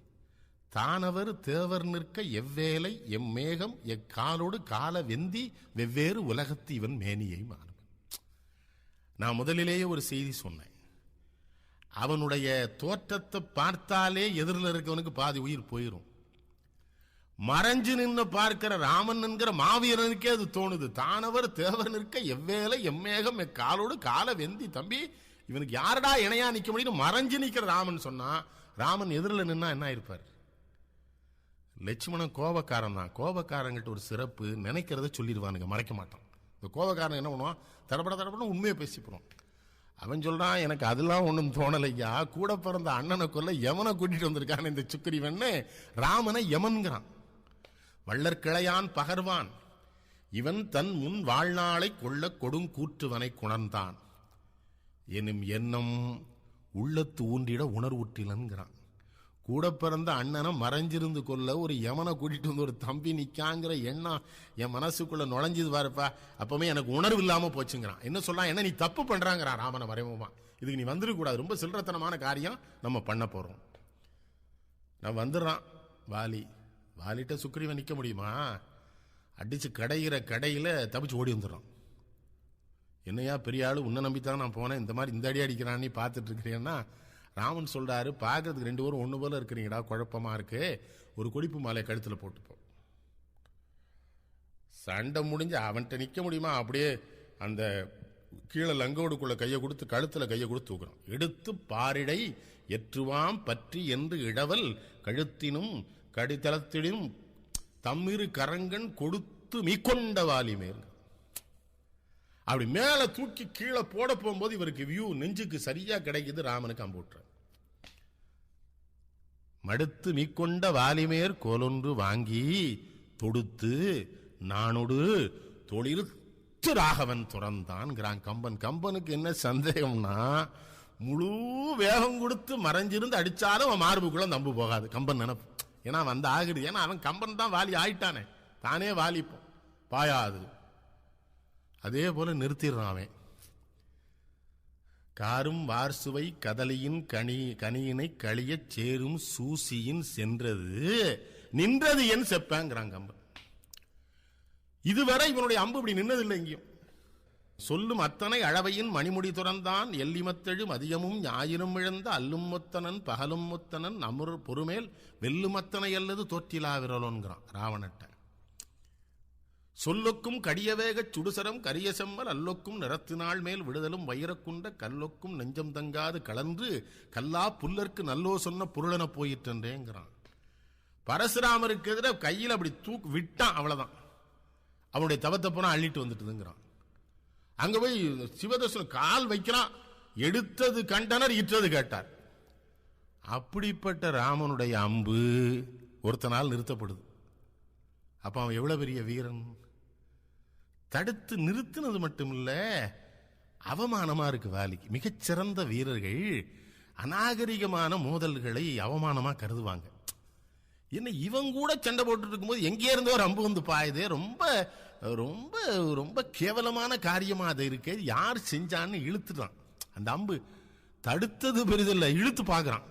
தானவர் தேவர் நிற்க எவ்வேளை எம்மேகம் எக்காலோடு கால வெந்தி வெவ்வேறு உலகத்து இவன் மேனியை மாறும். நான் முதலிலேயே ஒரு செய்தி சொன்னேன், அவனுடைய தோற்றத்தை பார்த்தாலே எதிரில் இருக்கவனுக்கு பாதி உயிர் போயிரும். மறைஞ்சு நின்று பார்க்கிற ராமன் என்கிற மாவீரனுக்கே அது தோணுது, தானவர் தேவர் நிற்க எவ்வேளை எம்மேகம் எக்காலோடு கால வெந்தி. தம்பி இவனுக்கு யாரடா இணையா நிக்க முடியும்? மறைஞ்சு நிக்கிற ராமன் சொன்னா, ராமன் எதிரில் நின்னா என்ன இருப்பார்? லட்சுமணன் கோபக்காரன் தான். கோபக்காரங்கிட்ட ஒரு சிறப்பு, நினைக்கிறத சொல்லிடுவானுங்க, மறைக்க மாட்டான். இந்த கோபக்காரன் என்ன பண்ணுவான்? தடப்பட உண்மையை பேசிப்போம். அவன் சொல்றான், எனக்கு அதெல்லாம் ஒன்றும் தோணலையா, கூட பிறந்த அண்ணனை கொல்ல யமனை கூட்டிட்டு வந்திருக்கான் இந்த சுக்கிரீவன். ராமனை யமன்கிறான். வள்ளற்கிளையான் பகர்வான் இவன் தன் முன் வாழ்நாளை கொள்ள கொடுங்கூற்றுவனை குணர்ந்தான் எனும் எண்ணம் உள்ளத்து ஊன்றிட உணர்வுற்றிலன்கிறான். கூட பிறந்த அண்ணனை மறைஞ்சிருந்து கொள்ள ஒரு யமனை கூட்டிட்டு வந்து ஒரு தம்பி நிக்காங்கிற எண்ணம் என் மனசுக்குள்ள நுழைஞ்சது பாருப்பா. அப்பவுமே எனக்கு உணர்வு இல்லாம போச்சுங்கிறான். என்ன சொல்லலாம்? என்ன நீ தப்பு பண்றாங்கிறான் ராமனை மறைமுகமா. இதுக்கு நீ வந்துருக்க கூடாது, ரொம்ப சில்லறத்தனமான காரியம் நம்ம பண்ண போறோம். நான் வந்துடுறான் வாலி. வாலிட்ட சுக்கிரீவன் நிக்க முடியுமா? அடிச்சு கடையிற கடையில தப்பிச்சு ஓடி வந்துடுறான். என்னையா பெரிய ஆளு, உன்னை நம்பித்தான் நான் போனேன், இந்த மாதிரி இந்த அடி அடிக்கிறான்னு பார்த்துட்டு இருக்கிறேன்னா, ராமன் சொல்றாரு, பார்க்கறதுக்கு ரெண்டு பேரும் ஒண்ணு போல இருக்கிறீங்கடா, குழப்பமா இருக்கு, ஒரு கொடிப்பு மாலை கழுத்துல போட்டுப்போம். சண்டை முடிஞ்சு அவன்கிட்ட நிக்க முடியுமா? அப்படியே அந்த கீழே லங்கோடுக்குள்ள கையை கொடுத்து கழுத்துல கையை கொடுத்து தூக்குறான். எடுத்து பாரிடை எற்றுவாம் பற்றி என்று இடவல் கழுத்தினும் கடித்தளத்திலும் தம்மிரு கரங்கன் கொடுத்து மீக்கொண்ட வாலி மேல். அப்படி மேல தூக்கி கீழே போட போகும்போது இவருக்கு வியூ நெஞ்சுக்கு சரியா கிடைக்குது. ராமனுக்கு அம்பூற்ற மடுத்து மீக்கொண்ட வாலிமேர் கோலொன்று வாங்கி தொடுத்து நானோடு தொழிற்று ராகவன் துறந்தான் கம்பன். கம்பனுக்கு என்ன சந்தேகம்னா, முழு வேகம் கொடுத்து மறைஞ்சிருந்து அடிச்சாலும் அவன் மார்புக்குள்ள நம்பு போகாது கம்பன் நினைப்பு. ஏன்னா வந்து ஆகுது, ஏன்னா அவன் கம்பன் தான் வாலி ஆயிட்டானே, தானே வாலிப்போம் பாயாது. அதே போல நிறுத்திடுறான் அவன். காரும் வார்சுவை கதலியின் கனியினை களிய சேரும் சூசியின் சென்றது நின்றது என் செப்பங்கிறான் கம்பன். இதுவரை இவனுடைய அம்பு இப்படி நின்னதில்லை எங்கேயும். சொல்லும் அத்தனை அளவையின் மணிமுடி துறந்தான் எல்லிமத்தெழு மதியமும் ஞாயிறும் இழந்த அல்லும் மொத்தனன் பகலும் மொத்தனன் அமுர் பொறுமேல் வெல்லுமத்தனை அல்லது தோற்றிலா விரலோன்கிறான் ராவணட்ட. சொல்லொக்கும் கடியவேக சுடுசரம் கரிய செம்மல் அல்லொக்கும் நிறத்தினாள் மேல் விடுதலும் வைரக்குண்ட கல்லொக்கும் நெஞ்சம் தங்காது கலன்று கல்லா புல்லருக்கு நல்லோ சொன்ன பொருளன போயிட்டேங்கிறான். பரசுராமருக்கு எதிர கையில் அப்படி தூக்கு விட்டான், அவ்வளவுதான். அவனுடைய தவத்தை போனா அள்ளிட்டு வந்துட்டுதுங்கிறான். அங்க போய் சிவதர்சனம் கால் வைக்கிறான். எடுத்தது கண்டனர், இற்றது கேட்டார். அப்படிப்பட்ட ராமனுடைய அம்பு ஒருத்தனால் நிறுத்தப்படுது. அப்ப அவன் எவ்வளவு பெரிய வீரன்! தடுத்து நிறுத்தினது மட்டும் இல்ல, அவமானமா இருக்கு வாலிக்கு. மிகச்சிறந்த வீரர்கள் அநாகரிகமான மோதல்களை அவமானமா கருதுவாங்க. என்ன, இவன் கூட சண்டை போட்டு இருக்கும்போது எங்கே இருந்தோ ஒரு அம்பு வந்து பாயுதே, ரொம்ப ரொம்ப ரொம்ப கேவலமான காரியமா அது இருக்கு, யார் செஞ்சான்னு இழுத்துட்டான். அந்த அம்பு தடுத்தது பெரிதில்லை, இழுத்து பார்க்கறான்.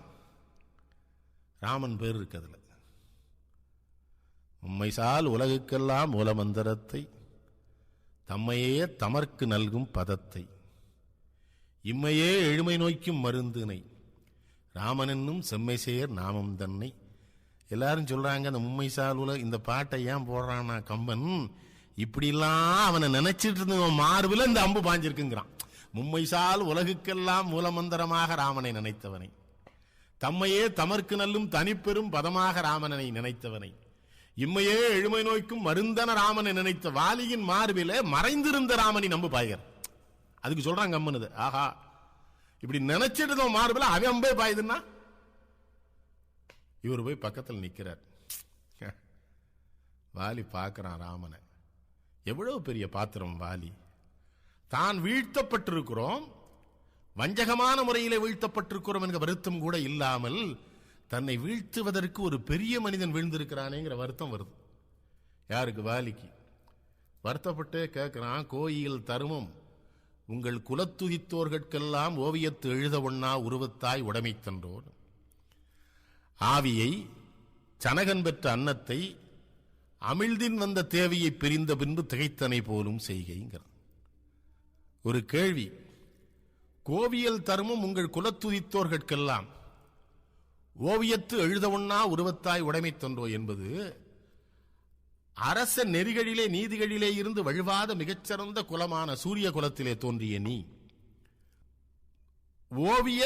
ராமன் பேர் இருக்கு அதுல. உம்மைசால் உலகுக்கெல்லாம் மூலமந்திரத்தை, தம்மையே தமர்க்கு நல்கும் பதத்தை, இம்மையே எழுமை நோய்க்கும் மருந்தினை, ராமன் என்னும் செம்மை சேர் நாமம் தன்னை. எல்லாரும் சொல்றாங்க அந்த மும்மைசால் உலக, இந்த பாட்டை ஏன் போடுறான்னா கம்பன், இப்படிலாம் அவனை நினைச்சிட்டு இருந்த மார்பில் இந்த அம்பு பாஞ்சிருக்குங்கிறான். மும்மைசால் உலகுக்கெல்லாம் மூலமந்திரமாக ராமனை நினைத்தவனை, தம்மையே தமர்க்கு நல்லும் தனிப்பெரும் பதமாக ராமனை நினைத்தவனை, இம்மையே எழுமை நோய்க்கும் மருந்தன ராமனை நினைத்த வாலியின் மார்பிலே மறைந்திருந்த ராமனை நம்பு பாய்கர். அதுக்கு சொல்றாங்க அம்மனது. ஆஹா, இப்படி நினைச்சிட்டு மார்பில் அவன் அம்பே பாயுதுன்னா, இவர் போய் பக்கத்தில் நிற்கிறார். வாலி பார்க்கிறான் ராமனை. எவ்வளவு பெரிய பாத்திரம் வாலி! தான் வீழ்த்தப்பட்டிருக்கிறோம், வஞ்சகமான முறையிலே வீழ்த்தப்பட்டிருக்கிறோம் என்கிற வருத்தம் கூட இல்லாமல், தன்னை வீழ்த்துவதற்கு ஒரு பெரிய மனிதன் வீழ்ந்திருக்கிறானேங்கிற வருத்தம் வருது. யாருக்கு? வாலிக்கு. வருத்தப்பட்டே கேட்கிறான், கோயில் தருமம் உங்கள் குலத்துதித்தோர்கட்கெல்லாம் ஓவியத்து எழுத ஒண்ணா உருவத்தாய் உடைமை தன்றோர், ஆவியை சனகன் பெற்ற அன்னத்தை அமிழ்தின் வந்த தேவையை பிரிந்த பின்பு திகைத்தனை போலும் செய்கைங்கிற ஒரு கேள்வி. கோவியல் தருமம் உங்கள் குலத்துதித்தோர்கட்கெல்லாம் ஓவியத்து எழுத ஒண்ணா உருவத்தாய் உடைமை தன்றோ என்பது அரச நெறிகளிலே நீதிகளிலே இருந்து வழுவாத மிகச்சிறந்த குலமான சூரிய குலத்திலே தோன்றிய நீ ஓவிய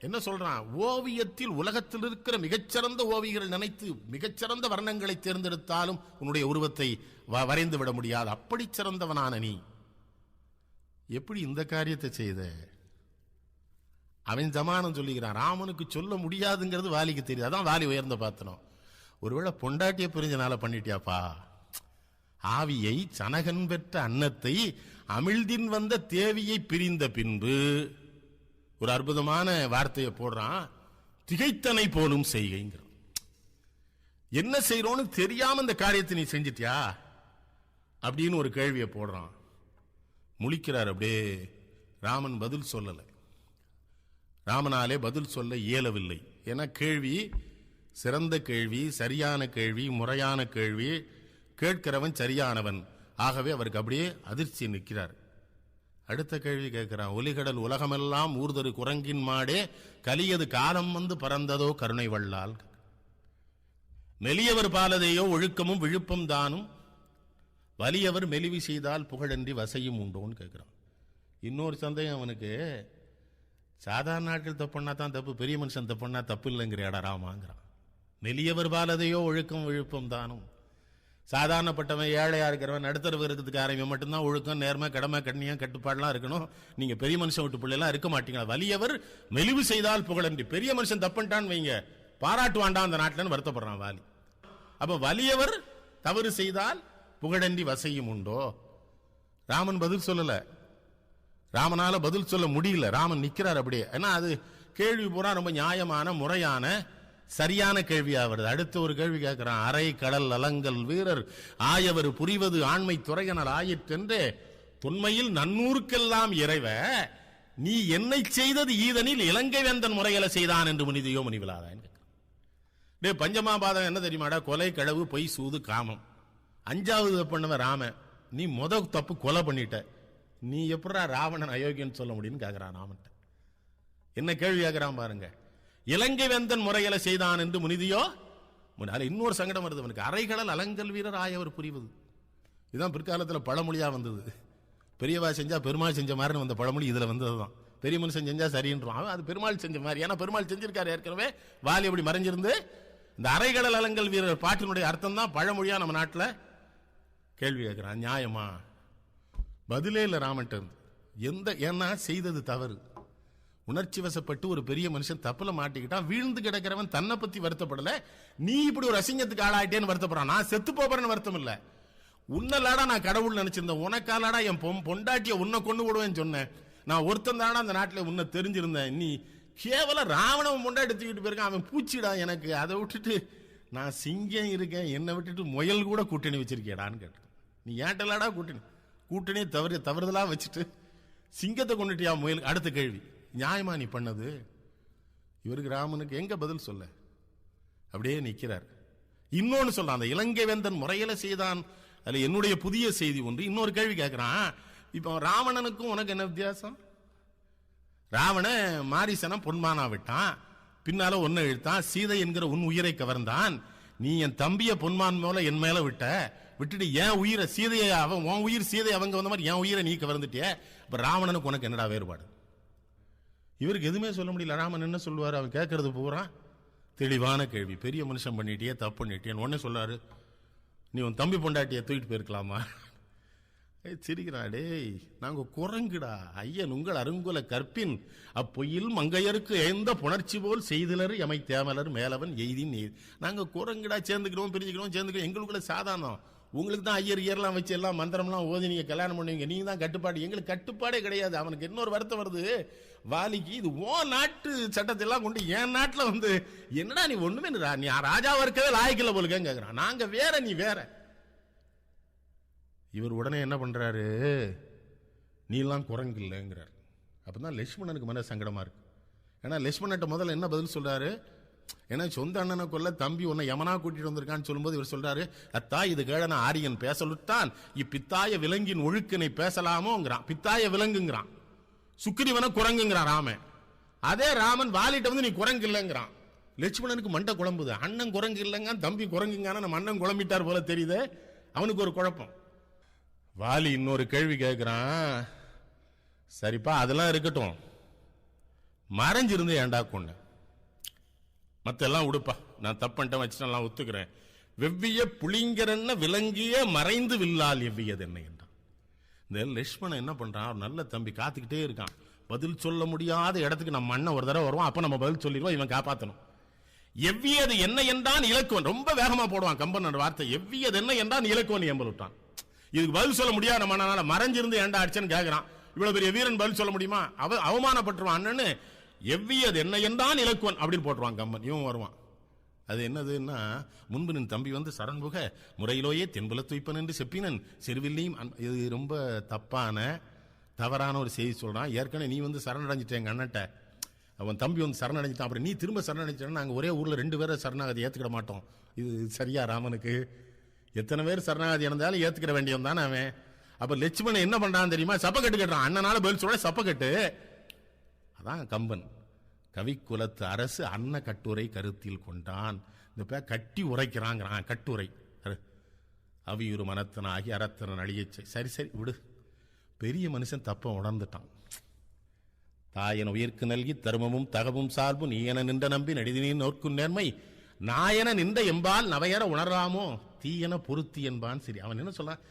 என்ன சொல்றான்? ஓவியத்தில் உலகத்தில் இருக்கிற மிகச்சிறந்த ஓவியர்கள் நினைத்து மிகச்சிறந்த வர்ணங்களை தேர்ந்தெடுத்தாலும் உன்னுடைய உருவத்தை வரைந்து விட முடியாது. அப்படி சிறந்தவனான நீ எப்படி இந்த காரியத்தை செய்த? அவன் ஜமானம் சொல்லுகிறான். ராமனுக்கு சொல்ல முடியாதுங்கிறது வாலிக்கு தெரியுது. அதான் வாலி உயர்ந்த பாத்திரம். ஒருவேளை பொண்டாட்டிய பிரிஞ்சனால பண்ணிட்டியாப்பா? ஆவியை சனகன் பெற்ற அன்னத்தை அமிழ்தின் வந்த தேவியை பிரிந்த பின்பு ஒரு அற்புதமான வார்த்தையை போடுறான், திகைத்தனை போலும் செய்கைங்கிற. என்ன செய்யறோன்னு தெரியாம இந்த காரியத்தை நீ செஞ்சிட்டியா அப்படின்னு ஒரு கேள்வியை போடுறான். முழிக்கிறார் அப்படியே. ராமன் பதில் சொல்லலை. ராமனாலே பதில் சொல்ல இயலவில்லை. ஏன்னா கேள்வி சிறந்த கேள்வி, சரியான கேள்வி, முறையான கேள்வி, கேட்கிறவன் சரியானவன். ஆகவே அவருக்கு அப்படியே அதிர்ச்சி நிற்கிறார். அடுத்த கேள்வி கேட்கிறான். ஒலிகடல் உலகமெல்லாம் ஊர்தரு குரங்கின் மாடே, கலியது காலம் வந்து பறந்ததோ கருணை வள்ளால், மெலியவர் பாலதையோ ஒழுக்கமும் விழுப்பம் தானும், வலியவர் மெலிவு செய்தால் புகழன்றி வசையும் உண்டோன்னு கேட்கிறான். இன்னொரு சந்தேகம் அவனுக்கு, சாதாரண நாட்கள் தப்புன்னா தான் தப்பு, பெரிய மனுஷன் தப்புன்னா தப்பு இல்லைங்கிற இடம் ராமாங்கிறான். மெலியவர் பாலதையோ ஒழுக்கம் விழுப்பம் தானும். சாதாரணப்பட்டவன் ஏழையா இருக்கிறவன் நடுத்தரவு இருக்கிறதுக்கு ஆரம்பிக்க மட்டும்தான் ஒழுக்கம் நேர்மை கடமை கண்ணியம் கட்டுப்பாடுலாம் இருக்கணும். நீங்க பெரிய மனுஷன் விட்டு பிள்ளைலாம் இருக்க மாட்டீங்களா? வலியவர் மெலிவு செய்தால் புகழன்றி. பெரிய மனுஷன் தப்புட்டான்னு வைங்க, பாராட்டுவாண்டா அந்த நாட்டில்னு வருத்தப்படுறான் வாலி. அப்ப வலியவர் தவறு செய்தால் புகழன்றி வசையும் உண்டோ? ராமன் பதில் சொல்லல. ராமனால பதில் சொல்ல முடியல. ராமன் நிக்கிறார் அப்படியே. ஏன்னா அது கேள்வி பூரா ரொம்ப நியாயமான முறையான சரியான கேள்வியா வருது. அடுத்த ஒரு கேள்வி கேட்கிறான். அரை கடல் அலங்கல் வீரர் ஆயவர் புரிவது ஆண்மை துறையனர் ஆயிற்றென்று தொன்மையில் நன்னூறுக்கெல்லாம் இறைவ, நீ என்னை செய்தது ஈதனில் இலங்கை வேந்தன் முறைகளை செய்தான் என்று முனிதியோ முனிவிலாதான். டே பஞ்சமாபாதம் என்ன தெரியுமாடா? கொலை, களவு, பொய், சூது, காமம். 5வது தப்புன்னவன் ராமன். நீ தப்பு கொலை பண்ணிட்ட. நீ எப்படா ராவணன் அயோக்கியன்னு சொல்ல முடியும்னு கேட்கிறான் ராமன். என்ன கேள்வி கேட்கிறான் பாருங்க. இலங்கை வேந்தன் முறைகளை செய்தான் என்று முனிதியோ. இன்னொரு சங்கடம் வருது அவனுக்கு. அரைகடல் அலங்கல் வீரர் ஆயவர் புரிவது. இதுதான் பிற்காலத்தில் பழமொழியா வந்தது. பெரியவா செஞ்சா பெருமாள் செஞ்ச மாதிரி வந்த பழமொழி இதுல வந்ததுதான். பெரிய மனுஷன் செஞ்சா சரின்றான், அது பெருமாள் செஞ்ச மாதிரி. ஏன்னா பெருமாள் செஞ்சிருக்காரு ஏற்கனவே. வாலி எப்படி மறைஞ்சிருந்து இந்த அரைகடல் அலங்கல் வீரர் பாட்டினுடைய அர்த்தம் தான் பழமொழியா நம்ம நாட்டில் கேள்வி கேட்கிறான். நியாயமா? பதிலே இல்லை ராமன்ட்ட இருந்து. ஏன்னா செய்தது தவறு. உணர்ச்சி வசப்பட்டு ஒரு பெரிய மனுஷன் தப்புல மாட்டிக்கிட்டான். வீழ்ந்து கிடக்கிறவன் தன்னை பத்தி வருத்தப்படல, நீ இப்படி ஒரு அசிங்கத்துக்கு ஆளாயிட்டேன்னு வருத்தப்படுறான். நான் செத்து போறேன்னு வருத்தம் இல்ல. உன்னலாடா நான் கடவுள் நினைச்சிருந்தேன், உனக்காலாடா என் பொண்டாட்டிய உன்னை கொண்டு விடுவேன்னு சொன்னேன். நான் ஒருத்தன் தானா அந்த நாட்டில் உன்னை தெரிஞ்சிருந்தேன். நீ கேவல ராவணன் பொண்டாட்டி தூக்கிட்டு போயிருக்கான், அவன் பூச்சிடா எனக்கு. அதை விட்டுட்டு நான் சிங்கம் இருக்கேன், என்னை விட்டுட்டு முயல் கூட கூட்டணி வச்சிருக்கேடான்னு கேட்டேன். நீ ஏட்டலாடா கூட்டணியை தவறுதலா வச்சுட்டு சிங்கத்தை கொண்டுட்டியா முயல்? அடுத்த கேள்வி, நியாயமா நீ பண்ணது? இவருக்கு ராமனுக்கு எங்க பதில் சொல்ல? அப்படியே நிக்கிறார். இன்னொன்னு சொல்றான், அந்த இலங்கை வேந்தன் முறையில செய்தான். அதுல என்னுடைய புதிய செய்தி ஒன்று. இன்னொரு கேள்வி கேட்கிறான். இப்போ ராவணனுக்கும் உனக்கு என்ன வித்தியாசம்? ராவண மாரிசன பொன்மானா விட்டான், பின்னால ஒன்னு இழுத்தான், சீதை என்கிற உன் உயிரை கவர்ந்தான். நீ என் தம்பிய பொன்மான் மேல என் மேல விட்டுட்டு என் உயிரை சீதையை அவன் உன் உயிர் சீதை அவங்க வந்த மாதிரி என் உயிரை நீ கவர்ந்துட்டிய. இப்ப ராவணனுக்கு உனக்கு என்னடா வேறுபாடு? இவருக்கு எதுவுமே சொல்ல முடியல. ராமன் என்ன சொல்லுவார்? அவன் கேட்கறது பூரா தெளிவான கேள்வி. பெரிய மனுஷன் பண்ணிட்டியே, தப்பு பண்ணிட்டியன்னு உடனே சொல்லாரு, நீ உன் தம்பி பொண்டாட்டியை தூக்கிட்டு போயிருக்கலாமா? சிரிக்கிறா. டேய், நாங்க குரங்குடா. ஐயன் உங்கள் அருங்குல கற்பின் அப்பொயில் மங்கையருக்கு எந்த புணர்ச்சி போல் செய்திலர் எமை தேமலர் மேலவன் எய்தின். நாங்க குரங்குடா, சேர்ந்துக்கிறோம் சேர்ந்துக்கிறோம், எங்களுக்குள்ள சாதாரணம். உங்களுக்கு தான் ஐயர்லாம் வச்சு எல்லாம் மந்திரம்லாம் ஓதி நீங்க கல்யாணம் பண்ணுவீங்க, நீங்க தான் கட்டுப்பாடு. எங்களுக்கு கட்டுப்பாடே கிடையாது. அவனுக்கு இன்னொரு வருத்தம் வருது வாலிக்கு, இது ஓ நாட்டு சட்டத்தை எல்லாம் கொண்டு என் நாட்டுல வந்து என்னடா நீ ஒண்ணுமே நீ ராஜாவா இருக்கவே லாய்க்கல போலுங்க கேட்கிறான். நாங்க வேற, நீ வேற. இவர் உடனே என்ன பண்றாரு? நீ எல்லாம் குரங்கு இல்லைங்கிறார். அப்பதான் லட்சுமணனுக்கு மன சங்கடமா இருக்கு. ஏன்னா லட்சுமணன்ட்ட முதல்ல என்ன பதில் சொல்றாரு? ஏன்னா சொந்த அண்ணனை கொல்ல தம்பி உன்னை யமனா கூட்டிட்டு வந்திருக்கான்னு சொல்லும்போது இவர் சொல்றாரு, அத்தா இது கேழன ஆரியன் பேசலுத்தான் இப்பித்தாய விலங்கின் ஒழுக்கினை பேசலாமோங்கிறான். பித்தாய விலங்குங்கிறான், சுக்கிரிவன குரங்குங்கிறான் ராமன். அதே ராமன் வாலிட்ட வந்து நீ குரங்கு இல்லைங்கிறான். லட்சுமணனுக்கு மண்டை குழம்புது. அண்ணன் குரங்கு இல்லைங்க, தம்பி குரங்குங்கான நம்ம அண்ணன் குழம்பிட்டார் போல தெரியுது. அவனுக்கு ஒரு குழப்பம். வாலி இன்னொரு கேள்வி கேட்கிறான். சரிப்பா, அதெல்லாம் இருக்கட்டும், மறைஞ்சிருந்து ஏண்டா கொண்ட? மத்த எல்லாம் உடுப்பா, நான் தப்பன்ட்டேன் வச்சுட்டேன், ஒத்துக்கிறேன். வெவ்விய புளிங்கரன்ன விலங்கிய மறைந்து வில்லால் எவ்வியது என்ன என்றான். இந்த லட்சுமணன் என்ன பண்றான்? நல்ல தம்பி காத்துக்கிட்டே இருக்கான். பதில் சொல்ல முடியாத இடத்துக்கு நம்ம அண்ணன் ஒரு தடவை வருவான், அப்ப நம்ம பதில் சொல்லிடுவோம், இவன் காப்பாற்றணும். எவ்வியது என்ன என்றான் இலக்குவன். ரொம்ப வேகமா போடுவான் கம்பன் வார்த்தை. எவ்வியது என்ன என்றான் இலக்குவன் எம்பல் விட்டான். இதுக்கு பதில் சொல்ல முடியாது நம்ம அண்ணனால. மறைஞ்சிருந்து ஏண்டா அடிச்சன்னு கேட்கிறான். இவ்வளவு பெரிய வீரன் பதில் சொல்ல முடியுமா? அவமானப்பட்டுருவான் அண்ணன்னு. எவ்வியது என்ன என்றான் இலக்குவன் அப்படின்னு போட்டுருவான் கம்பன். இவன் வருவான். அது என்னதுன்னா, முன்பு நின் தம்பி வந்து சரண்புக முறையிலோயே தென்புல துய்ப்பன் என்று செப்பினன் செருவில்லையும். இது ரொம்ப தவறான ஒரு செய்தி சொல்றான். ஏற்கனவே நீ வந்து சரணடைஞ்சிட்ட எங்க அண்ணன்ட்ட, அவன் தம்பி வந்து சரணடைஞ்சிட்டான், அப்புறம் நீ திரும்ப சரணடைஞ்சிட்டா நாங்க ஒரே ஊர்ல 2 பேரை சரணாகதி ஏத்துக்கிட மாட்டோம். இது சரியா? ராமனுக்கு எத்தனை பேர் சரணாகதி இருந்தாலும் ஏத்துக்கிற வேண்டியவன் தானே அவன். அப்ப லட்சுமணன் என்ன பண்றான் தெரியுமா? சப்பக்கட்டு கட்டுறான். அண்ணனால பதில் சொல்ல சப்பக்கட்டு. அதான் கம்பன் கவி குலத்து அரசு அன்ன கட்டுரை கருத்தில் கொண்டான். இந்த பேர் கட்டி உரைக்கிறாங்கிறான். கட்டுரை அவியுறு மனத்தனாகி அறத்தன அழியச்சை. சரி விடு, பெரிய மனுஷன் தப்ப உணர்ந்துட்டான். தாயன உயிர்க்கு நல்கி தருமமும் தகவும் சார்பு நீயன நின்ற நம்பி நடிதினின் நோக்கும் நேர்மை நாயன நின்ற எம்பால் நவையற உணராமோ தீயன பொருத்தி என்பான். சரி, அவன் என்ன சொல்றான்?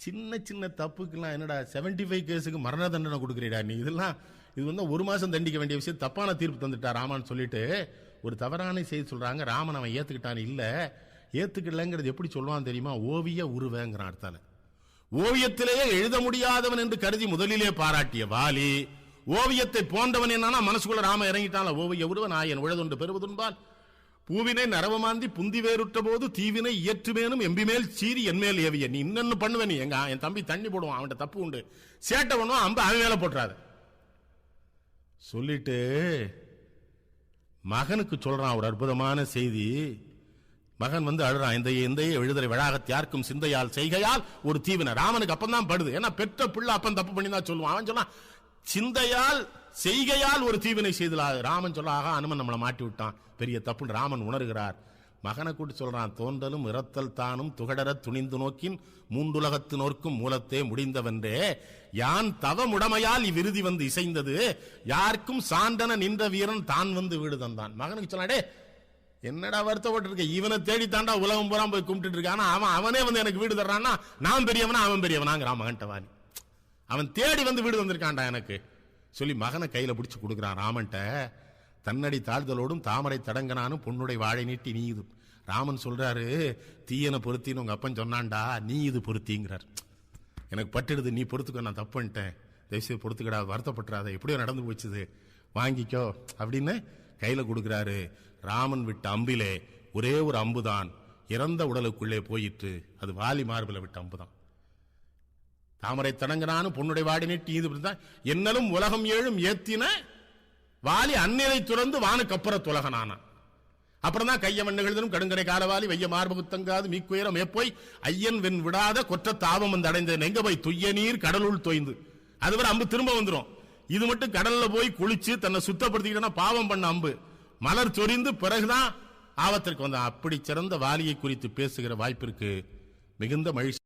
சின்ன தப்புக்கெல்லாம் என்னடா 75 கேஸுக்கு மரண தண்டனை கொடுக்குறீடா நீ? இதெல்லாம் இது வந்து 1 மாசம் தண்டிக்க வேண்டிய விஷயம், தப்பான தீர்ப்பு தந்துட்டா ராமன் சொல்லிட்டு ஒரு தவறான செய்தி சொல்றாங்க. ராமன் அவன் ஏத்துக்கிட்டான். இல்ல, ஏத்துக்கலங்கிறது எப்படி சொல்லுவான் தெரியுமா? ஓவிய உருவங்கிறான். அர்த்தால ஓவியத்திலேயே எழுத முடியாதவன் என்று கருதி முதலிலே பாராட்டிய வாலி ஓவியத்தை போன்றவன் என்னன்னா மனசுக்குள்ள ராம இறங்கிட்டான். ஓவிய உருவன் ஆயன் உழதுண்டு பெறுவதுன்பால் பூவினை நரவமாந்தி புந்தி வேறுட்ட போது தீவினை இயற்றுவேனும் எம்பிமேல் சீரி என்மேல் ஏவிய. நீ இன்னொன்னு பண்ணுவ, நீ என் தம்பி தண்ணி போடுவான், அவன்கிட்ட தப்பு உண்டு, சேட்டை பண்ணுவான், அம்ப அவன் மேல போட்டுறாது சொல்லிட்டு மகனுக்கு சொல்றான் ஒரு அற்புதமான செய்தி. மகன் வந்து அழுறான். இந்த எழுதுரை வழாகத்தியார்க்கும் சிந்தையால் செய்கையால் ஒரு தீவினை. ராமனுக்கு அப்பந்தான் படுது. ஏன்னா பெற்ற பிள்ளை அப்பன் தப்பு பண்ணி தான் சொல்லுவான். அவன் சொன்னான் சிந்தையால் செய்கையால் ஒரு தீவினை செய்தலா. ராமன் சொல்ல, ஆகா அனுமன் நம்மளை மாட்டி விட்டான், பெரிய தப்புன்னு ராமன் உணர்கிறார். மகனை கூட்டி சொல்றான், தோன்றலும் இறத்தல் தானும் துகடர துணிந்து நோக்கின் மூண்டுலகத்து நோர்க்கும் மூலத்தே முடிந்தவன்றே யான் தவமுடமையால் இவ்விருதி வந்து இசைந்தது யாருக்கும் சான்றன நின்ற வீரன் தான் வந்து வீடு தந்தான். மகனுக்கு சொன்னாடே, என்னடா வருத்தப்பட்டு இருக்க, இவனை தேடி தாண்டா உலகம் பூரா போய் கும்பிட்டு இருக்கான், அவனே வந்து எனக்கு வீடு தர்றான்னா நான் பெரியவனா அவன் பெரியவனாங்கிறான் மகன்ட்ட வாலி. அவன் தேடி வந்து வீடு வந்திருக்கான்டா எனக்கு சொல்லி மகனை கையில பிடிச்சு கொடுக்குறான் ராமன்ட்ட. தன்னடி தாழ்தலோடும் தாமரை தடங்கனானும் பொன்னுடைய வாழை நீட்டி நீ இது. ராமன் சொல்றாரு, தீயனை பொருத்தின்னு உங்க அப்பன் சொன்னான்டா, நீ இது பொருத்திங்கிறார். எனக்கு பட்டுடுது, நீ பொறுத்துக்க, நான் தப்பு பண்ணிட்டேன், தயவுசெய்து பொறுத்துக்கடா, வருத்தப்பட்டுறாத, எப்படியோ நடந்து போச்சுது, வாங்கிக்கோ அப்படின்னு கையில கொடுக்கிறாரு. ராமன் விட்ட அம்பிலே ஒரே ஒரு அம்புதான் இறந்த உடலுக்குள்ளே போயிட்டு, அது வாலி மார்பில விட்ட அம்புதான். தாமரை தடங்கனானும் பொன்னுடைய வாடி நீட்டி இது என்னலும் உலகம் ஏழும் ஏத்தின வாலி அந்நிலை துறந்து வானுக்கு அப்புற துலகனான. அப்புறம் தான் கையமன் நிகழ்தலும் கடுங்கரை காலவாலி வைய மார்பகுத்தங்காது மீக்குயரம் ஏப்போய் ஐயன் வெண் விடாத கொற்ற தாபம் வந்து அடைந்த நெங்க போய் துய்ய நீர் கடலுள் தோய்ந்து. அதுவரை அம்பு திரும்ப வந்துடும். இது மட்டும் கடல்ல போய் குளிச்சு தன்னை சுத்தப்படுத்திக்கிட்டா பாவம் பண்ண அம்பு மலர் சொரிந்து பிறகுதான் ஆபத்திற்கு வந்தான். அப்படி சிறந்த வாலியை குறித்து பேசுகிற வாய்ப்பிற்கு மிகுந்த மகிழ்ச்சி.